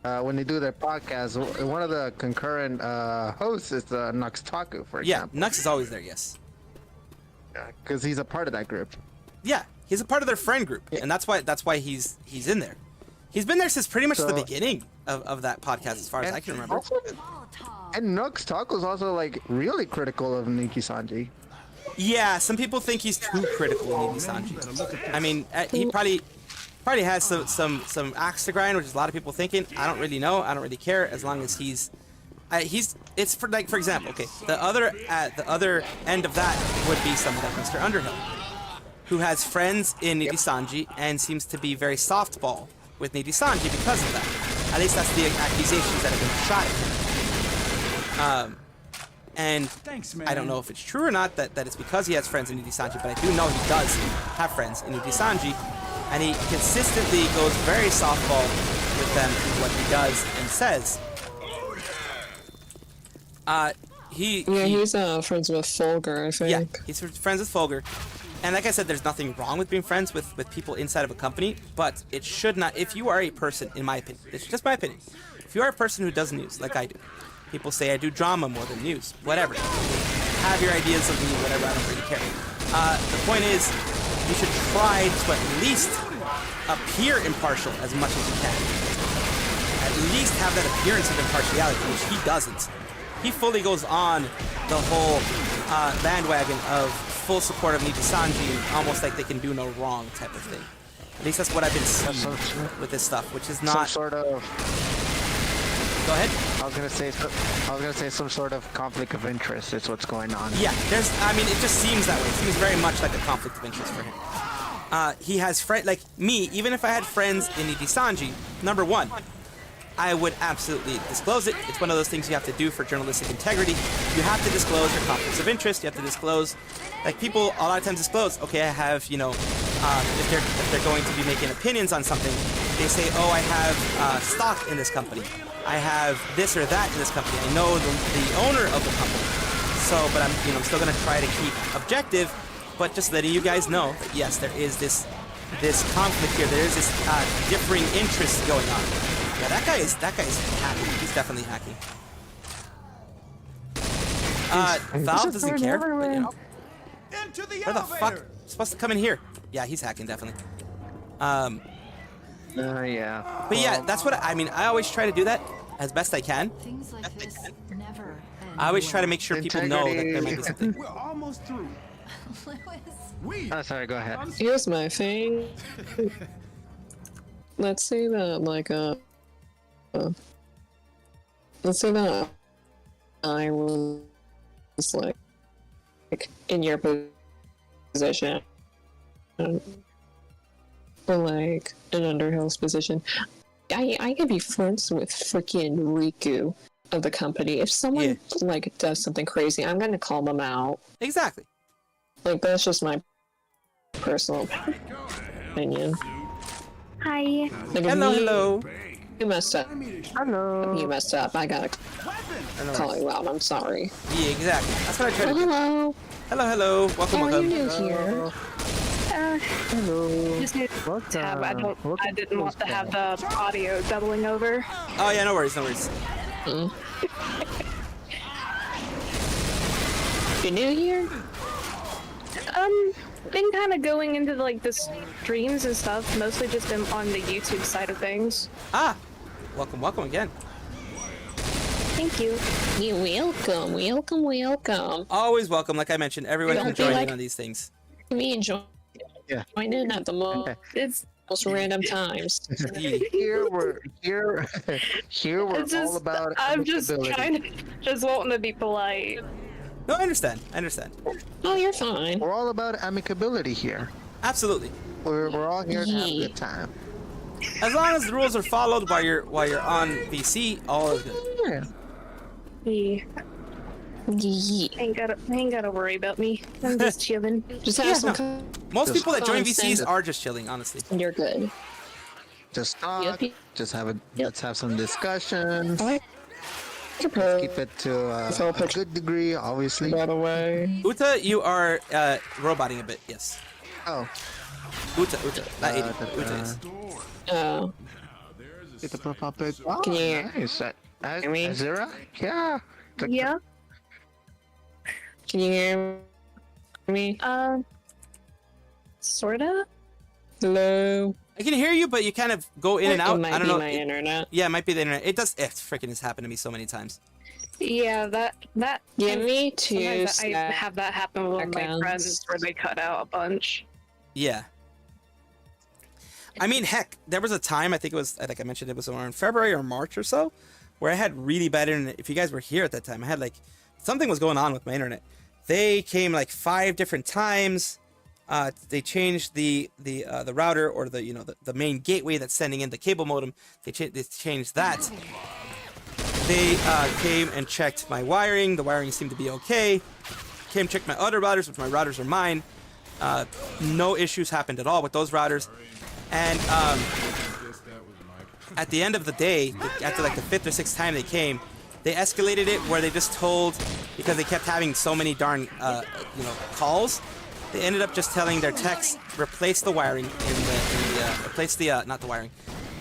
When they do their podcast, one of the concurrent hosts is Nux Taku, for example. Yeah, Nux is always there, yes. Because he's a part of that group. Yeah, he's a part of their friend group, and that's why he's in there. He's been there since pretty much the beginning of that podcast, as far as I can remember. And Nux Taku is also like really critical of Nijisanji. Yeah, some people think he's too critical of Nijisanji. I mean, he probably has some axe to grind, which is a lot of people thinking. I don't really know. I don't really care, as long as it's for like, for example, okay, the other end of that would be someone like Mr. Underhill, who has friends in Nijisanji and seems to be very softball with Nijisanji because of that. At least that's the accusations that have been shot at him. And I don't know if it's true or not that it's because he has friends in Nijisanji, but I do know he does have friends in Nijisanji. And he consistently goes very softball with them in what he does and says. He's friends with Fulgur, I think. Yeah, he's friends with Fulgur. And like I said, there's nothing wrong with being friends with people inside of a company, but it should not, if you are a person, in my opinion, it's just my opinion, if you are a person who does news, like I do, people say I do drama more than news, whatever. Have your ideas of me, whatever, I don't really care. The point is, you should try to at least appear impartial as much as you can. At least have that appearance of impartiality, which he doesn't. He fully goes on the whole bandwagon of full support of Nijisanji, almost like they can do no wrong type of thing. At least that's what I've been seeing with this stuff, which is not... Some sort of... Go ahead. I was gonna say some sort of conflict of interest is what's going on. Yeah, it just seems that way. It seems very much like a conflict of interest for him. He has friends, like me, even if I had friends in Nijisanji, number one, I would absolutely disclose it. It's one of those things you have to do for journalistic integrity. You have to disclose your conflicts of interest. You have to disclose, like people a lot of times disclose, okay, I have, if they're going to be making opinions on something, they say, oh, I have stock in this company. I have this or that in this company. I know the owner of the company. So, but I'm still going to try to keep objective, but just letting you guys know that yes, there is this conflict here. There is this differing interest going on. Yeah, that guy is hacking. He's definitely hacking. Valve doesn't care, but where the fuck? He's supposed to come in here. Yeah, he's hacking definitely. Yeah. But yeah, that's what I mean. I always try to do that as best I can. I always try to make sure people know that there might be something. We're almost through. Oh, sorry, go ahead. Here's my thing. Let's say that, let's say that I was, like in your position. or like an Underhill's position, I can be friends with freaking Riku of the company. If someone like does something crazy, I'm gonna call them out. Exactly. Like that's just my personal opinion. Hi. Like, hello. You messed up. Hello. You messed up. I gotta call you out. I'm sorry. Yeah, exactly. That's what I tried to do. Hello. Hello. Welcome, How are welcome. you new here? Hello. Just need to tab. I didn't want to have the audio doubling over. Oh yeah, no worries, no worries. You new here? Been kind of going into like the streams and stuff. Mostly just been on the YouTube side of things. Ah, welcome again. Thank you. You're welcome. Always welcome. Like I mentioned, everyone Don't can be join like in on these things. Me and join in at the most random times. Here we're all about. I'm just amicability. trying to, just wanting to be polite. No, I understand. Oh, you're fine. We're all about amicability here. Absolutely. We're all here to have a good time. As long as the rules are followed while you're on VC, all is good. Yeah. Ain't gotta worry about me. I'm just chilling. Just have some. Most people that join common sense. VCs are just chilling, honestly. You're good. Just talk. Just have let's have some discussion. Keep it to a good degree, obviously. By the way. Uta, you are roboting a bit, yes. Oh. Uta, not 80. Uta is. Oh. It's a puppet. Oh, Can you nice. hear me? Azura? Yeah. Yeah. Can you hear me? Sorta. Hello. I can hear you, but you kind of go in and out. It might I don't be know. my internet. Yeah, it might be the internet. It does. It freaking has happened to me so many times. Yeah, that. Yeah, me too. Sometimes I have that happen with my friends where they cut out a bunch. Yeah. I mean, heck, there was a time, I think I mentioned it was around February or March or so, where I had really bad internet. If you guys were here at that time, I had like, something was going on with my internet. They came like 5 different times. They changed the router or the main gateway that's sending in the cable modem. They changed that. They came and checked my wiring. The wiring seemed to be okay. Came checked my other routers, which my routers are mine. No issues happened at all with those routers. And at the end of the day, after like the 5th or 6th time they came, they escalated it where they just told, because they kept having so many darn calls, they ended up just telling their techs, replace the wiring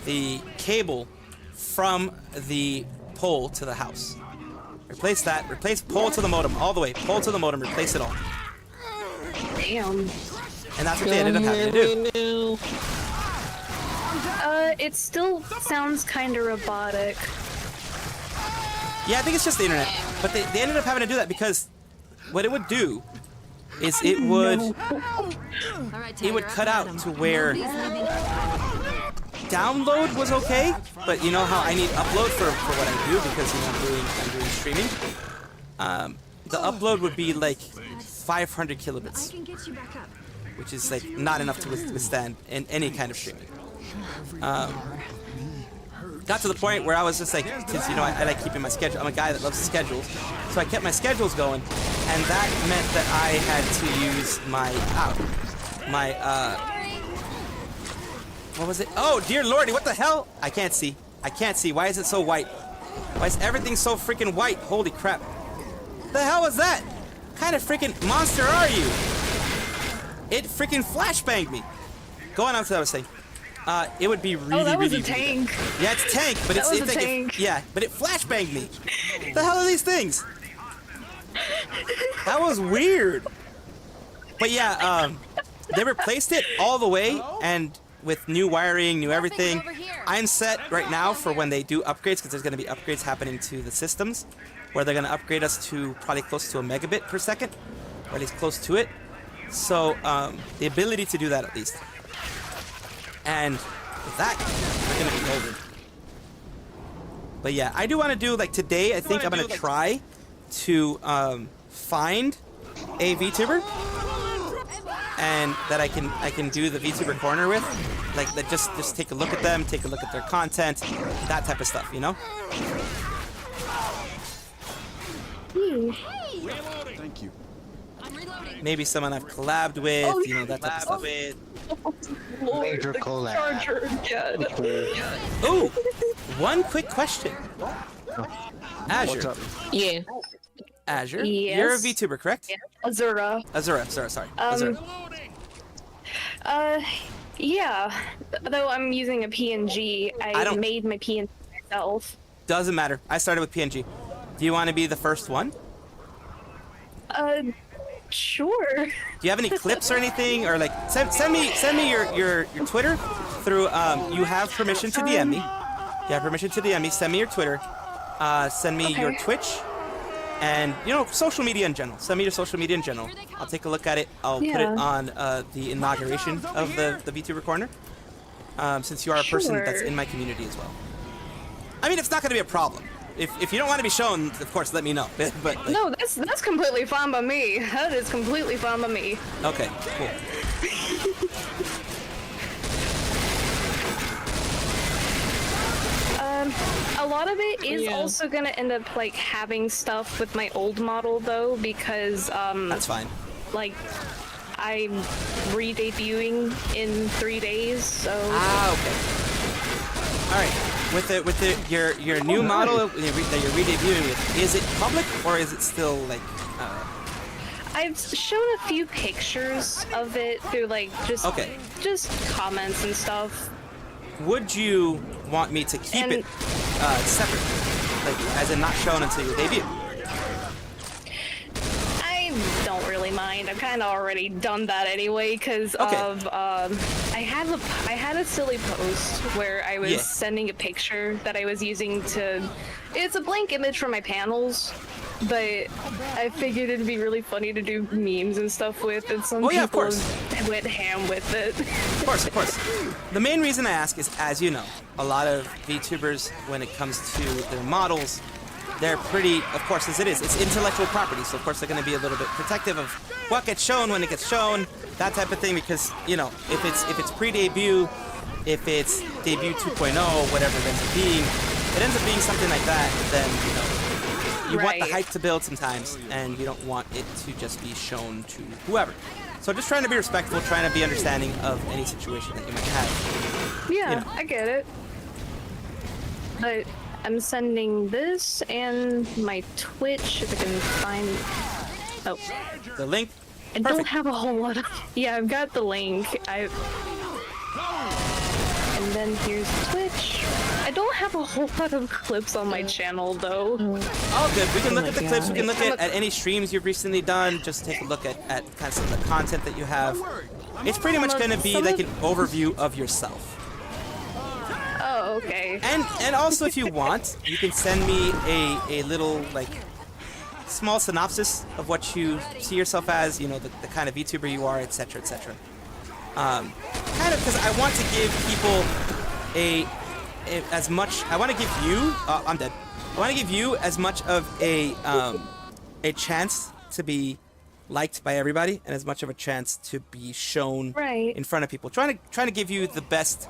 the cable from the pole to the house. Replace that, replace pole to the modem, all the way, pole to the modem, replace it all. Damn. And that's what they ended up having to do. It still sounds kind of robotic. Yeah, I think it's just the internet. But they ended up having to do that because what it would do is it would cut out to where download was okay, but you know how I need upload for what I do because I'm doing streaming. The upload would be like 500 kilobits, which is like not enough to withstand in any kind of streaming. Got to the point where I was just like, because I like keeping my schedule. I'm a guy that loves schedules, so I kept my schedules going, and that meant that I had to use what was it? Oh dear lordy, what the hell? I can't see. Why is it so white? Why is everything so freaking white? Holy crap! The hell was that? What kind of freaking monster are you? It freaking flashbanged me. Going on to what I was saying. It would be really, that was really, a tank. Really yeah, it's tank, but That was a tank. but it flashbanged me. The hell are these things? That was weird. But yeah, they replaced it all the way, and with new wiring, new everything. I'm set right now for when they do upgrades, because there's going to be upgrades happening to the systems, where they're going to upgrade us to probably close to a megabit per second, or at least close to it. So the ability to do that at least. And with that, we're gonna be golden. But yeah, I do want to do, like today, I think I'm gonna try to find a VTuber and that I can do the VTuber corner with, like that just take a look at them, take a look at their content, that type of stuff, you know? Thank you. Maybe someone I've collabed with, you know, that type of stuff. Major collab. Ooh, one quick question. Azure. Yeah. Azure. Yes. You're a VTuber, correct? Azura. Azura, sorry. Azura. Yeah. Though I'm using a PNG, I made my PNG myself. Doesn't matter. I started with PNG. Do you want to be the first one? Sure. Do you have any clips or anything, or like send me your Twitter through you have permission to DM me. You have permission to DM me. Send me your Twitter. Send me your Twitch, and you know, social media in general. Send me your social media in general. I'll take a look at it. I'll put it on the inauguration of the VTuber corner. Since you are a person that's in my community as well. I mean, it's not going to be a problem. If you don't want to be shown, of course, let me know. But like, No, that's completely fine by me. That is completely fine by me. Okay, cool. A lot of it is also gonna end up like having stuff with my old model though, because that's fine. Like, I'm re-debuting in 3 days, so. Okay. All right. With your new model that you're re-debuting with, is it public or is it still like? I've shown a few pictures of it through like just comments and stuff. Would you want me to keep it separate, like as in not shown until your debut? I don't really mind. I've kind of already done that anyway because of I had a silly post where I was sending a picture that I was using to. It's a blank image for my panels, but I figured it'd be really funny to do memes and stuff with, and some people went ham with it. Of course. The main reason I ask is, as you know, a lot of VTubers, when it comes to their models, they're pretty, of course, as it is, it's intellectual property, so of course they're going to be a little bit protective of what gets shown when it gets shown, that type of thing, because, you know, if it's pre-debut, if it's debut 2.0, whatever it ends up being, it ends up being something like that, then, you know, you want the hype to build sometimes, and you don't want it to just be shown to whoever. So just trying to be respectful, trying to be understanding of any situation that you might have. Yeah, you know. I get it. But I'm sending this and my Twitch, if I can find... Oh. The link? I don't have a whole lot of... Yeah, I've got the link. And then here's Twitch. I don't have a whole lot of clips on my channel, though. All good. We can look at the clips. We can look at any streams you've recently done. Just take a look at kind of some of the content that you have. It's pretty much going to be like an overview of yourself. Oh, okay. And also, if you want, you can send me a little, like, small synopsis of what you see yourself as, you know, the kind of VTuber you are, etc., etc. Kind of because I want to give people as much. I want to give you. I'm dead. I want to give you as much of a chance to be liked by everybody, and as much of a chance to be shown in front of people. Trying to give you the best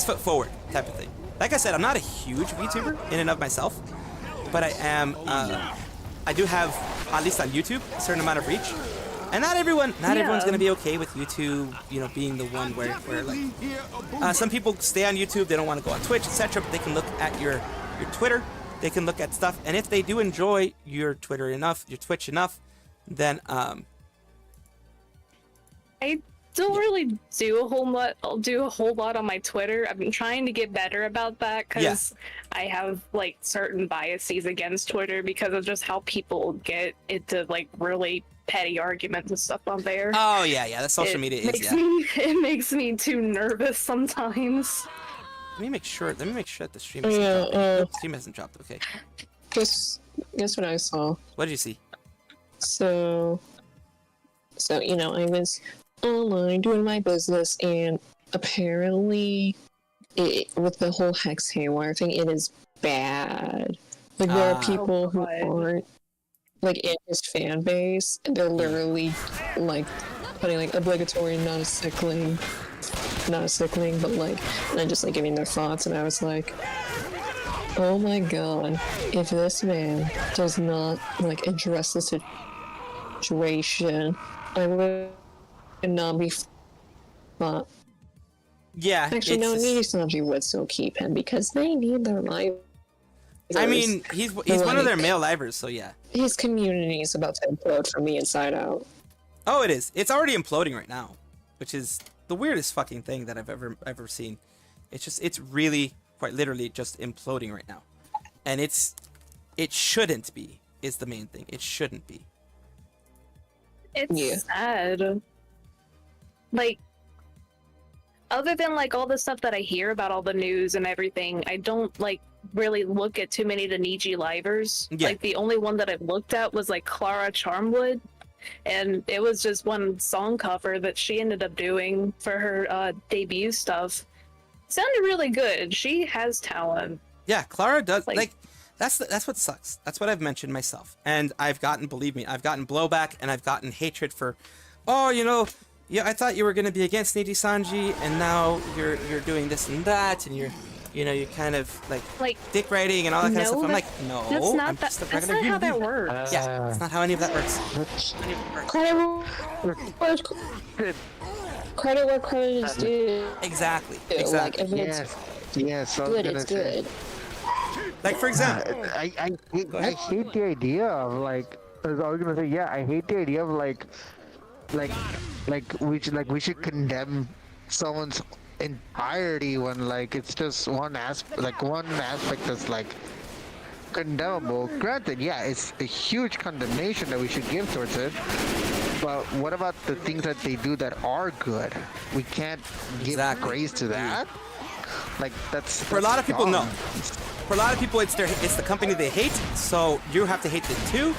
foot forward type of thing. Like I said, I'm not a huge VTuber in and of myself, but I am. I do have, at least on YouTube, a certain amount of reach. And not everyone's going to be okay with YouTube, you know, being the one where like, some people stay on YouTube, they don't want to go on Twitch, etc. But they can look at your Twitter, they can look at stuff, and if they do enjoy your Twitter enough, your Twitch enough, then I don't really do a whole lot. I'll do a whole lot on my Twitter. I've been trying to get better about that because I have like certain biases against Twitter because of just how people get into like really petty arguments and stuff on there. Oh yeah, the social media is it makes me too nervous sometimes. Let me make sure that the stream hasn't dropped. The stream hasn't dropped. Okay. Guess what I saw. What did you see? So you know, I was online doing my business, and apparently, with the whole Hex Haywire thing, it is bad. Like there are people who aren't like in his fan base, and they're literally like putting like obligatory not a sickling, but like, and then just like giving their thoughts, and I was like, oh my god, if this man does not like address the situation, I would not be fun. Yeah. Actually, no, Nijisanji would still keep him because they need their life. I mean, he's one of their male livers, so yeah. His community is about to implode from the inside out. Oh, it is. It's already imploding right now, which is the weirdest fucking thing that I've ever seen. It's really quite literally just imploding right now, and it shouldn't be. Is the main thing. It shouldn't be. It's sad. Like, other than like all the stuff that I hear about all the news and everything, I don't like really look at too many of the Niji livers. Yeah. Like the only one that I've looked at was like Clara Charmwood, and it was just one song cover that she ended up doing for her debut stuff. It sounded really good. She has talent. Yeah, Clara does. Like that's what sucks. That's what I've mentioned myself, and I've gotten, believe me, I've gotten blowback and I've gotten hatred for, oh, you know, yeah, I thought you were gonna be against Nijisanji, and now you're doing this and that, and you're kind of like dick writing and all that kind of stuff. I'm like, no, that's not I'm that. just a That's regular not how human that being. works. Yeah, that's not how any of that works. Credit where credit is due. Exactly. Like, if Yes, I was good, gonna it's say. good. Like, for example, I hate the idea of like, I was gonna say, yeah, I hate the idea of like we should condemn someone's entirety when like it's just one aspect that's like condemnable. Granted, yeah, it's a huge condemnation that we should give towards it, but what about the things that they do that are good? We can't give praise to that. Like that's for a lot of people, no. dumb. For a lot of people, it's the company they hate, so you have to hate it too.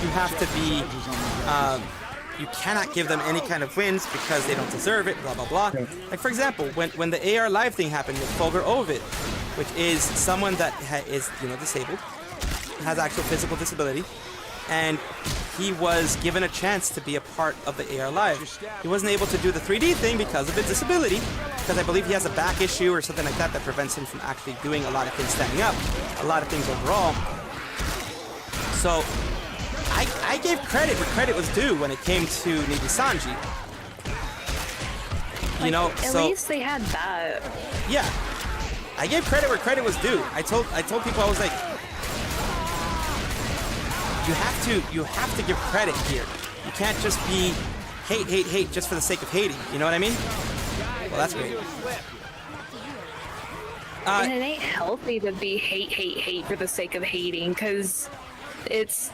You have to be, you cannot give them any kind of wins because they don't deserve it, blah, blah, blah. Like, for example, when the AR Live thing happened with Fulgur Ovid, which is someone that is, disabled, has actual physical disability, and he was given a chance to be a part of the AR Live. He wasn't able to do the 3D thing because of his disability, because I believe he has a back issue or something like that that prevents him from actually doing a lot of things standing up, a lot of things overall. So I gave credit where credit was due when it came to Nijisanji. At least they had that. Yeah, I gave credit where credit was due. I told people, I was like, you have to give credit here. You can't just be hate just for the sake of hating. You know what I mean? Well, that's great. And it ain't healthy to be hate for the sake of hating, because it's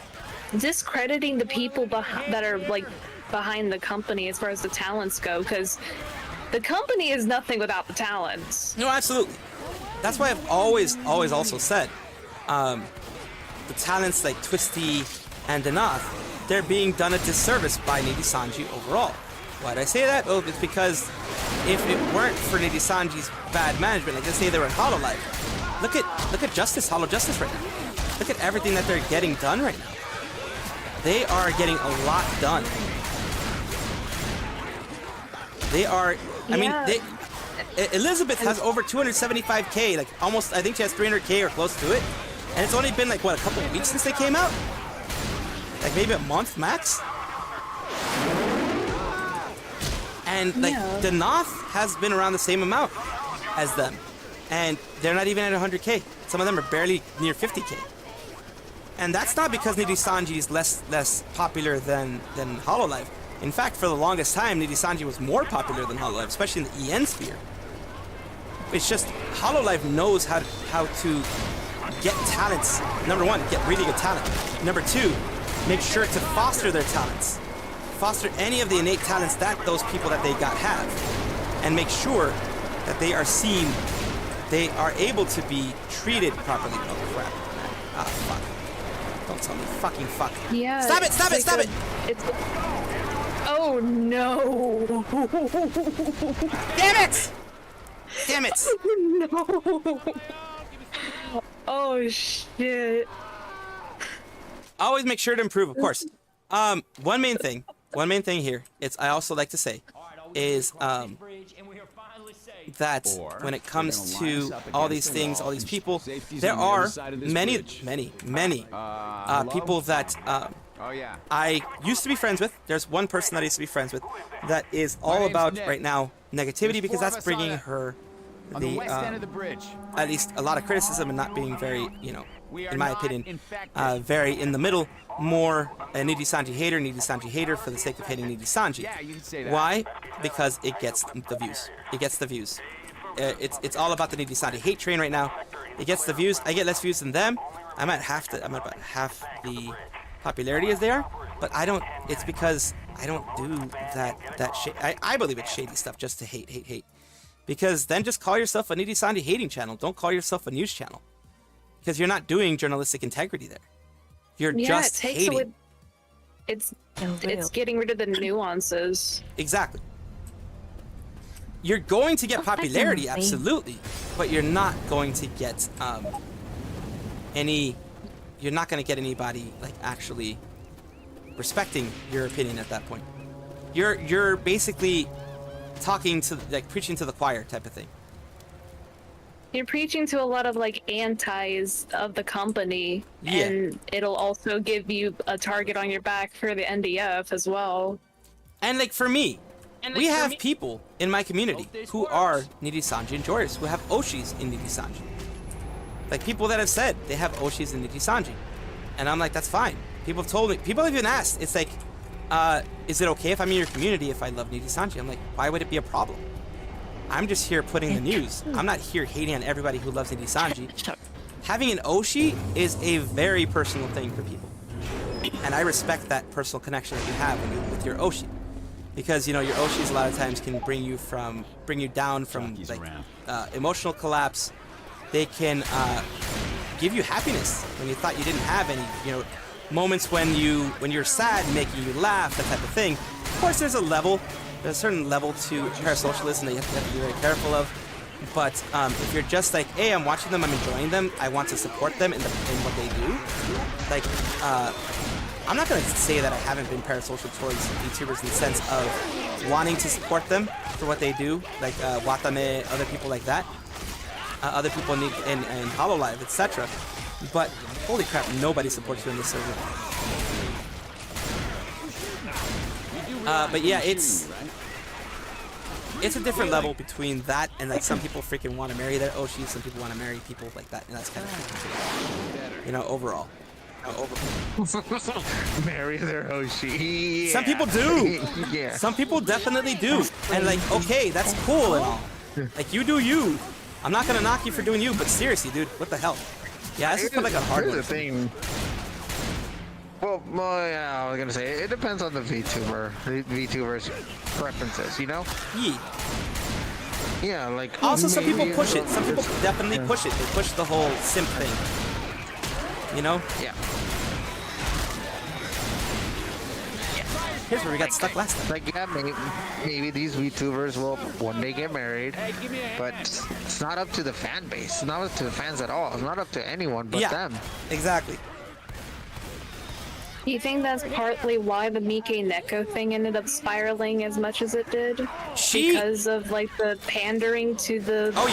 discrediting the people that are like behind the company as far as the talents go, because the company is nothing without the talents. No, absolutely. That's why I've always also said, the talents like Twisty and Danath, they're being done a disservice by Nijisanji overall. Why did I say that? Oh, it's because if it weren't for Nijisanji's bad management, like let's say they were in Hololive, look at Hollow Justice right now. Look at everything that they're getting done right now. They are getting a lot done. They are, I mean, Elizabeth has over 275k, like almost, I think she has 300k or close to it. And it's only been like, what, a couple of weeks since they came out? Like maybe a month max? And like, Danath has been around the same amount as them. And they're not even at 100k. Some of them are barely near 50k. And that's not because Nijisanji is less popular than Hololive. In fact, for the longest time, Nijisanji was more popular than Hololive, especially in the EN sphere. It's just, Hololive knows how to get talents. Number one, get really good talent. Number two, make sure to foster their talents. Foster any of the innate talents that those people that they got have. And make sure that they are seen, they are able to be treated properly. Oh, crap. Ah, fuck. Don't tell me fucking fuck. Yeah. Stop it! Stop it! Stop it! Oh no! Damn it! Damn it! No! Oh shit! always make sure to improve, of course. One main thing here, I also like to say, is that when it comes to all these things, all these people, there are many people that I used to be friends with. There's one person that I used to be friends with that is all about right now negativity, because that's bringing her at least a lot of criticism and not being very, in my opinion, very in the middle, more a Nijisanji hater for the sake of hating Nijisanji. Why? Because it gets the views. It's all about the Nijisanji hate train right now. It gets the views. I get less views than them. I'm about half the popularity as they are, but I don't. It's because I don't do that shit. I believe it's shady stuff just to hate. Because then just call yourself a Nijisanji hating channel. Don't call yourself a news channel. Because you're not doing journalistic integrity there. You're just hating. It's getting rid of the nuances. Exactly. You're going to get popularity, absolutely, but you're not going to get you're not going to get anybody like actually respecting your opinion at that point. You're basically talking to, like, preaching to the choir type of thing. You're preaching to a lot of like antis of the company, and it'll also give you a target on your back for the NDF as well. And like for me, we have people in my community who are Nijisanji enjoyers, who have Oshis in Nijisanji. Like people that have said they have Oshis in Nijisanji, and I'm like, that's fine. People have told me, people have even asked, it's like, is it okay if I'm in your community if I love Nijisanji? I'm like, why would it be a problem? I'm just here putting the news. I'm not here hating on everybody who loves Nijisanji. Having an Oshi is a very personal thing for people. And I respect that personal connection that you have with your Oshi. Because, your Oshis a lot of times can bring you down from like emotional collapse. They can give you happiness when you thought you didn't have any, moments when you're sad, making you laugh, that type of thing. Of course, there's a certain level to parasocialism that you have to be very careful of. But if you're just like, hey, I'm watching them, I'm enjoying them, I want to support them in what they do. Like, I'm not going to say that I haven't been parasocial towards VTubers in the sense of wanting to support them for what they do, like Watame, other people like that, other people in Hololive, etc. But holy crap, nobody supports you in this server. But yeah, it's a different level between that and like some people freaking want to marry their Oshis, some people want to marry people like that, and that's kind of overall. Marry their Oshi. Yeah. Some people do. Yeah. Some people definitely do. And like, okay, that's cool and all. Like, you do you. I'm not gonna knock you for doing you, but seriously, dude, what the hell? Yeah, this is like a hard one. The thing. Well, yeah, I was gonna say it depends on the VTuber's preferences, Yeah. Yeah, like. Also, some people push it. Some people definitely push it. They push the whole simp thing. Yeah. Here's where we got stuck last time. Like, yeah, maybe these VTubers will one day get married, but it's not up to the fan base. It's not up to the fans at all. It's not up to anyone but them. Exactly. Do you think that's partly why the Mika Neko thing ended up spiraling as much as it did? Because of like the pandering to the. Oh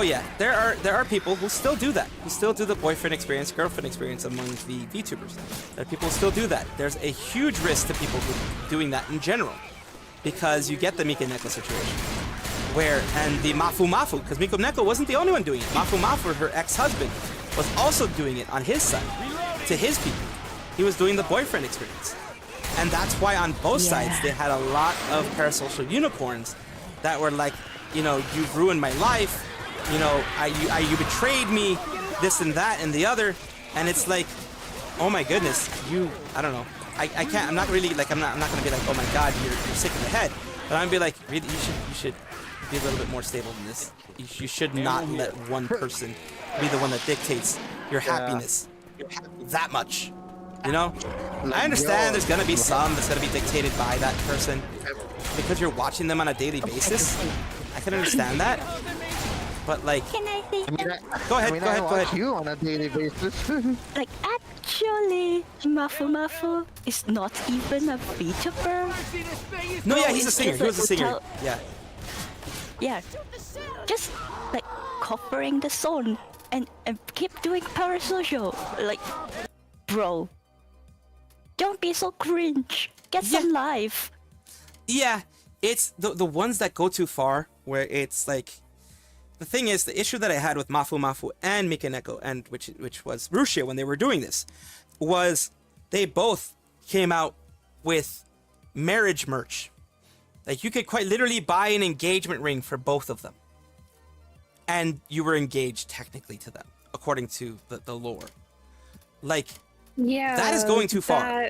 yeah. There are people who still do that. Who still do the boyfriend experience, girlfriend experience among the VTubers. There are people who still do that. There's a huge risk to people who doing that in general, because you get the Mika Neko situation, and the Mafu, because Mika Neko wasn't the only one doing it. Mafu, her ex-husband, was also doing it on his side to his people. He was doing the boyfriend experience. And that's why on both sides they had a lot of parasocial unicorns that were like, you've ruined my life, you betrayed me, this and that and the other. And it's like, oh my goodness, I don't know. I can't, I'm not really like, I'm not gonna be like, oh my god, you're sick in the head. But I'm gonna be like, really, you should be a little bit more stable than this. You should not let one person be the one that dictates your happiness that much. I understand there's gonna be some that's gonna be dictated by that person because you're watching them on a daily basis. I can understand that, but like, Can I say go ahead. I watch you on a daily basis. like, Actually, Mafu is not even a vtuber. No, yeah, he's a singer. He was a singer. Yeah. Yeah. Just like covering the song and keep doing parasocial. Like, bro, don't be so cringe. Get some life. Yeah, it's the ones that go too far, where it's like, the thing is, the issue that I had with Mafu and Mika Neko, and which was Rushia when they were doing this, was they both came out with marriage merch. Like, you could quite literally buy an engagement ring for both of them, and you were engaged technically to them, according to the lore. Like, yeah, that is going too far.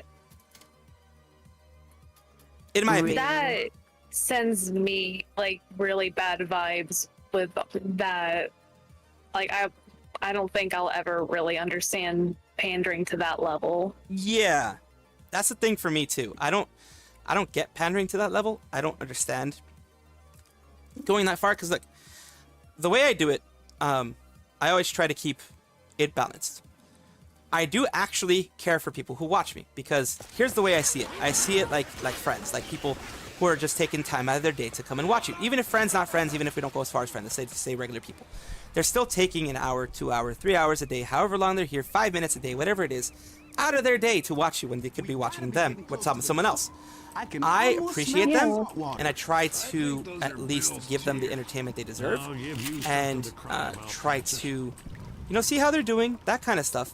In my opinion. That sends me like really bad vibes with that. Like, I don't think I'll ever really understand pandering to that level. Yeah, that's the thing for me too. I don't get pandering to that level. I don't understand going that far, because like, the way I do it, I always try to keep it balanced. I do actually care for people who watch me, because here's the way I see it. I see it like friends, like people who are just taking time out of their day to come and watch you. Even if friends, not friends, even if we don't go as far as friends, let's say regular people. They're still taking an hour, 2 hours, 3 hours a day, however long they're here, 5 minutes a day, whatever it is, out of their day to watch you when they could be watching them with someone else. I appreciate them, and I try to at least give them the entertainment they deserve, and try to, you know, see how they're doing, that kind of stuff,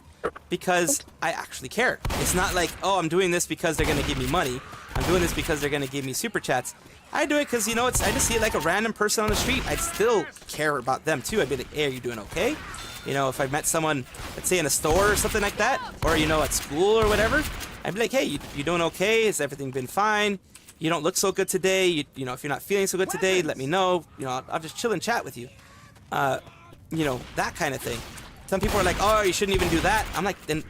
because I actually care. It's not like, oh, I'm doing this because they're going to give me money. I'm doing this because they're going to give me super chats. I do it because, you know, I just see it like a random person on the street. I'd still care about them too. I'd be like, hey, are you doing okay? You know, if I met someone, let's say in a store or something like that, or, you know, at school or whatever, I'd be like, hey, you doing okay? Has everything been fine? You don't look so good today. You know, if you're not feeling so good today, let me know. You know, I'll just chill and chat with you. You know, that kind of thing. Some people are like, oh, you shouldn't even do that. I'm like, then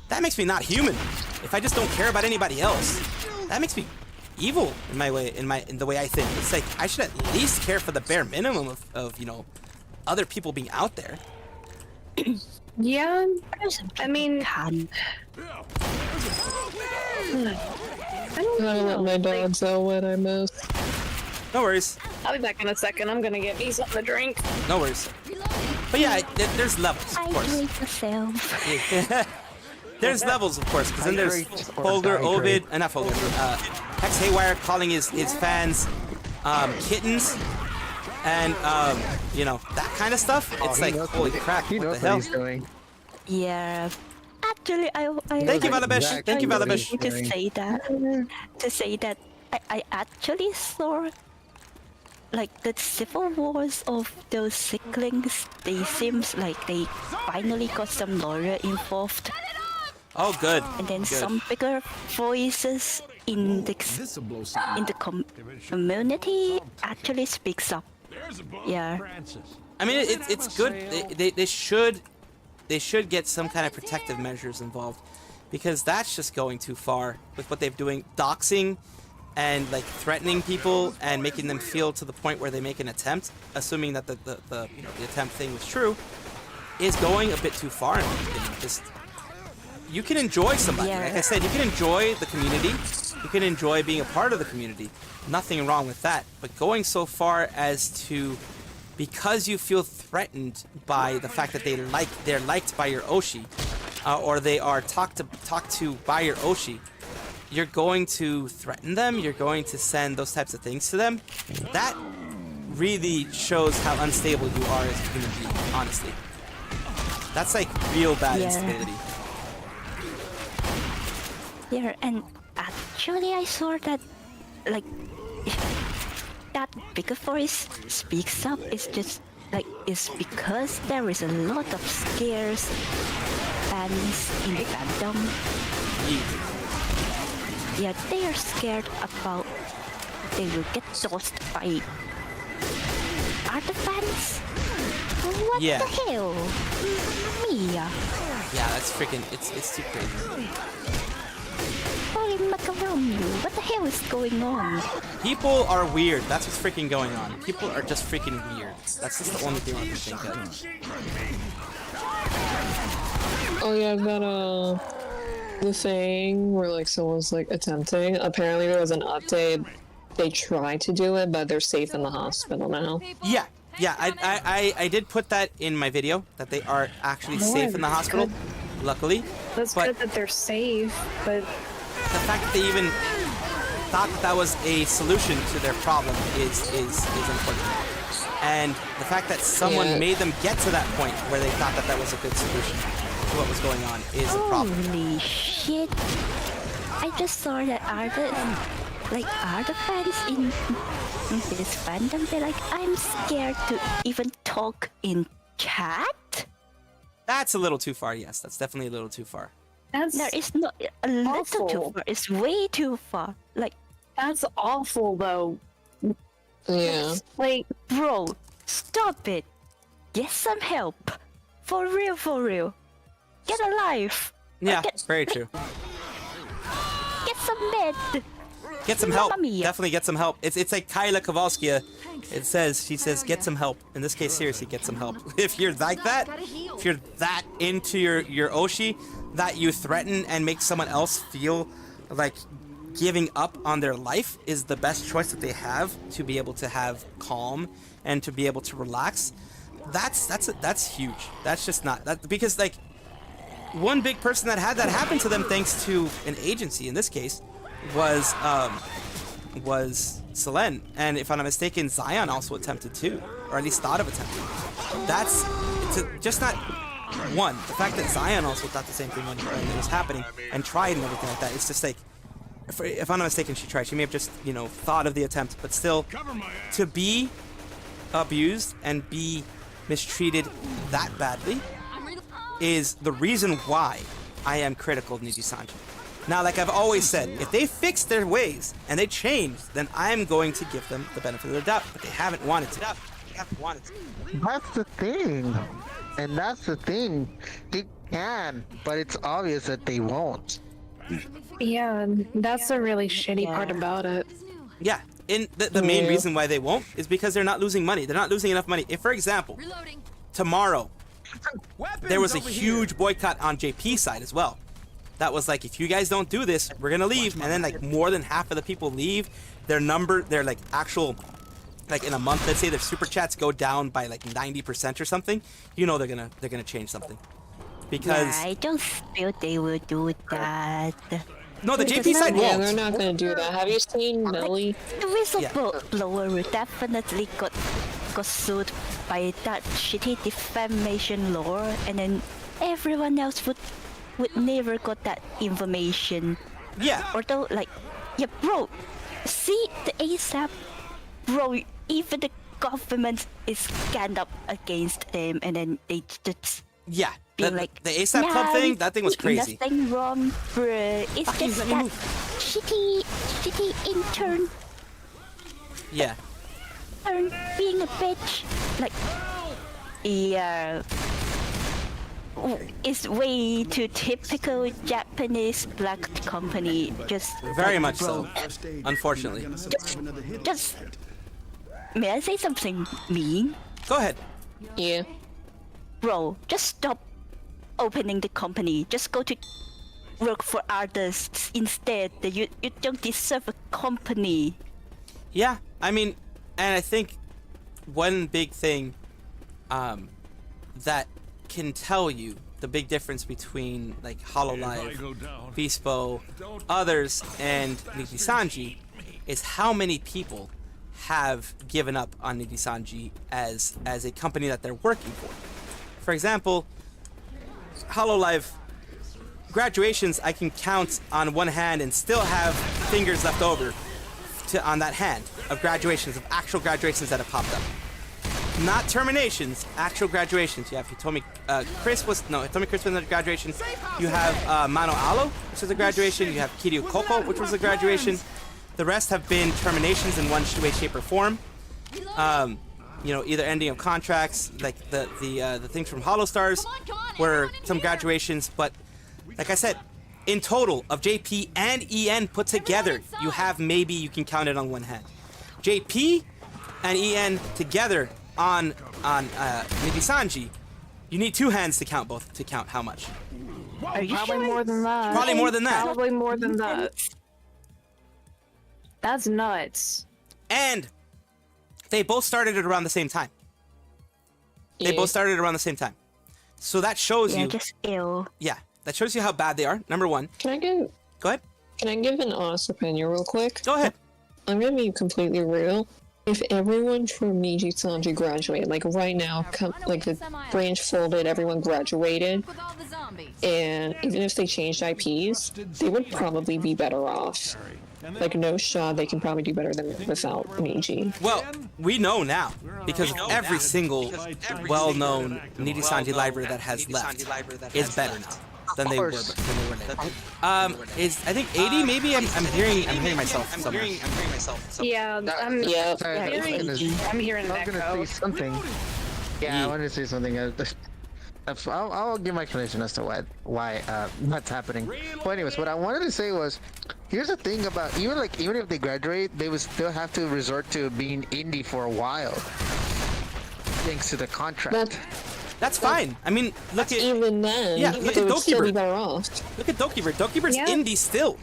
that makes me not human. If I just don't care about anybody else, that makes me evil in my way, in the way I think. It's like, I should at least care for the bare minimum of you know, other people being out there. Yeah, I mean, I let my dogs out what I missed. No worries. I'll be back in a second. I'm gonna get me something to drink. No worries. But yeah, there's levels, of course. There's levels, of course, because then there's Folger, Ovid, not Folger, Hex Haywire calling his fans kittens, and you know, that kind of stuff. It's like, holy crap, what the hell? Yeah. Actually, I Thank you, Valabesh. Thank you, Valabesh. To say that I actually saw like the civil wars of those siblings. They seems like they finally got some lawyer involved. Oh, good. And then some bigger voices in the community actually speaks up. Yeah. I mean, it's good. They should get some kind of protective measures involved, because that's just going too far with what they're doing, doxing and like threatening people and making them feel to the point where they make an attempt, assuming that the you know, the attempt thing was true, is going a bit too far in my opinion. Just, you can enjoy somebody. Like I said, you can enjoy the community. You can enjoy being a part of the community. Nothing wrong with that. But going so far as to, because you feel threatened by the fact that they're liked by your Oshi, or they are talked to by your Oshi, you're going to threaten them. You're going to send those types of things to them. That really shows how unstable you are as a human being. Honestly, that's like real bad instability. Yeah, and actually I saw that, like, that bigger voice speaks up is just, like, it's because there is a lot of scarce fans in the fandom. Yeah, they are scared about they will get lost by other fans. What the hell? Mia. Yeah, that's freaking, it's too crazy. Holy macaroni, what the hell is going on? People are weird. That's what's freaking going on. People are just freaking weird. That's just the only thing I can think of. Oh yeah, I've got the thing where like someone's like attempting? Apparently there was an update. They tried to do it, but they're safe in the hospital now. Yeah, yeah. I did put that in my video that they are actually safe in the hospital. Good. Luckily, That's but good that they're safe, but the fact that they even thought that was a solution to their problem is important. And the fact that someone made them get to that point where they thought that that was a good solution to what was going on is a problem. Holy shit! I just saw that other fans in this fandom, they're like, I'm scared to even talk in chat. That's a little too far. Yes, that's definitely a little too far. There is not a little too far. It's way too far. Like, that's awful, though. Yeah. Like, bro, stop it. Get some help. For real, for real. Get a life. Yeah, very true. Get some med. Get some help. Definitely get some help. It's like Kyla Kowalska. She says, get some help. In this case, seriously, get some help. If you're like that, if you're that into your Oshi, that you threaten and make someone else feel like giving up on their life is the best choice that they have to be able to have calm and to be able to relax. That's huge. That's just not that, because like one big person that had that happen to them thanks to an agency in this case was Selen, and if I'm not mistaken, Zaion also attempted too, or at least thought of attempting. Just not one. The fact that Zaion also thought the same thing when it was happening and tried and everything like that. It's just like, if I'm not mistaken, she tried. She may have just, thought of the attempt, but still, to be abused and be mistreated that badly is the reason why I am critical of Nijisanji. Now, like I've always said, if they fix their ways and they change, then I'm going to give them the benefit of the doubt, but they haven't wanted to. That's the thing. And that's the thing. They can, but it's obvious that they won't. yeah, that's the really shitty part about it. Yeah, and the main reason why they won't is because they're not losing money. They're not losing enough money. If, for example, tomorrow, there was a huge boycott on JP's side as well. That was like, if you guys don't do this, we're gonna leave. And then like more than half of the people leave. Their like actual, like in a month, let's say their super chats go down by like 90% or something. They're gonna change something. Because I don't feel they will do that. no, the JP side won't. Yeah, they're not gonna do that. Have you seen Millie? The whistleblower will definitely got sued by that shitty defamation law, and then everyone else would never got that information. Yeah. Although, bro, see the ASAP, bro, even the government is stand up against them, and then they just the ASAP Club thing, that thing was crazy. Nothing wrong, bro. It's just that shitty intern. Yeah. Being a bitch, it's way too typical Japanese black company. Just very much so. Unfortunately. Just may I say something mean? Go ahead. Yeah. Bro, just stop opening the company. Just go to work for others instead. You don't deserve a company. Yeah, I mean, and I think one big thing that can tell you the big difference between like Hololive, Vispo, others, and Nijisanji is how many people have given up on Nijisanji as a company that they're working for. For example, Hololive graduations I can count on one hand and still have fingers left over on that hand of graduations, of actual graduations that have popped up. Not terminations, actual graduations. You have Hitomi Chris was a graduation. You have Mano Alo, which was a graduation. You have Kiryu Koko, which was a graduation. The rest have been terminations in one way, shape, or form. Either ending of contracts, like the things from Hollow Stars were some graduations, but like I said, in total of JP and EN put together, you have maybe you can count it on one hand. JP and EN together on Nijisanji, you need two hands to count how much. Are you Probably sure? more than that. Probably more than that. Probably more than that. That's nuts. And they both started it around the same time. They both started around the same time. So that shows Yeah, you. just ill. Yeah, that shows you how bad they are. Number one. Can I give? Go ahead. Can I give an honest opinion real quick? Go ahead. I'm gonna be completely real. If everyone from Nijisanji graduated, like right now, like the branch folded, everyone graduated, and even if they changed IPs, they would probably be better off. Like no shot, they can probably do better than without Niji. Well, we know now because every single well-known Nijisanji library that has left is better now than they were now. Is I think 80 maybe? I'm hearing myself somewhere. Yeah, I'm hearing an I was gonna echo. say something. Yeah, I wanted to say something. I'll give my explanation as to why what's happening. But anyways, what I wanted to say was, here's the thing about even if they graduate, they would still have to resort to being indie for a while, thanks to the contract. That's fine. I mean, look at even then. Yeah, look at Dokibird. Look at Dokibird. Dokibird's Yeah. indie still,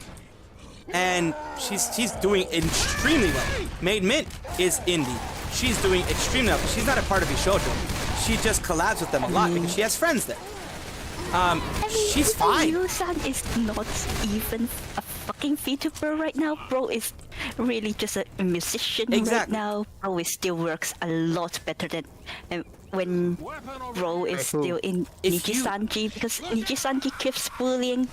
and she's doing extremely well. Made Mint is indie. She's doing extremely well. She's not a part of Bishojo. She just collabs with them a lot because she has friends there. She's fine. Yusan is not even a fucking VTuber right now. Bro is really just a musician right now. Bro is still works a lot better than when Bro is still in Nijisanji, because Nijisanji keeps bullying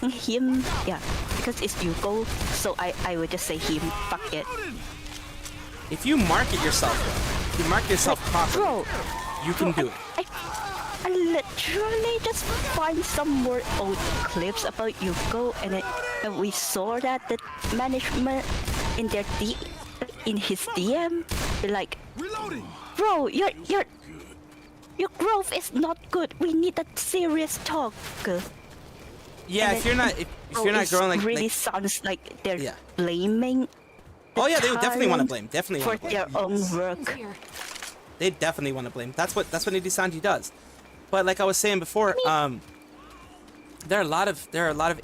him. Yeah, because it's Yugo, so I would just say him. Fuck it. If you market yourself, if you market yourself properly, you can do it. I literally just find some more old clips about Yugo, and we saw that the management in their in his DM be like, bro, your growth is not good. We need a serious talk. Yeah, if you're not growing like really sounds like they're blaming. Oh yeah, they would definitely want to blame. Definitely for want to blame. their own work. They definitely want to blame. That's what Nijisanji does. But like I was saying before, there are a lot of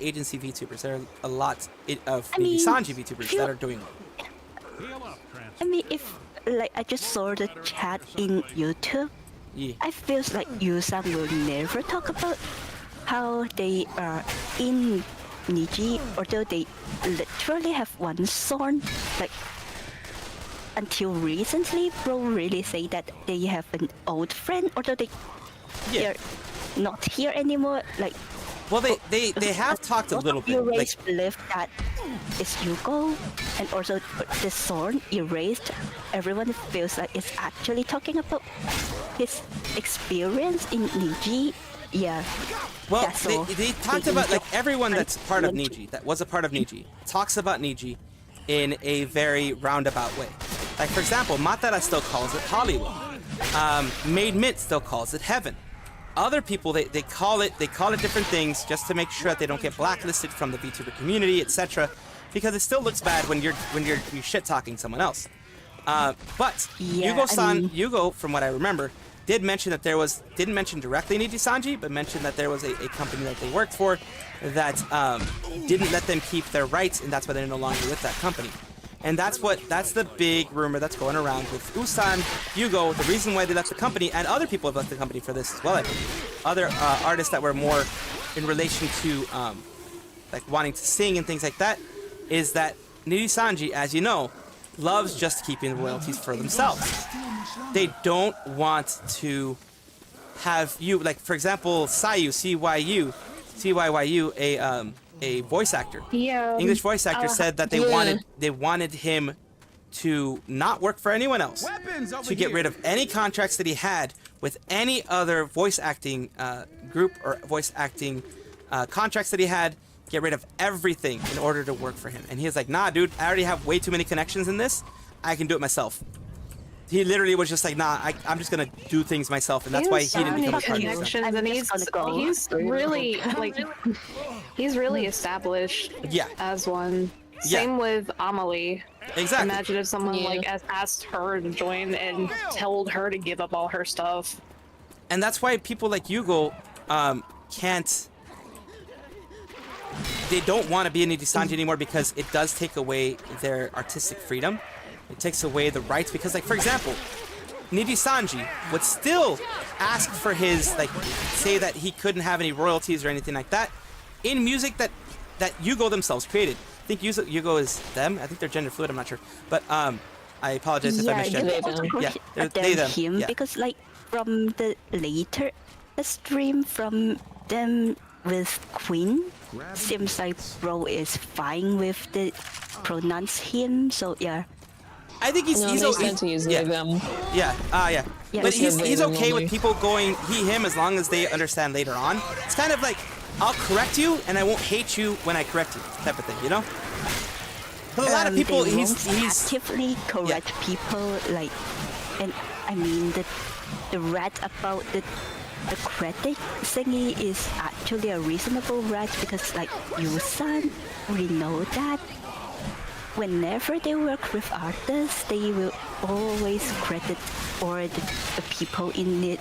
agency VTubers. There are a lot of Nijisanji VTubers that are doing well. I mean, if like I just saw the chat in YouTube, I feel like Yusan will never talk about how they are in Niji, although they literally have one sworn. Like until recently, Bro really say that they have an old friend, although they're not here anymore. Like, well, they have talked a little bit. You Like, believe that it's Yugo, and also the Zorn erased. Everyone feels like it's actually talking about his experience in Niji. Yeah. well, they talked about like everyone that's part of Niji, that was a part of Niji, talks about Niji in a very roundabout way. Like for example, Matara still calls it Hollywood. Made Mint still calls it Heaven. Other people they call it different things just to make sure that they don't get blacklisted from the VTuber community, etc. Because it still looks bad when you're shit talking someone else. But Yugo, from what I remember, did mention that didn't mention directly Nijisanji, but mentioned that there was a company that they worked for that didn't let them keep their rights, and that's why they're no longer with that company. And that's the big rumor that's going around with Usan, Yugo. The reason why they left the company, and other people have left the company for this as well, I believe. Other artists that were more in relation to like wanting to sing and things like that, is that Nijisanji, as you know, loves just keeping the royalties for themselves. They don't want to have you, like for example, Sayu, CYYU, a voice actor, English voice actor, said that they wanted him to not work for anyone else, to get rid of any contracts that he had with any other voice acting group or voice acting contracts that he had. Get rid of everything in order to work for him. And he was like, nah, dude, I already have way too many connections in this. I can do it myself. He literally was just like, nah, I'm just gonna do things myself, and that's why he didn't become a part of it. Connections, and he's really like he's really established. Yeah. As one. Same with Amelie. Exactly. Imagine if someone like asked her to join and told her to give up all her stuff. And that's why people like Yugo can't they don't want to be a Nijisanji anymore because it does take away their artistic freedom. It takes away the rights because, like, for example, Nijisanji would still ask for his, like, say that he couldn't have any royalties or anything like that in music that Yugo themselves created. I think Yugo is them. I think they're gender fluid. I'm not sure, but I apologize if I misgendered. Yeah, they them. Him, Yeah. because like from the later stream from them with Queen, seems like bro is fine with the pronounce him. So yeah. I think he's yeah. them. Yeah, yeah. Yeah, But it's he's them okay only. with people going he, him as long as they understand later on. It's kind of like, I'll correct you and I won't hate you when I correct you, type of thing, you know? But a lot of people, they he's actively correct people, like, and I mean the rat about the credit thingy is actually a reasonable rat because like Yusan, we know that whenever they work with artists, they will always credit all the people in it.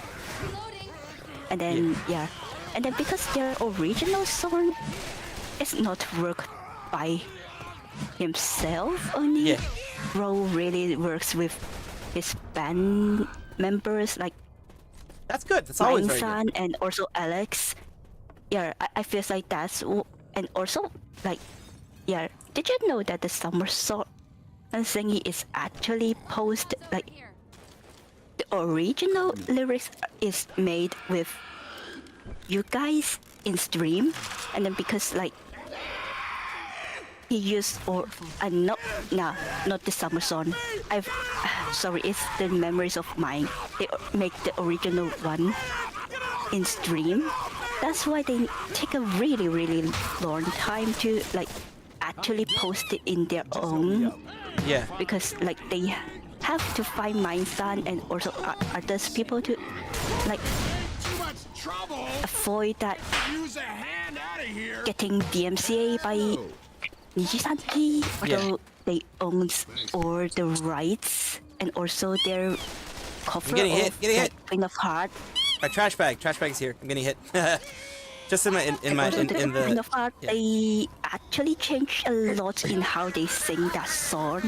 And then, yeah. And then because their original song is not worked by himself only, Bro really works with his band members, like that's good. That's always very San good. and also Alex. Yeah, I feel like that's and also like yeah. Did you know that the somersault thingy is actually posted like the original lyrics is made with you guys in stream, and then because like he used or not the somersault. Sorry, it's the memories of mine. They make the original one in stream. That's why they take a really long time to like actually post it in their own. Yeah. Because like they have to find Mindsan and also others people to like avoid that getting DMCA by Nijisanji, although they own all the rights and also their cover I'm getting of hit. Queen of Heart. My trash bag is here. I'm getting hit. Just in the Queen of Heart, they actually changed a lot in how they sing that song.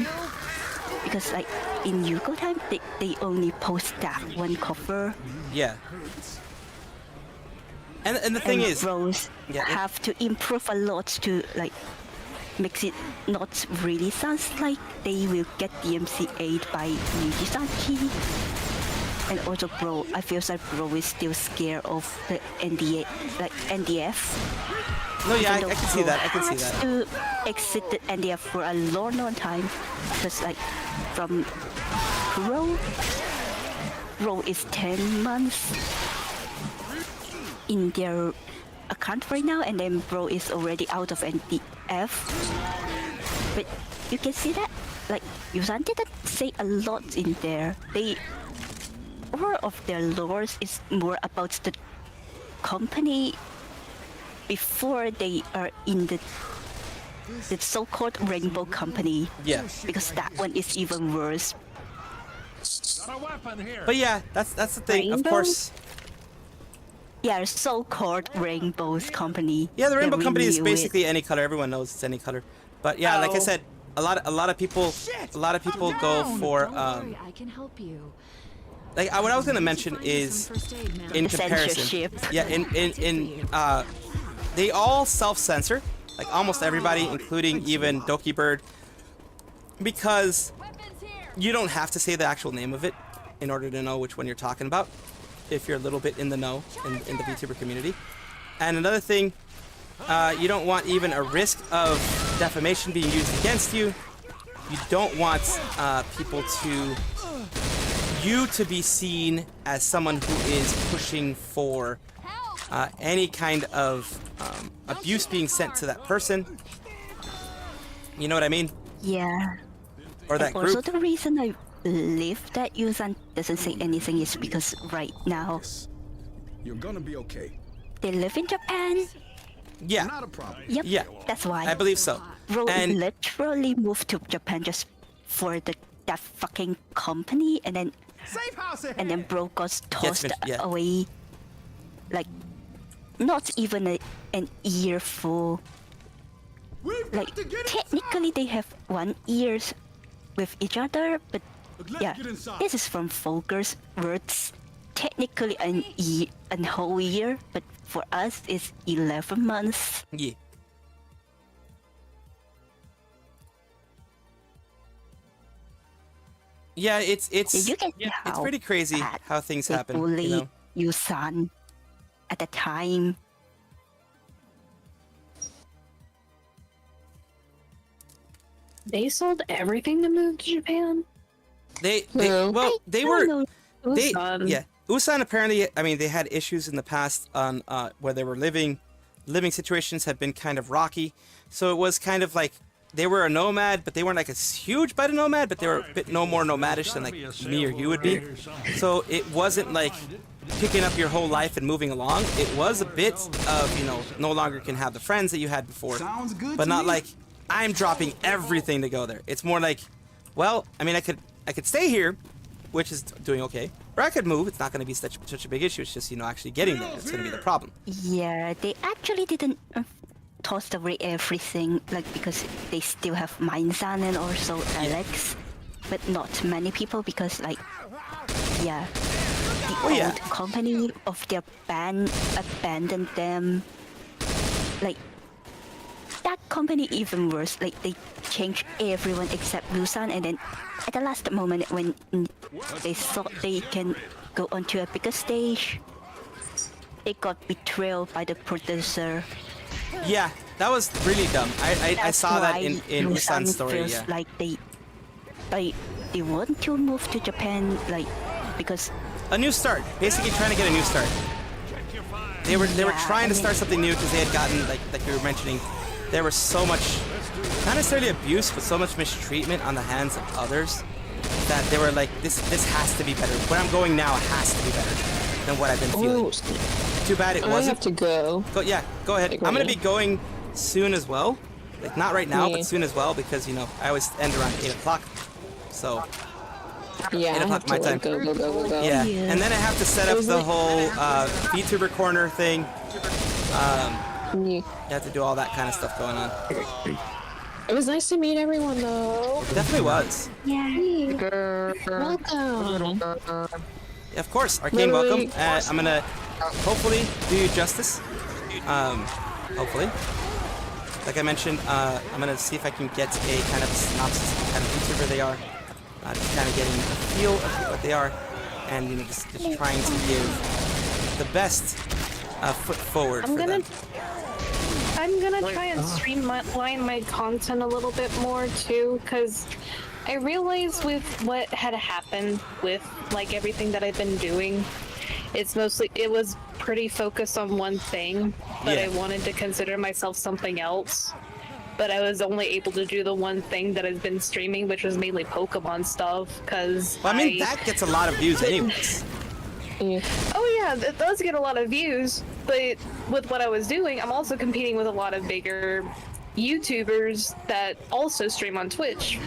Because like in Yugo time, they only post that one cover. Yeah. And the thing is, Rose have to improve a lot to like makes it not really sounds like they will get DMCA'd by Nijisanji. And also Bro, I feel like Bro is still scared of the NDF. No, yeah, I can see that. I can see that. To exit the NDF for a long time because like from Bro is 10 months in their account right now, and then Bro is already out of NDF. But you can see that like Yusan didn't say a lot in there. All of their lores is more about the company before they are in the so-called rainbow company. Yeah. Because that one is even worse. But yeah, that's the thing. Rainbow? Of course. Yeah, so-called rainbows company. Yeah, the rainbow They company is renew basically any color. Everyone knows it's any color. But yeah, like I said, a lot of people go for I can help you. like what I was gonna mention is in The comparison. censorship. Yeah, they all self-censor, like almost everybody, including even Dokibird, because you don't have to say the actual name of it in order to know which one you're talking about, if you're a little bit in the know in the VTuber community. And another thing, you don't want even a risk of defamation being used against you. You don't want people to be seen as someone who is pushing for any kind of abuse being sent to that person. You know what I mean? Yeah. Or that and also group. the reason I believe that Yusan doesn't say anything is because right now You're gonna be okay. they live in Japan. Yeah. Not a problem. Yep. Yeah. That's why. I believe so. Bro And literally moved to Japan just for that fucking company, and then Bro got tossed away. Like not even an year full like technically they have 1 year with each other, but yeah, this is from Volker's words. Technically an whole year, but for us it's 11 months. Yeah. Yeah, it's pretty crazy how things happen. Bully You know? Yusan at the time. They sold everything to move to Japan. They Usan apparently, I mean, they had issues in the past on where they were living situations have been kind of rocky. So it was kind of like they were a nomad, but they weren't like a huge bite of nomad, but they were a bit no more nomadish than like me or you would be. So it wasn't like picking up your whole life and moving along. It was a bit of, you know, no longer can have the friends that you had before, but not like I'm dropping everything to go there. It's more like, well, I mean, I could stay here, which is doing okay, or I could move. It's not going to be such a big issue. It's just, you know, actually getting there. It's going to be the problem. Yeah, they actually didn't toss away everything, like, because they still have Mindsan and also Alex, but not many people because, like, yeah, the old company of their band abandoned them. Like, that company even worse. Like, they changed everyone except Lusan, and then at the last moment when they thought they can go onto a bigger stage, they got betrayed by the producer. Yeah, that was really dumb. I saw that in Lusan's story. Feels Yeah. like they want to move to Japan, like, because a new start, basically trying to get a new start. They were trying to start something new because they had gotten, like you were mentioning, there was so much, not necessarily abuse, but so much mistreatment on the hands of others that they were like, this has to be better. Where I'm going now has to be better than what I've been feeling. Too bad it wasn't. I have to go. Yeah, go ahead. I'm gonna be going soon as well. Like, not right now, but soon as well, because, you know, I always end around 8 o'clock. So, yeah, 8 o'clock my time. Go. Yeah, and then I have to set up the whole VTuber corner thing. You have to do all that kind of stuff going on. It was nice to meet everyone, though. It definitely was. Yeah. Welcome. Yeah, of course, Arcane, welcome. I'm gonna hopefully do you justice. Hopefully. Like I mentioned, I'm gonna see if I can get a kind of synopsis of what kind of VTuber they are. Just kind of getting a feel of what they are, and, you know, just trying to give the best foot forward for them. I'm gonna try and streamline my content a little bit more too, because I realized with what had happened with, like, everything that I've been doing, it was pretty focused on one thing, but I wanted to consider myself something else. But I was only able to do the one thing that I've been streaming, which was mainly Pokemon stuff, because well, I mean, that gets a lot of views anyways. Oh yeah, it does get a lot of views, but with what I was doing, I'm also competing with a lot of bigger YouTubers that also stream on Twitch.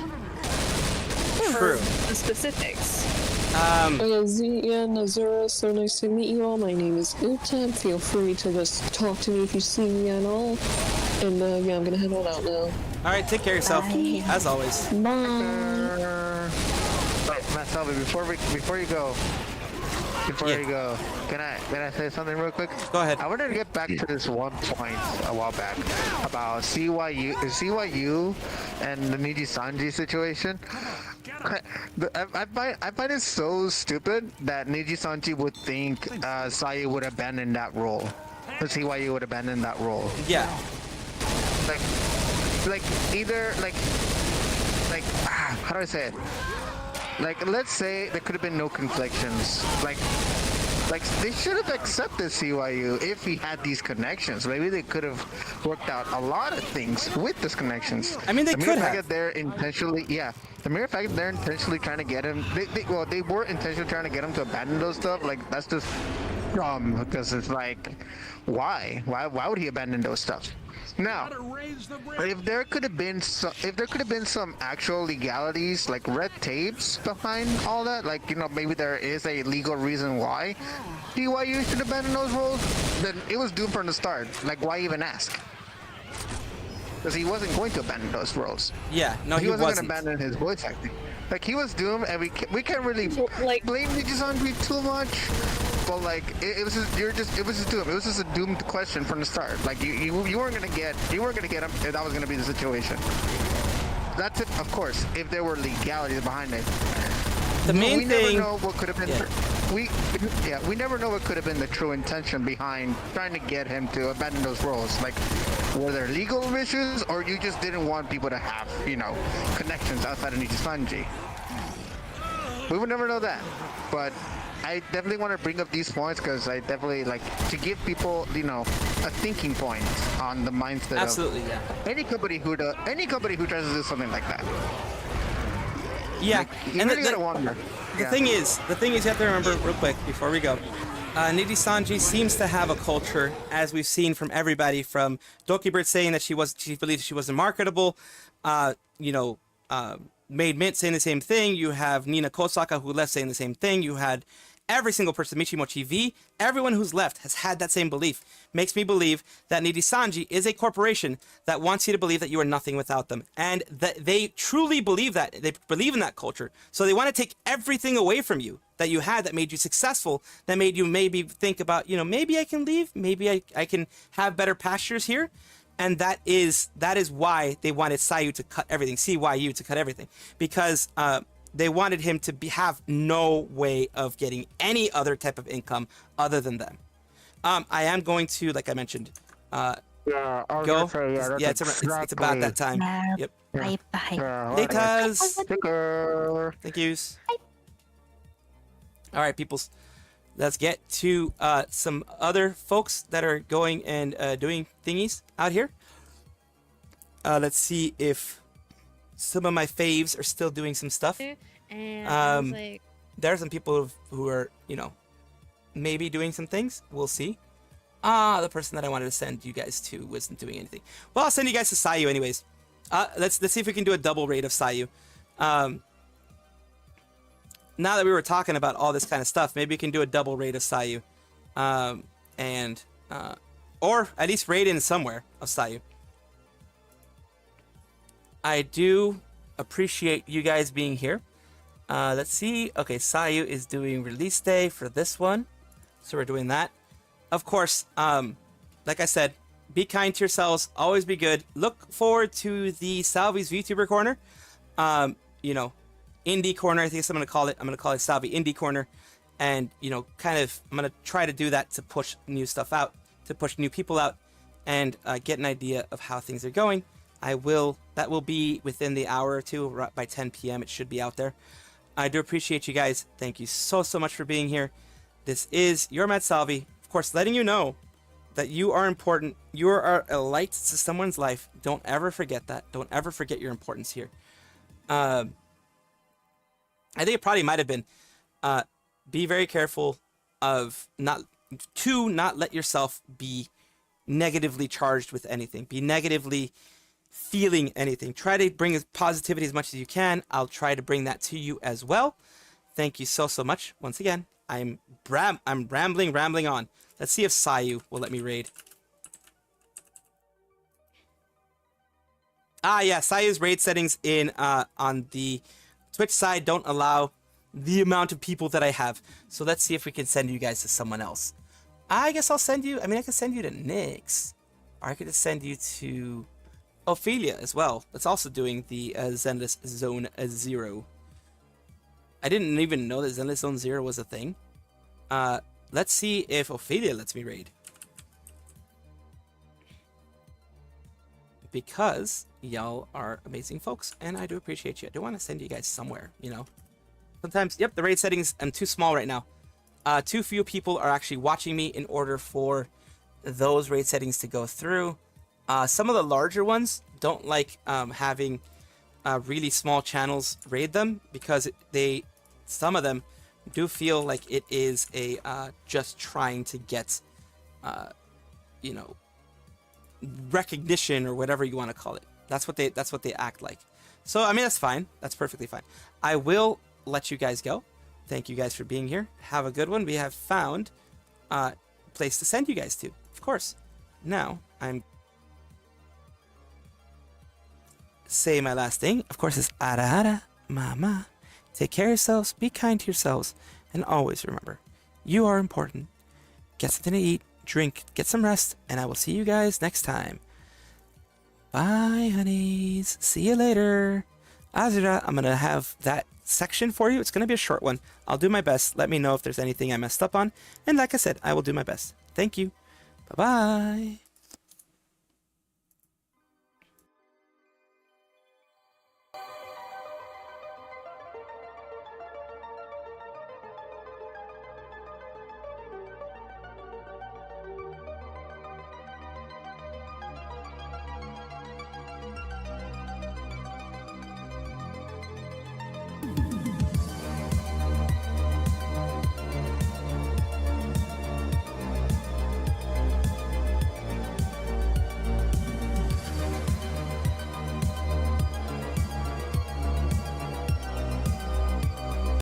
True. The specifics. Zaion, Azura, so nice to meet you all. My name is Uta. Feel free to just talk to me if you see me at all. And yeah, I'm gonna head on out now. Alright, take care of yourself, as always. Bye. Wait, Salvi, before you go, can I say something real quick? Go ahead. I wanted to get back to this one point a while back about CYU and the Nijisanji situation. I find it so stupid that Nijisanji would think Sayu would abandon that role. The CYU would abandon that role. Yeah. Like either how do I say it? Like, let's say there could have been no conflictions. Like they should have accepted CYU if he had these connections. Maybe they could have worked out a lot of things with these connections. I mean, they could have. The mere fact that they're intentionally trying to get him, they were intentionally trying to get him to abandon those stuff. Like, that's just dumb, because it's like, why would he abandon those stuff? Now, if there could have been some actual legalities, like red tapes behind all that, like, you know, maybe there is a legal reason why CYU should abandon those roles, then it was doomed from the start. Like, why even ask? because he wasn't going to abandon those roles. Yeah, no, he wasn't wasn't. going to abandon his voice acting. Like, he was doomed, and we can't really blame Nijisanji too much. But like, it was just it was just doomed. It was just a doomed question from the start. Like, you weren't gonna get him if that was gonna be the situation. That's it, of course, if there were legalities behind it. The main we thing. never know what could have been. We never know what could have been the true intention behind trying to get him to abandon those roles. Like, were there legal issues, or you just didn't want people to have, connections outside of Nijisanji? We would never know that. But I definitely want to bring up these points because I definitely like to give people, a thinking point on the mindset. Absolutely, of any company who tries to do something like that. Yeah, like, you really gotta wonder. The thing is, you have to remember real quick before we go. Nijisanji seems to have a culture, as we've seen from everybody, from Dokibird saying that she believed she wasn't marketable. Made Mint saying the same thing. You have Nina Kosaka who left saying the same thing. You had every single person, Michimochi V, everyone who's left has had that same belief. Makes me believe that Nijisanji is a corporation that wants you to believe that you are nothing without them. And that they truly believe that. They believe in that culture. So they want to take everything away from you that you had that made you successful, that made you maybe think about, maybe I can leave. Maybe I can have better pastures here. And that is why they wanted Sayu to cut everything, CYU to cut everything, because they wanted him to have no way of getting any other type of income other than them. I am going to, like I mentioned, go. It's about that time. Yep. Bye. Later. Thank yous. All right, peoples. Let's get to some other folks that are going and doing thingies out here. Let's see if some of my faves are still doing some stuff. And I was there are some people who are, maybe doing some things. We'll see. The person that I wanted to send you guys to wasn't doing anything. Well, I'll send you guys to Sayu anyways. Let's see if we can do a double raid of Sayu. Now that we were talking about all this kind of stuff, maybe we can do a double raid of Sayu. Or at least raid in somewhere of Sayu. I do appreciate you guys being here. Let's see. Okay, Sayu is doing release day for this one. So we're doing that. Of course, like I said, be kind to yourselves. Always be good. Look forward to the Salvi's VTuber Corner. Indie Corner, I think that's what I'm going to call it. I'm going to call it Salvi Indie Corner. And, I'm going to try to do that to push new stuff out, to push new people out, and get an idea of how things are going. That will be within the hour or two. By 10 p.m. it should be out there. I do appreciate you guys. Thank you so much for being here. This is your Mad Salvi. Of course, letting you know that you are important. You are a light to someone's life. Don't ever forget that. Don't ever forget your importance here. I think it probably might have been, be very careful of not let yourself be negatively charged with anything. Be negatively feeling anything. Try to bring positivity as much as you can. I'll try to bring that to you as well. Thank you so much. Once again, I'm rambling on. Let's see if Sayu will let me raid. Yeah, Sayu's raid settings on the Twitch side don't allow the amount of people that I have. So let's see if we can send you guys to someone else. I guess I'll send you, I can send you to Nyx. Or I could just send you to Ophelia as well. That's also doing the Zenless Zone 0. I didn't even know that Zenless Zone 0 was a thing. Let's see if Ophelia lets me raid. Because y'all are amazing folks, and I do appreciate you. I do want to send you guys somewhere, Sometimes, yep, the raid settings, I'm too small right now. Too few people are actually watching me in order for those raid settings to go through. Some of the larger ones don't like having really small channels raid them, because some of them do feel like it is a just trying to get, recognition or whatever you want to call it. That's what they act like. So that's fine. That's perfectly fine. I will let you guys go. Thank you guys for being here. Have a good one. We have found a place to send you guys to, of course. Now say my last thing, of course, is ara ara, mama. Take care of yourselves, be kind to yourselves, and always remember, you are important. Get something to eat, drink, get some rest, and I will see you guys next time. Bye, honeys. See you later. Azura, I'm going to have that section for you. It's going to be a short one. I'll do my best. Let me know if there's anything I messed up on. And like I said, I will do my best. Thank you. Bye-bye.